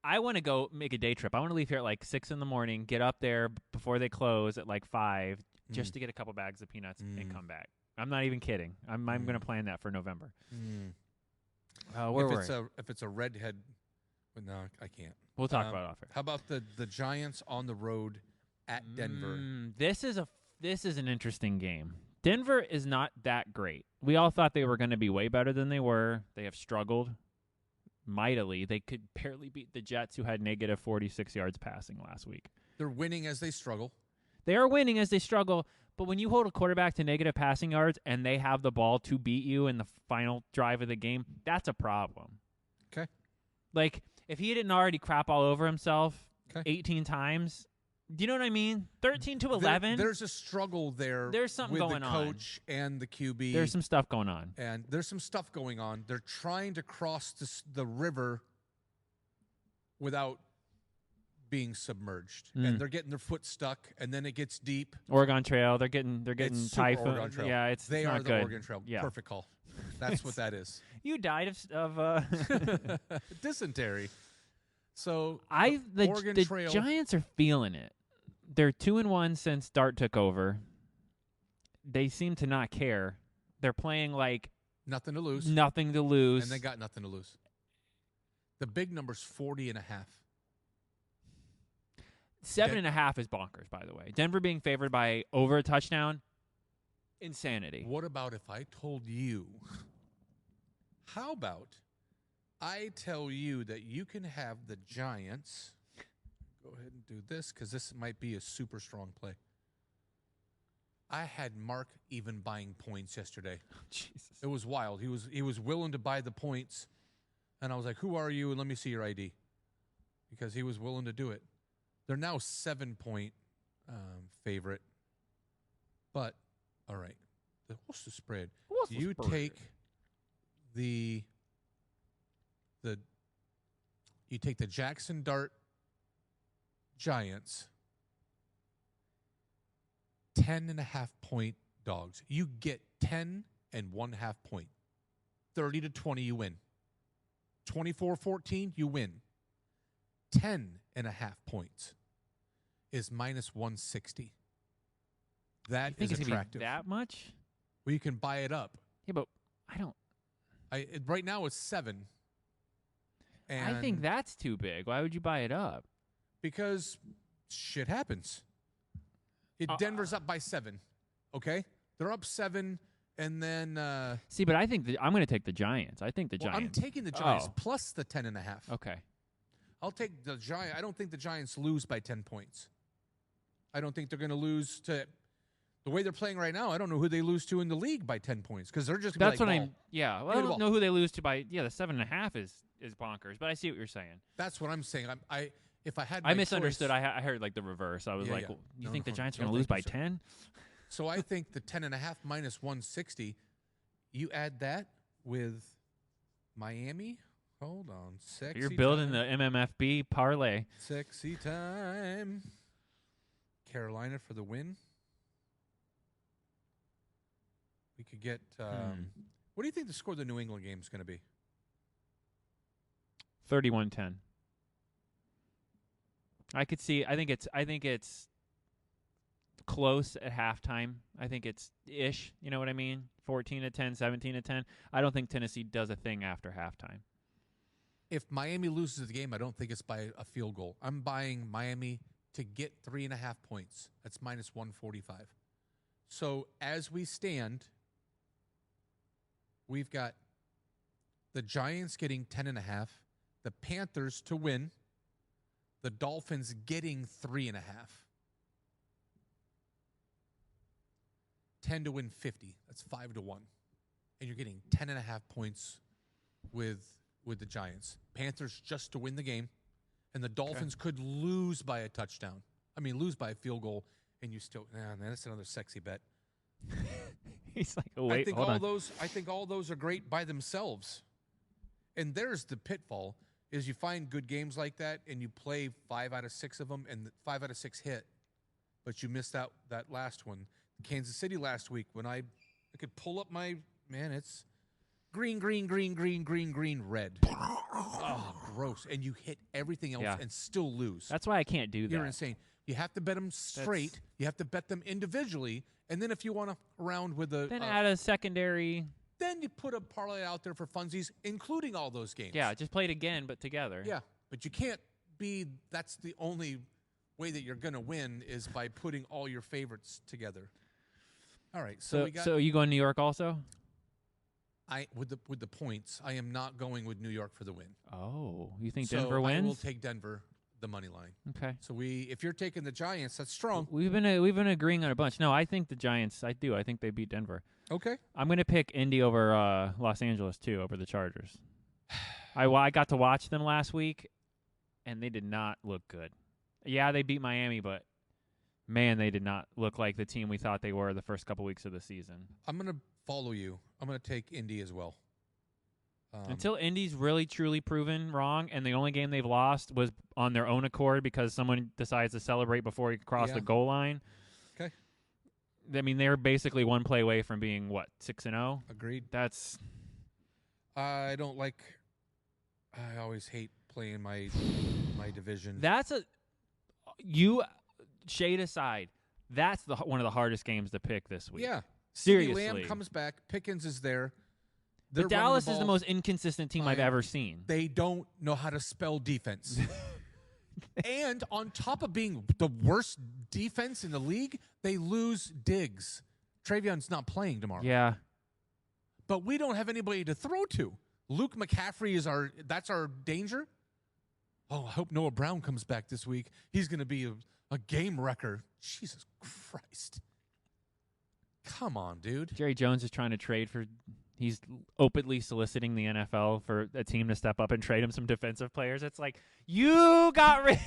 I want to go make a day trip. I want to leave here at like 6 in the morning, get up there before they close at like 5, just to get a couple bags of peanuts and come back. I'm not even kidding. I'm going to plan that for November. If it's a redhead, but no, I can't. We'll talk about it off air. How about the Giants on the road at Denver? This is an interesting game. Denver is not that great. We all thought they were going to be way better than they were. They have struggled mightily. They could barely beat the Jets, who had negative 46 yards passing last week. They're winning as they struggle. They are winning as they struggle, but when you hold a quarterback to negative passing yards and they have the ball to beat you in the final drive of the game, that's a problem. Okay. Like, if he didn't already crap all over himself 18 times, do you know what I mean? 13-11. There's a struggle there. There's something with going the on. coach and the QB. There's some stuff going on. And there's some stuff going on. They're trying to cross the river without being submerged, and they're getting their foot stuck, and then it gets deep. Oregon Trail. They're getting It's typhoon. Oregon Trail. Yeah, they not are the good. Oregon Trail. Yeah. Perfect call. That's what that is. You died of Dysentery. So the Trail. Giants are feeling it. They're 2-1 since Dart took over. They seem to not care. They're playing like nothing to lose. Nothing to lose. And they got nothing to lose. The big number's 40.5. 7.5 is bonkers, by the way. Denver being favored by over a touchdown, insanity. What about if I told you? How about I tell you that you can have the Giants? Go ahead and do this because this might be a super strong play. I had Mark even buying points yesterday. Jesus. It was wild. He was willing to buy the points, and I was like, "Who are you?" And let me see your ID, because he was willing to do it. They're now 7-point favorite, but all right. What's the spread? You take the Jackson Dart Giants 10.5-point dogs. You get 10.5 point. 30-20, you win. 24-14, you win. 10.5 points is minus 160. That is attractive. That much? Well, you can buy it up. Yeah, but I don't. Right now it's 7. And I think that's too big. Why would you buy it up? Because shit happens. Denver's up by 7. Okay, they're up 7, and then see. But I think I'm going to take the Giants. I think the Giants. I'm taking the Giants plus the 10.5. Okay. I'll take the Giants. I don't think the Giants lose by 10 points. I don't think they're going to lose to The way they're playing right now, I don't know who they lose to in the league by 10 points because they're just gonna That's be what like, I'm. Yeah, well, I Give me the don't ball. know who they lose to by. Yeah, the 7.5 is bonkers, but I see what you're saying. That's what I'm saying. If I had I my misunderstood. choice- I heard like the reverse. I was Yeah, like, yeah. well, you No, think no, the Giants are no, going to lose thank by you, sir. 10? So I think the 10.5 minus 160, you add that with Miami. Hold on. Sexy You're building time. the MMFB parlay. Sexy time. Carolina for the win. We could get. What do you think the score of the New England game is going to be? 31-10. I could see. I think it's close at halftime. I think it's ish. You know what I mean? 14-10, 17-10. I don't think Tennessee does a thing after halftime. If Miami loses the game, I don't think it's by a field goal. I'm buying Miami to get 3.5 points. That's minus 145. So as we stand, we've got the Giants getting 10.5, the Panthers to win, the Dolphins getting 3.5. 10 to win 50. That's 5-1. And you're getting 10.5 points with the Giants. Panthers just to win the game. And the Dolphins could lose by a touchdown. I mean, lose by a field goal, and you still, man, that's another sexy bet. He's like, oh, wait, I think hold all on. those I think all those are great by themselves. And there's the pitfall is you find good games like that and you play 5 out of 6 of them and 5 out of 6 hit, but you missed out that last one. Kansas City last week when I could pull up my it's green, red. Oh, gross. And you hit everything else and still lose. That's why I can't do that. You're insane. You have to bet them straight. You have to bet them individually. And then if you want to round with a... Then add a secondary. Then you put a parlay out there for funsies, including all those games. Yeah, just play it again, but together. Yeah, but you can't be... That's the only way that you're going to win is by putting all your favorites together. All right, so we got... So you going New York also? With the points, I am not going with New York for the win. Oh, you think Denver wins? I will take Denver, the money line. Okay. So if you're taking the Giants, that's strong. We've been agreeing on a bunch. No, I think the Giants. I do. I think they beat Denver. Okay. I'm going to pick Indy over Los Angeles too, over the Chargers. I got to watch them last week, and they did not look good. Yeah, they beat Miami, but man, they did not look like the team we thought they were the first couple weeks of the season. I'm going to follow you. I'm going to take Indy as well. Until Indy's really, truly proven wrong, and the only game they've lost was on their own accord because someone decides to celebrate before he crossed the goal line. Okay. I mean, they're basically one play away from being, 6-0? Agreed. That's... I don't like... I always hate playing my division. That's a... You, shade aside, that's one of the hardest games to pick this week. Yeah. Seriously. CeeDee Lamb comes back. Pickens is there. But Dallas is the most inconsistent team I've ever seen. They don't know how to spell defense. And on top of being the worst defense in the league, they lose Diggs. Trayvon's not playing tomorrow. Yeah. But we don't have anybody to throw to. Luke McCaffrey is that's our danger. Oh, I hope Noah Brown comes back this week. He's going to be a game wrecker. Jesus Christ. Come on, dude. Jerry Jones is trying to trade for... He's openly soliciting the NFL for a team to step up and trade him some defensive players. It's like, you got rid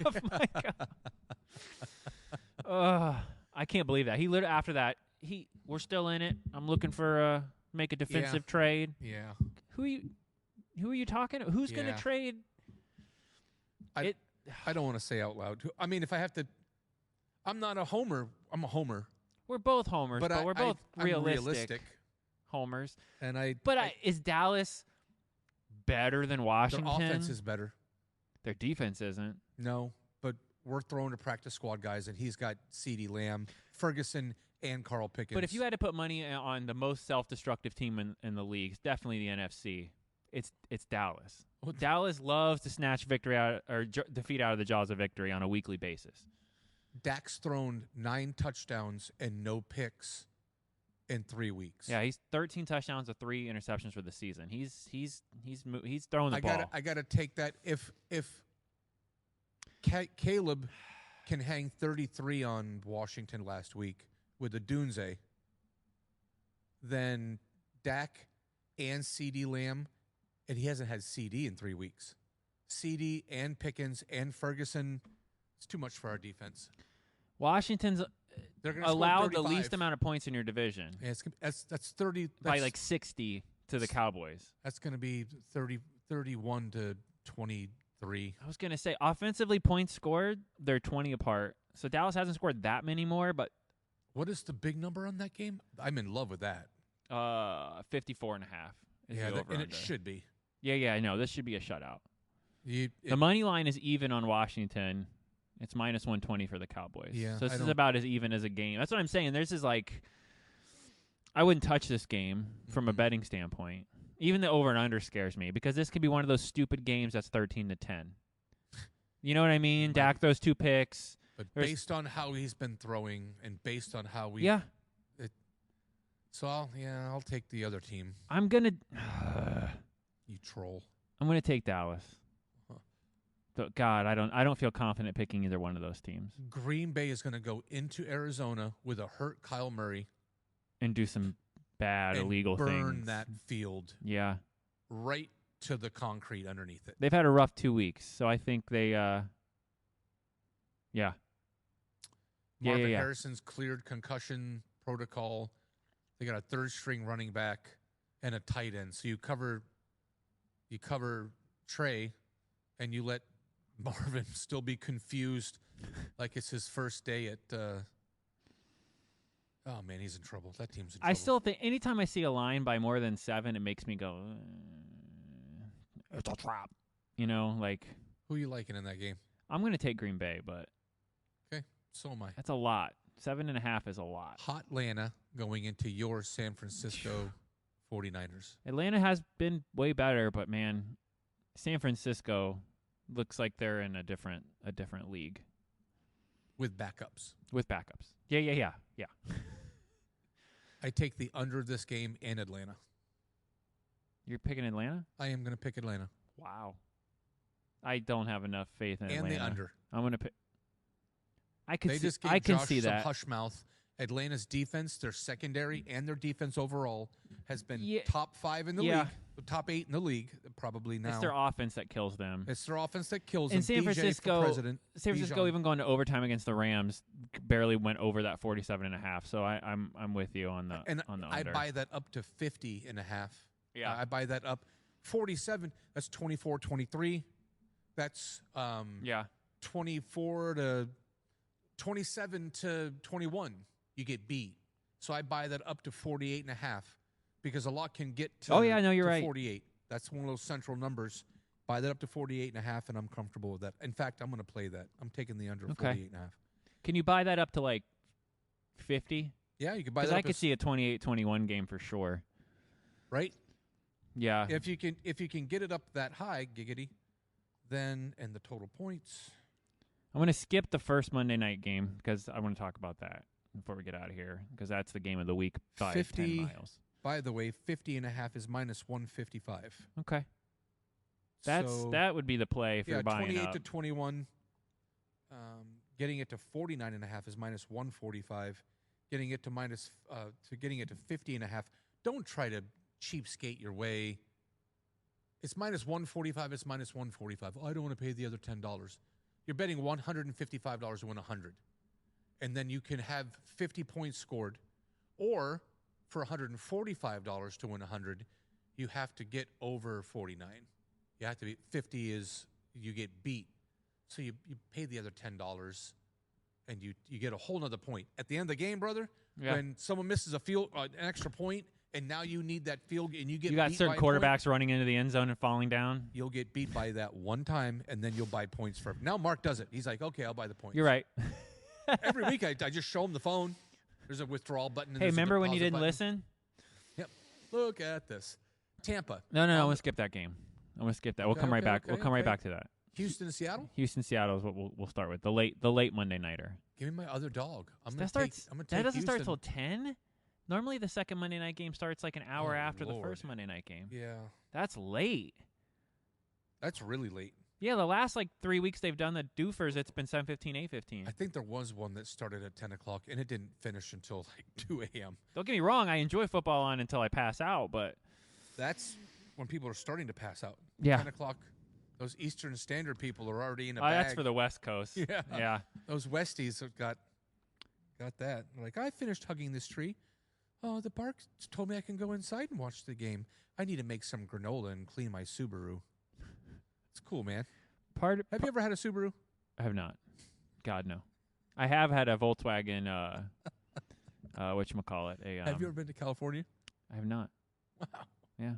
of my God. I can't believe that. He literally, after that, we're still in it. I'm looking for make a defensive trade. Yeah. Who are you talking to? Who's going to trade? I don't want to say out loud. I mean, if I have to, I'm not a homer. I'm a homer. We're both homers, but we're both I'm realistic. Homers. And is Dallas better than Washington? Their offense is better. Their defense isn't. No, but we're throwing to practice squad guys, and he's got CeeDee Lamb, Ferguson, and Carl Pickens. But if you had to put money on the most self-destructive team in the league, it's definitely the NFC. It's Dallas. Dallas loves to snatch victory out or defeat out of the jaws of victory on a weekly basis. Dak's thrown 9 touchdowns and no picks in 3 weeks. Yeah, he's 13 touchdowns with 3 interceptions for the season. He's throwing the ball. I got to take that. If Caleb can hang 33 on Washington last week, with the Dunze, then Dak and CeeDee Lamb, and he hasn't had CD in 3 weeks. CD and Pickens and Ferguson, it's too much for our defense. Washington's They're going to allowed the least amount of points in your division. Yeah, that's 30 by like 60 to the Cowboys. That's going to be 31 to 23. I was going to say, offensively, points scored, they're 20 apart. So Dallas hasn't scored that many more, but... What is the big number on that game? I'm in love with that. 54.5 is the over-under. And it should be. Yeah, I know. This should be a shutout. The money line is even on Washington. It's minus 120 for the Cowboys. Yeah, so this is about as even as a game. That's what I'm saying. This is like... I wouldn't touch this game from a betting standpoint. Even the over and under scares me because this could be one of those stupid games that's 13-10. You know what I mean? Dak throws 2 picks. But based on how he's been throwing and based on how we... Yeah. So, I'll take the other team. I'm going to... You troll. I'm going to take Dallas. But God, I don't feel confident picking either one of those teams. Green Bay is going to go into Arizona with a hurt Kyle Murray. And do some bad and illegal burn things. Burn that field. Yeah. Right to the concrete underneath it. They've had a rough 2 weeks, so I think they, yeah. Marvin Harrison's cleared concussion protocol. They got a third-string running back and a tight end. So you cover Trey, and you let Marvin still be confused like it's his first day at oh, man, he's in trouble. That team's in trouble. I still think anytime I see a line by more than 7, it makes me go, it's a trap. You know, like. Who are you liking in that game? I'm going to take Green Bay, but. Okay, so am I. That's a lot. 7.5 is a lot. Hot Atlanta going into your San Francisco 49ers. Atlanta has been way better, but, man, San Francisco looks like they're in a different league. With backups. Yeah. I take the under this game in Atlanta. You're picking Atlanta? I am going to pick Atlanta. Wow. I don't have enough faith in Atlanta. And the under. I'm going to pick. I can Josh see some that. Hush mouth. Atlanta's defense, their secondary, and their defense overall has been top 5 in the league, top 8 in the league, probably now. It's their offense that kills them. It's their offense that kills them. And San Francisco, even going to overtime against the Rams, barely went over that 47.5. So I'm with you on the under. I buy that up to 50.5. Yeah, I buy that up 47. That's 24-23. That's 24 to 27 to 21. You get beat. So I buy that up to 48.5 because a lot can get to, you're right. 48. That's one of those central numbers. Buy that up to 48.5, and I'm comfortable with that. In fact, I'm going to play that. I'm taking the under 48.5. Can you buy that up to like 50? Yeah, you can buy that. Because I could see a 28-21 game for sure. Right? Yeah. If you can get it up that high, giggity, then and the total points. I'm going to skip the first Monday night game because I want to talk about that before we get out of here because that's the game of the week by 10 miles. By the way, 50.5 is minus 155. Okay. That would be the play if you're buying 28 up. to 21. Getting it to 49.5 is minus 145. Getting it to getting it to 50.5. Don't try to cheapskate your way. It's minus 145. It's minus 145. Oh, I don't want to pay the other $10. You're betting $155 to win 100. And then you can have 50 points scored. Or for $145 to win 100, you have to get over 49. You have to be 50 is you get beat. So you pay the other $10 and you get a whole nother point. At the end of the game, brother, when someone misses an extra point and now you need that field and you got beat certain quarterbacks running into the end zone and falling down. You'll get beat by that one time and then you'll buy points for it. Now Mark does it. He's like, okay, I'll buy the points. You're right. Every week I just show him the phone. There's a withdrawal button. Hey, remember when you didn't listen? Yep. Look at this. Tampa. No, I want to skip that game. I want to skip that. We'll come right back. We'll come right back to that. Houston, Seattle. Seattle is what we'll start with. The late Monday nighter. Give me my other dog. That doesn't start till 10. Normally, the second Monday night game starts like an hour after the first Monday night game. Yeah, that's late. That's really late. Yeah, the last 3 weeks they've done the doofers, it's been 7:15, 8:15. I think there was one that started at 10 o'clock, and it didn't finish until 2 a.m. Don't get me wrong, I enjoy football on until I pass out, but That's when people are starting to pass out. Yeah. 10 o'clock. Those Eastern Standard people are already in a that's bag. for the West Coast. Yeah. Yeah. Those Westies have got that. They're like, I finished hugging this tree. Oh, the bark told me I can go inside and watch the game. I need to make some granola and clean my Subaru. It's cool, man. Have you ever had a Subaru? I have not. God, no. I have had a Volkswagen, whatchamacallit. Have you ever been to California? I have not. Wow. Yeah.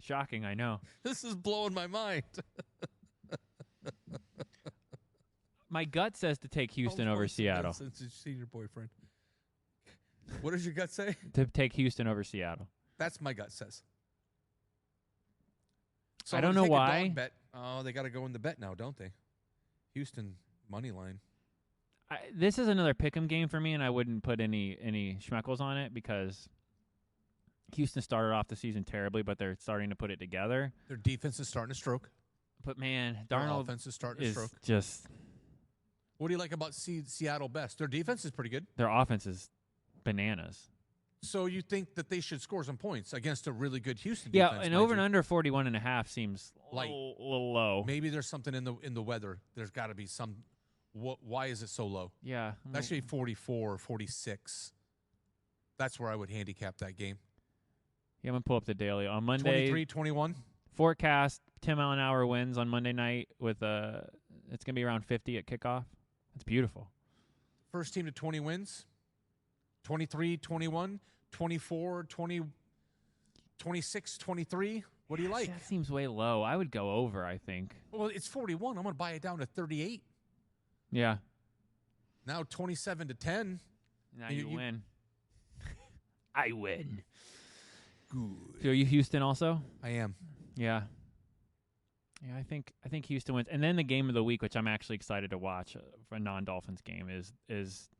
Shocking, I know. This is blowing my mind. My gut says to take Houston over Seattle. Since you've seen your boyfriend. What does your gut say? To take Houston over Seattle. That's my gut says. So I I'm don't gonna know take a why. dog bet. Oh, they got to go in the bet now, don't they? Houston money line. This is another pick'em game for me, and I wouldn't put any schmeckles on it because Houston started off the season terribly, but they're starting to put it together. Their defense is starting to stroke. But man, Their Darnold offense is starting to is stroke. just What do you like about Seattle best? Their defense is pretty good. their offense is bananas. So you think that they should score some points against a really good Houston Yeah, defense? and mind over you. and under 41.5 seems Light. a little low. Maybe there's something in the weather. There's got to be some. Why is it so low? Yeah. That should be 44 or 46. That's where I would handicap that game. Yeah, I'm going to pull up the daily. On Monday, 23-21. forecast 10-mile-an-hour winds on Monday night with it's going to be around 50 at kickoff. That's beautiful. First team to 20 wins. 23-21, 24, 20, 26, 23. What do you like? That seems way low. I would go over, I think. Well, it's 41. I'm going to buy it down to 38. Yeah. Now 27-10. Now You- you win. I win. Good. So are you Houston also? I am. Yeah. Yeah, I think Houston wins. And then the game of the week, which I'm actually excited to watch for a non-Dolphins game, is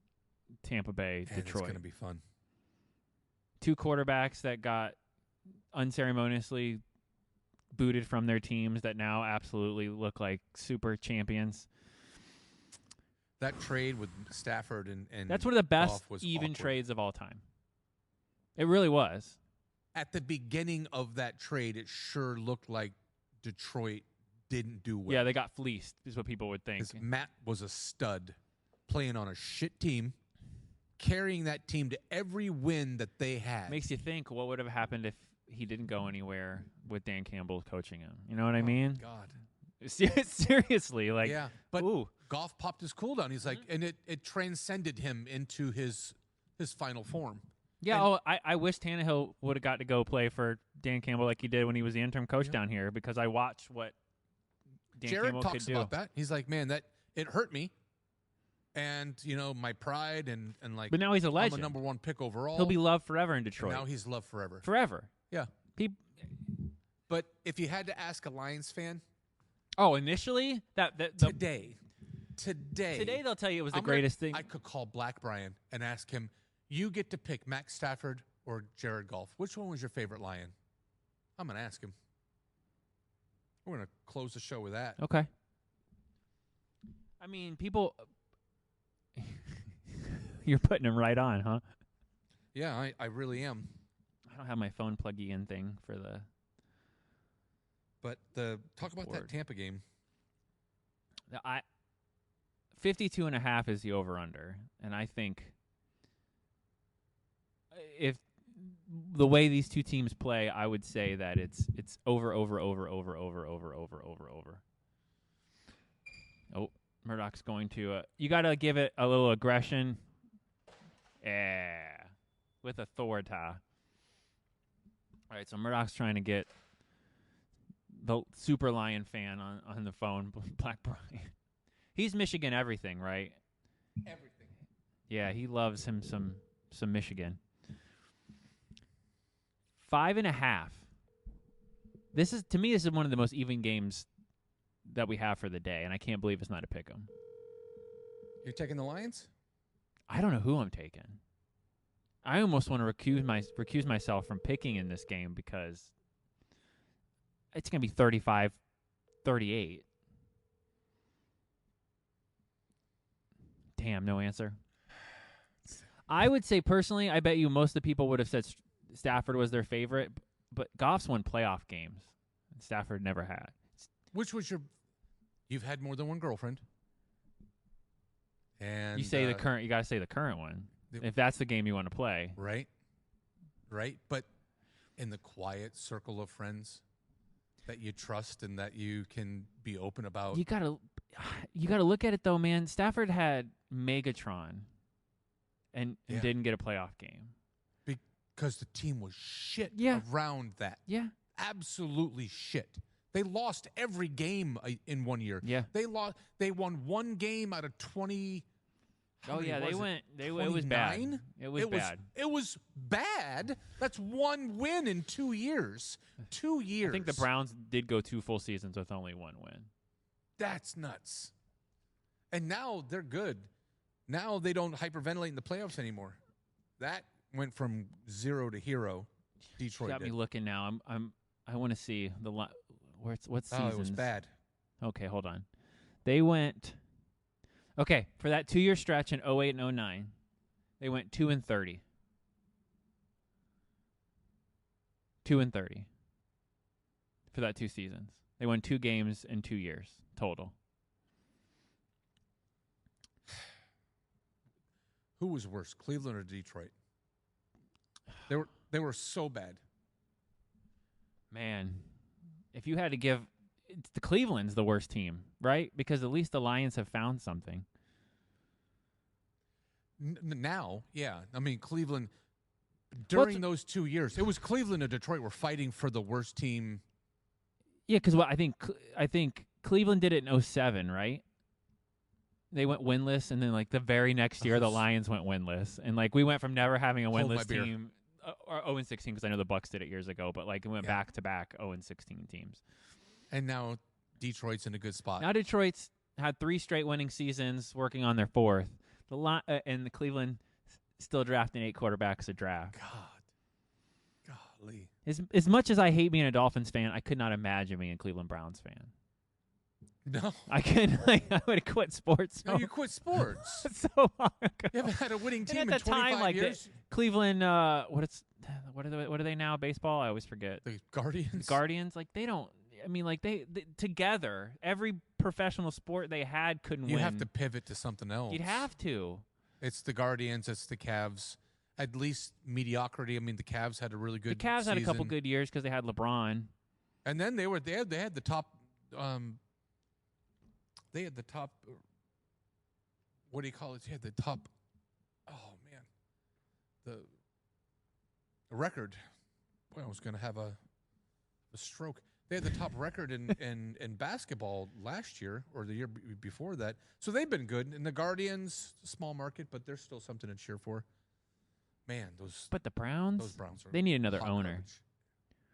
Tampa Bay, And Detroit. It's going to be fun. Two quarterbacks that got unceremoniously booted from their teams that now absolutely look like super champions. That trade with Stafford and That's one of the best Goff was even awkward. trades of all time. It really was. At the beginning of that trade, it sure looked like Detroit didn't do well. Yeah, they got fleeced, is what people would think. 'Cause Matt was a stud, playing on a shit team, carrying that team to every win that they had. Makes you think what would have happened if he didn't go anywhere with Dan Campbell coaching him. You know what I mean? God. Seriously, like, Yeah, but ooh. Goff popped his cooldown. He's like, and it transcended him into his final form. Yeah, And- I wish Tannehill would have got to go play for Dan Campbell like he did when he was the interim coach Yeah. down here because I watched what Dan Jared Campbell could talks do. about that. He's like, man, that it hurt me, and my pride and like. But now he's a I'm legend. a number one pick overall. He'll be loved forever in and Detroit. now he's loved forever. Forever. Yeah. Peop- But if you had to ask a Lions fan initially today, today they'll tell you it was the I'm gonna- greatest thing. I could call Black Brian and ask him, you get to pick Matt Stafford or Jared Goff. Which one was your favorite Lion? I'm going to ask him. We're going to close the show with that. Okay. I mean, people. You're putting him right on, huh? Yeah, I really am. I don't have my phone pluggy in thing for the. But talk about that Board. Tampa game. 52.5 is the over/under, and I think if the way these two teams play, I would say that it's over. Oh, Murdock's going to. You got to give it a little aggression. Yeah, with authority. All right, so Murdock's trying to get the Super Lion fan on the phone, Black Brian. He's Michigan everything, right? Everything. Yeah, he loves him some Michigan. 5.5. This is one of the most even games that we have for the day, and I can't believe it's not a pick 'em. You're taking the Lions? I don't know who I'm taking. I almost want to recuse myself from picking in this game because it's going to be 35-38. Damn, no answer. I would say personally, I bet you most of the people would have said Stafford was their favorite, but Goff's won playoff games. And Stafford never had. Which was you've had more than one girlfriend. And You say the current, you got to say the current one. If that's the game you want to play. Right. But in the quiet circle of friends that you trust and that you can be open about. You got to look at it though, man. Stafford had Megatron and didn't get a playoff game. Because the team was shit around that. Yeah. Absolutely shit. They lost every game in 1 year. Yeah. They won one game out of 20. It was bad. It was bad. It was bad. That's one win in 2 years. 2 years. I think the Browns did go 2 full seasons with only one win. That's nuts. And now they're good. Now they don't hyperventilate in the playoffs anymore. That went from 0 to hero. Detroit got me looking now. I want to see what season. Oh, it was bad. Okay, hold on. They went for that 2-year stretch in 08 and 09. They went 2-30. 2-30 for that 2 seasons. They won 2 games in 2 years total. Who was worse, Cleveland or Detroit? They were so bad. Man, if you had to give, the Cleveland's the worst team, right? Because at least the Lions have found something. Now, yeah. I mean, Cleveland, during those 2 years, it was Cleveland and Detroit were fighting for the worst team. Yeah, because I think Cleveland did it in 07, right? They went winless, and then like the very next year, the Lions went winless, and like we went from never having a winless team, or 0-16, because I know the Bucks did it years ago, but like it went back to back 0-16 teams. And now Detroit's in a good spot. Now Detroit's had 3 straight winning seasons, working on their 4th. And the Cleveland still drafting 8 quarterbacks a draft. Golly. As much as I hate being a Dolphins fan, I could not imagine being a Cleveland Browns fan. No. I couldn't. I would have quit sports. No, you quit sports. So long ago. You haven't had a winning team and in at the 25 time, like years. Cleveland, what are they now? Baseball? I always forget. The Guardians. Guardians, like they don't. I mean, like they together, every professional sport they had couldn't win. You have to pivot to something else. You'd have to. It's the Guardians. It's the Cavs. At least mediocrity. I mean, the Cavs had a really good. The Cavs season. had a couple good years because they had LeBron. And then they had the top. They had the top. What do you call it? They had the top. Oh man, the record. Boy, I was going to have a stroke. They had the top record in basketball last year or the year before that. So they've been good. And the Guardians, small market, but there's still something to cheer for. Man, But the Browns, those Browns are they need another owner.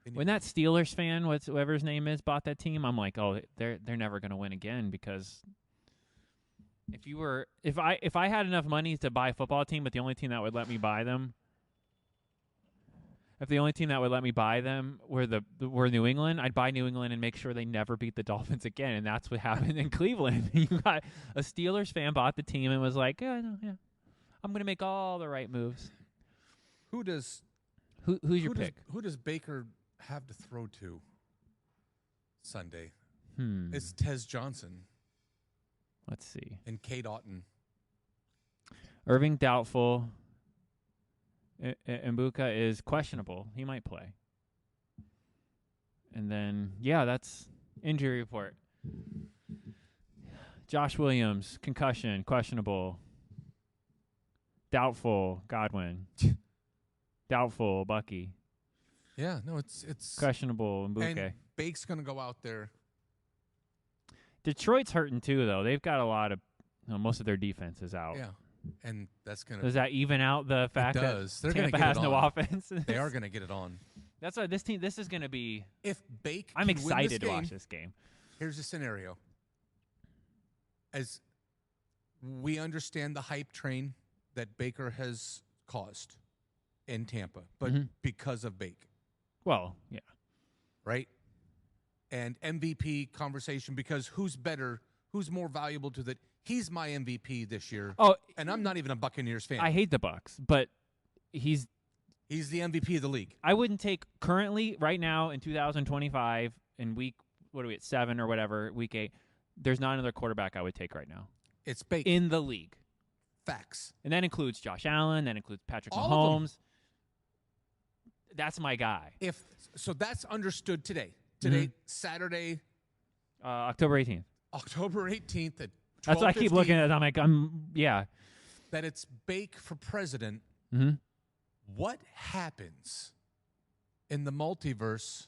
Need when that Steelers fan, whoever his name is, bought that team, I'm like, oh, they're never going to win again, because if I had enough money to buy a football team, but the only team that would let me buy them. If the only team that would let me buy them were New England, I'd buy New England and make sure they never beat the Dolphins again. And that's what happened in Cleveland. You got a Steelers fan bought the team and was like, I'm going to make all the right moves. Who's your pick? Who does Baker have to throw to Sunday? It's Tez Johnson. Let's see. And Kate Otten. Irving doubtful. Mbuka is questionable. He might play. And then, that's injury report. Josh Williams, concussion, questionable. Doubtful, Godwin. Doubtful, Bucky. Yeah, no, it's questionable, Mbuka. And Bake's going to go out there. Detroit's hurting too, though. They've got a lot of most of their defense is out. Yeah. And that's going to... Does that even out the fact that Tampa has no offense? They are going to get it on. That's why this is going to be... If Bake I'm excited to watch this game. Here's the scenario. As we understand the hype train that Baker has caused in Tampa, but because of Bake. Well, yeah. Right? And MVP conversation, because who's better, who's more valuable to that? He's my MVP this year. Oh, And I'm not even a Buccaneers fan. I hate the Bucks, but he's the MVP of the league. I wouldn't take currently right now in 2025 in week what are we at 7 or whatever, week 8. There's not another quarterback I would take right now It's Baker. in the league. Facts. And that includes Josh Allen, that includes Patrick All of them. Mahomes. That's my guy. So that's understood today. Today, Saturday, October 18th. October 18th at 12:15. That's what I keep looking at. I'm like, yeah. That it's Bake for president. Mm-hmm. What happens in the multiverse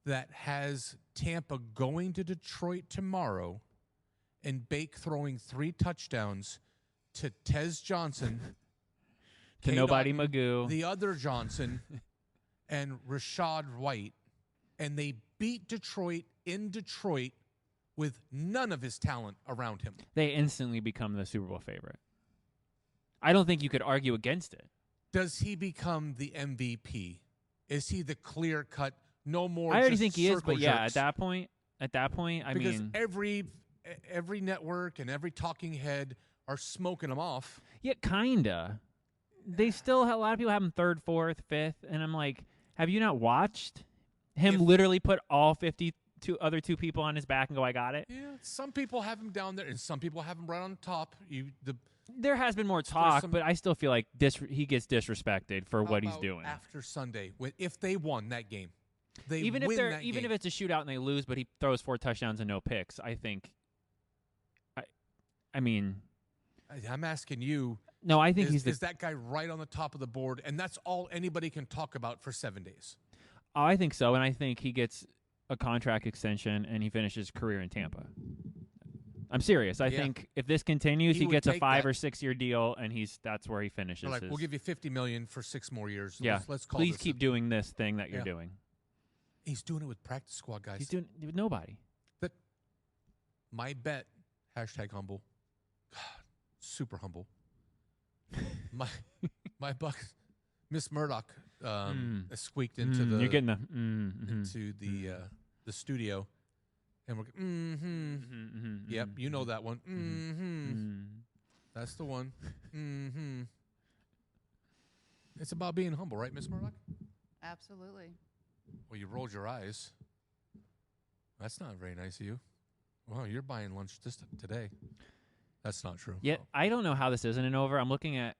that has Tampa going to Detroit tomorrow and Bake throwing 3 touchdowns to Tez Johnson, To K. nobody Dotton, Magoo. the other Johnson, and Rashad White, and they beat Detroit in Detroit with none of his talent around him? They instantly become the Super Bowl favorite. I don't think you could argue against it. Does he become the MVP? Is he the clear-cut, no more I already just think he is, circle but yeah, jerks? at that point, I Because mean, every network and every talking head are smoking him off. yeah, kinda. They still have, a lot of people have him 3rd, 4th, 5th, and I'm like, have you not watched him literally put all 52 other 2 people on his back and go, I got it? Yeah, some people have him down there, and some people have him right on top. There has been more talk, some- but I still feel like he gets disrespected for How what he's about doing. after Sunday, if they won that game, Even win if that even game. if it's a shootout and they lose, but he throws 4 touchdowns and no picks, I think. I mean, I'm asking you. no, I think Is that guy right on the top of the board, and that's all anybody can talk about for 7 days? Oh, I think so, and I think he gets a contract extension and he finishes his career in Tampa. I'm serious. I think if this continues, He he would gets a take 5 that. or 6 year deal, and that's where he finishes. They're like, his, we'll give you $50 million for 6 more years. yeah, Let's call please this keep doing this thing that you're Yeah. doing. He's doing it with practice squad guys. He's doing it with nobody. My bet, #humble, God, super humble. my Bucks, Miss Murdock squeaked into the you're getting the into the studio, and we're yep, you know that one. That's the one. It's about being humble, right, Miss Murdock? Absolutely. Well, you rolled your eyes. That's not very nice of you. Well, you're buying lunch today. That's not true. Yet I don't know how this isn't an over. I'm looking at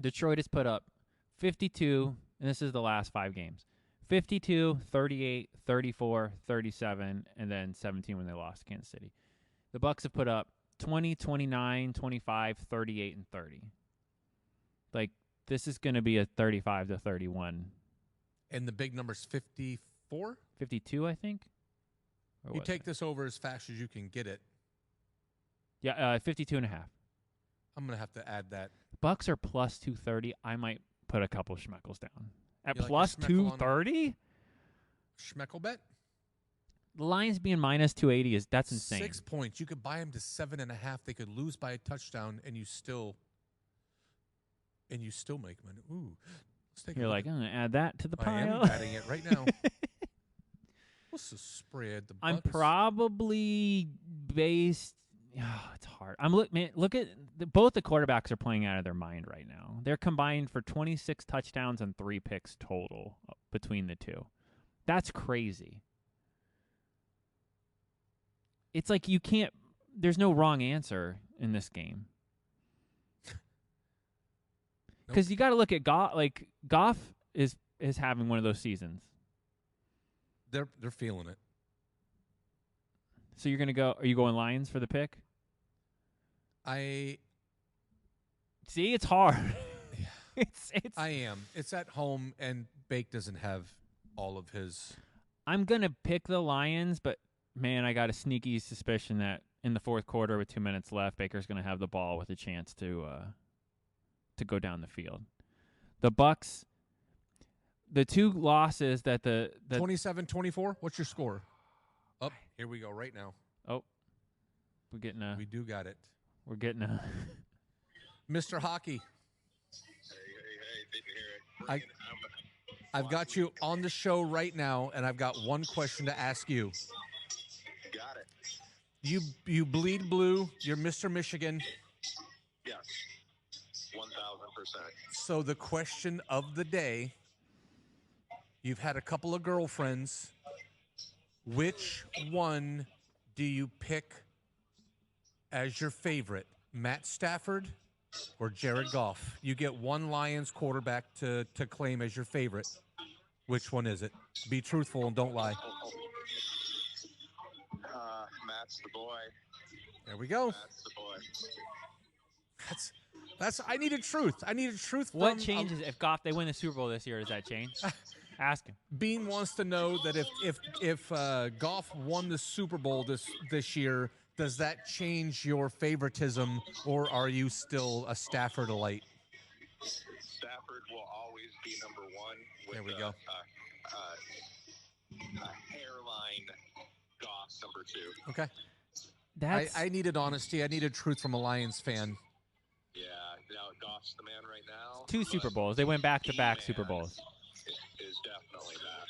Detroit has put up 52, and this is the last 5 games. 52, 38, 34, 37, and then 17 when they lost to Kansas City. The Bucks have put up 20, 29, 25, 38, and 30. Like, this is going to be a 35 to 31. And the big number's 54? 52, I think. Or You what? take this over as fast as you can get it. Yeah, 52 and a half. I'm going to have to add that. Bucks are plus 230. I might put a couple Schmeckles down. At You like plus your Schmeckel on 230? Schmeckel bet? The Lions being minus 280 that's insane. 6 points. You could buy them to 7.5. They could lose by a touchdown, and you still make money. Ooh. Let's take You're a like, look I'm going to add that to the I pile. am adding it right now. What's the spread? The I'm Bucks? probably based. Oh, it's hard. Look at both the quarterbacks are playing out of their mind right now. They're combined for 26 touchdowns and 3 picks total between the two. That's crazy. It's like you can't. There's no wrong answer in this game. Because you got to look at Goff. Like Goff is having one of those seasons. They're feeling it. So you're gonna go? Are you going Lions for the pick? I See, it's hard. it's. I am. It's at home, and Bake doesn't have all of his. I'm gonna pick the Lions, but man, I got a sneaky suspicion that in the 4th quarter with 2 minutes left, Baker's gonna have the ball with a chance to go down the field. The Bucks. The 2 losses that the 27-24? What's your score? Up. Here we go right now. we're getting a We do got it. we're getting a Mr. Hockey, Hey, did you hear it? I've got you on the show right now, and I've got one question to ask you. Got it. You bleed blue. You're Mr. Michigan. Yes. 1,000%. So the question of the day, you've had a couple of girlfriends. Which one do you pick as your favorite? Matt Stafford or Jared Goff? You get one Lions quarterback to claim as your favorite. Which one is it? Be truthful and don't lie. Matt's the boy. There we go. Matt's the boy. That's. I needed truth. I needed truth. What changes if Goff they win the Super Bowl this year? Does that change? Ask him. Bean wants to know that if Goff won the Super Bowl this year, does that change your favoritism, or are you still a Stafford-elite? Stafford will always be number one. With There we go. Hairline Goff number two. Okay. That's I needed honesty. I needed truth from a Lions fan. Yeah, now Goff's the man right now. 2 Super Bowls. They went back-to-back Super Bowls. Is definitely that.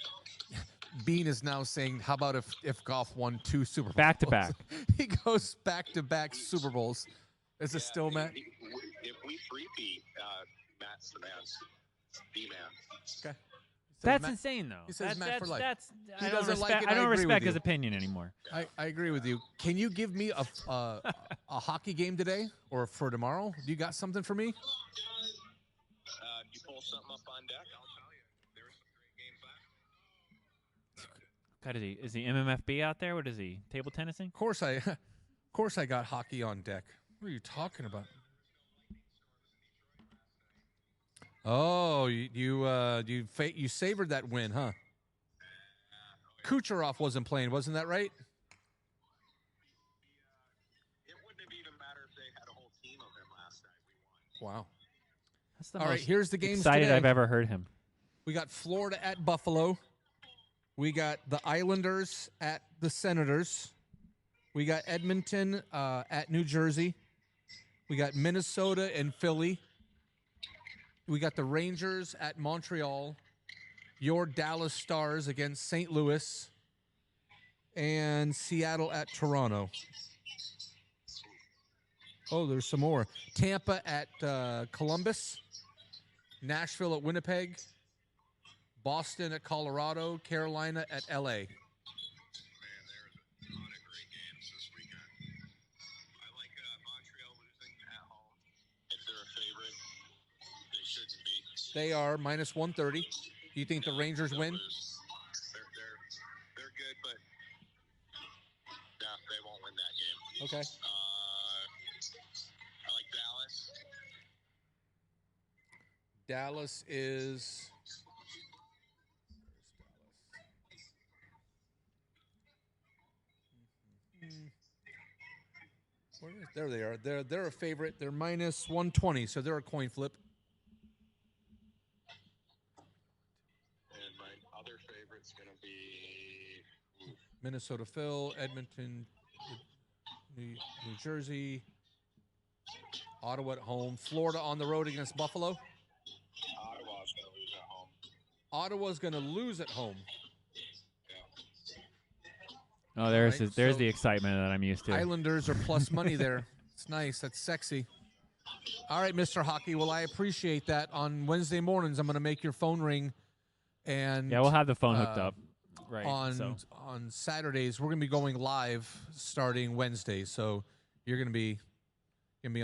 Bean is now saying, how about if Goff won 2 Super Bowls? Back-to-back. He goes back-to-back Super Bowls. Is it still Matt? If we three-peat, Matt's the man. The man. Okay. That's Matt, insane, though. he says Matt for life. That's He I don't doesn't like respect. it, I I don't agree with respect you. his opinion anymore. I agree with you. Can you give me a hockey game today or for tomorrow? Do you got something for me? You pull something up on deck, I'll tell you. There's some great games left. God, is he MMFB out there? What is he? Table tennising? Of course I got hockey on deck. What are you talking about? Oh, you savored that win, huh? Kucherov wasn't playing, wasn't that right? It wouldn't have even mattered if they had a whole team of him last night. We won. Wow. That's the All right, most here's the games excited today. I've ever heard him. We got Florida at Buffalo. We got the Islanders at the Senators. We got Edmonton at New Jersey. We got Minnesota and Philly. We got the Rangers at Montreal. Your Dallas Stars against St. Louis. And Seattle at Toronto. Oh, there's some more. Tampa at Columbus. Nashville at Winnipeg. Boston at Colorado. Carolina at L.A. Man, there's a ton of great games this weekend. I like Montreal losing at home. If they're a favorite, they shouldn't be. They are minus 130. Do you think the Rangers win? They're good, but no, they won't win that game. Okay. I like Dallas. Dallas is... There they are. They're a favorite. They're minus 120, so they're a coin flip. And my other favorite's going to be... Minnesota Phil, Edmonton, New Jersey, Ottawa at home, Florida on the road against Buffalo. Ottawa's going to lose at home. Ottawa's going to lose at home. Oh, there's Right, there's so the excitement that I'm used to. Islanders are plus money there. It's nice. That's sexy. All right, Mr. Hockey. Well, I appreciate that. On Wednesday mornings, I'm going to make your phone ring. And Yeah, we'll have the phone hooked up. Right. on Saturdays, we're going to be going live starting Wednesday. So you're going to be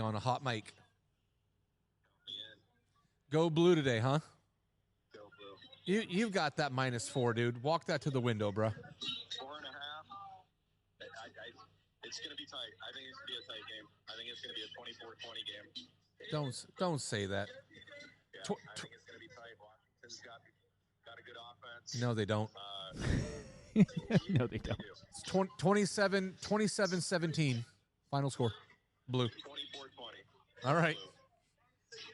on a hot mic. Go Blue today, huh? Go Blue. You've got that -4, dude. Walk that to the window, bro. 4.5. It's going to be tight. I think it's going to be a tight game. I think it's going to be a 24-20 game. Don't say that. Yeah, I think it's going to be tight. Washington's got a good offense. No, they don't. No, they don't. It's 27-17. Final score. Blue. 24-20. All right.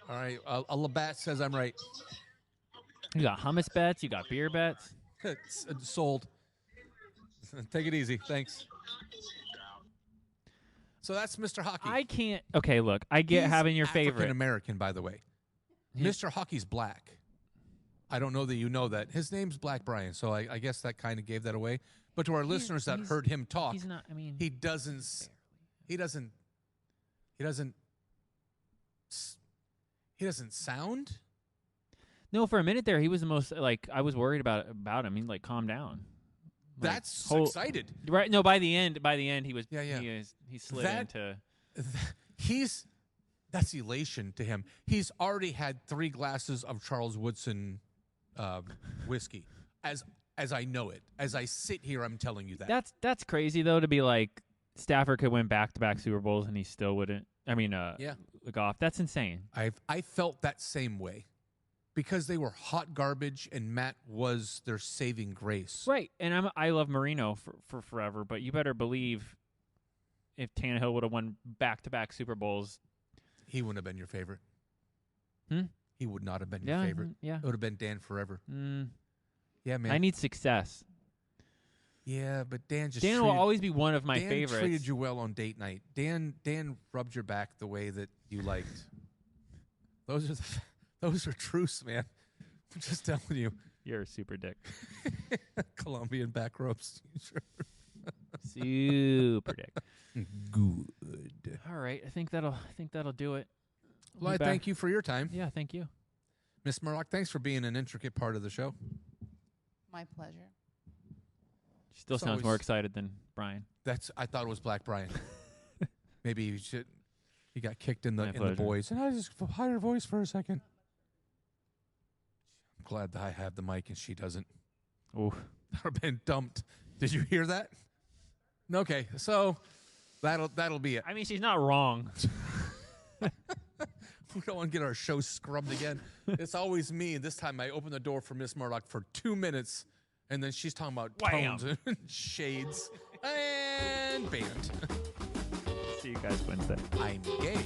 All right. A Labatt says I'm right. You got hummus bets. You got beer bets. It's sold. Take it easy. Thanks. So that's Mr. Hockey. I can't. Okay, look. I get He's having your African favorite. American, by the way. He- Mr. Hockey's black. I don't know that you know that. His name's Black Brian, so I guess that kind of gave that away. But to our listeners that heard him talk, he's not. I mean, he doesn't sound. No, for a minute there, he was the most like I was worried about him. He like calm down. Like, That's excited. Right? No, by the end, he was. Yeah. He slid into. That's elation to him. He's already had 3 glasses of Charles Woodson whiskey. As I know it, as I sit here, I'm telling you that. That's crazy though to be like Stafford could win back-to-back Super Bowls and he still wouldn't. I mean, Goff. That's insane. I felt that same way because they were hot garbage and Matt was their saving grace. Right, and I love Marino for forever, but you better believe if Tannehill would have won back-to-back Super Bowls, he wouldn't have been your favorite. He would not have been your favorite. Yeah, it would have been Dan forever. Yeah, man. I need success. Yeah, but Dan will always be one of my Dan favorites. treated you well on date night. Dan rubbed your back the way that you liked. Those are truths, man. I'm just telling you. You're a super dick. Colombian back ropes. Super dick. Good. All right, I think that'll do it. Well, I thank you for your time. Yeah, thank you. Miss Murdock, thanks for being an intricate part of the show. My pleasure. She still sounds more excited than Brian. I thought it was Black Brian. Maybe he got kicked in the pleasure. voice. And I just higher voice for a second. I'm glad that I have the mic and she doesn't. Ooh. That would have been dumped. Did you hear that? Okay, so that'll be it. I mean, she's not wrong. We don't want to get our show scrubbed again. It's always me. This time I open the door for Miss Murdock for 2 minutes, and then she's talking about tones and shades and band. See you guys Wednesday. I'm gay.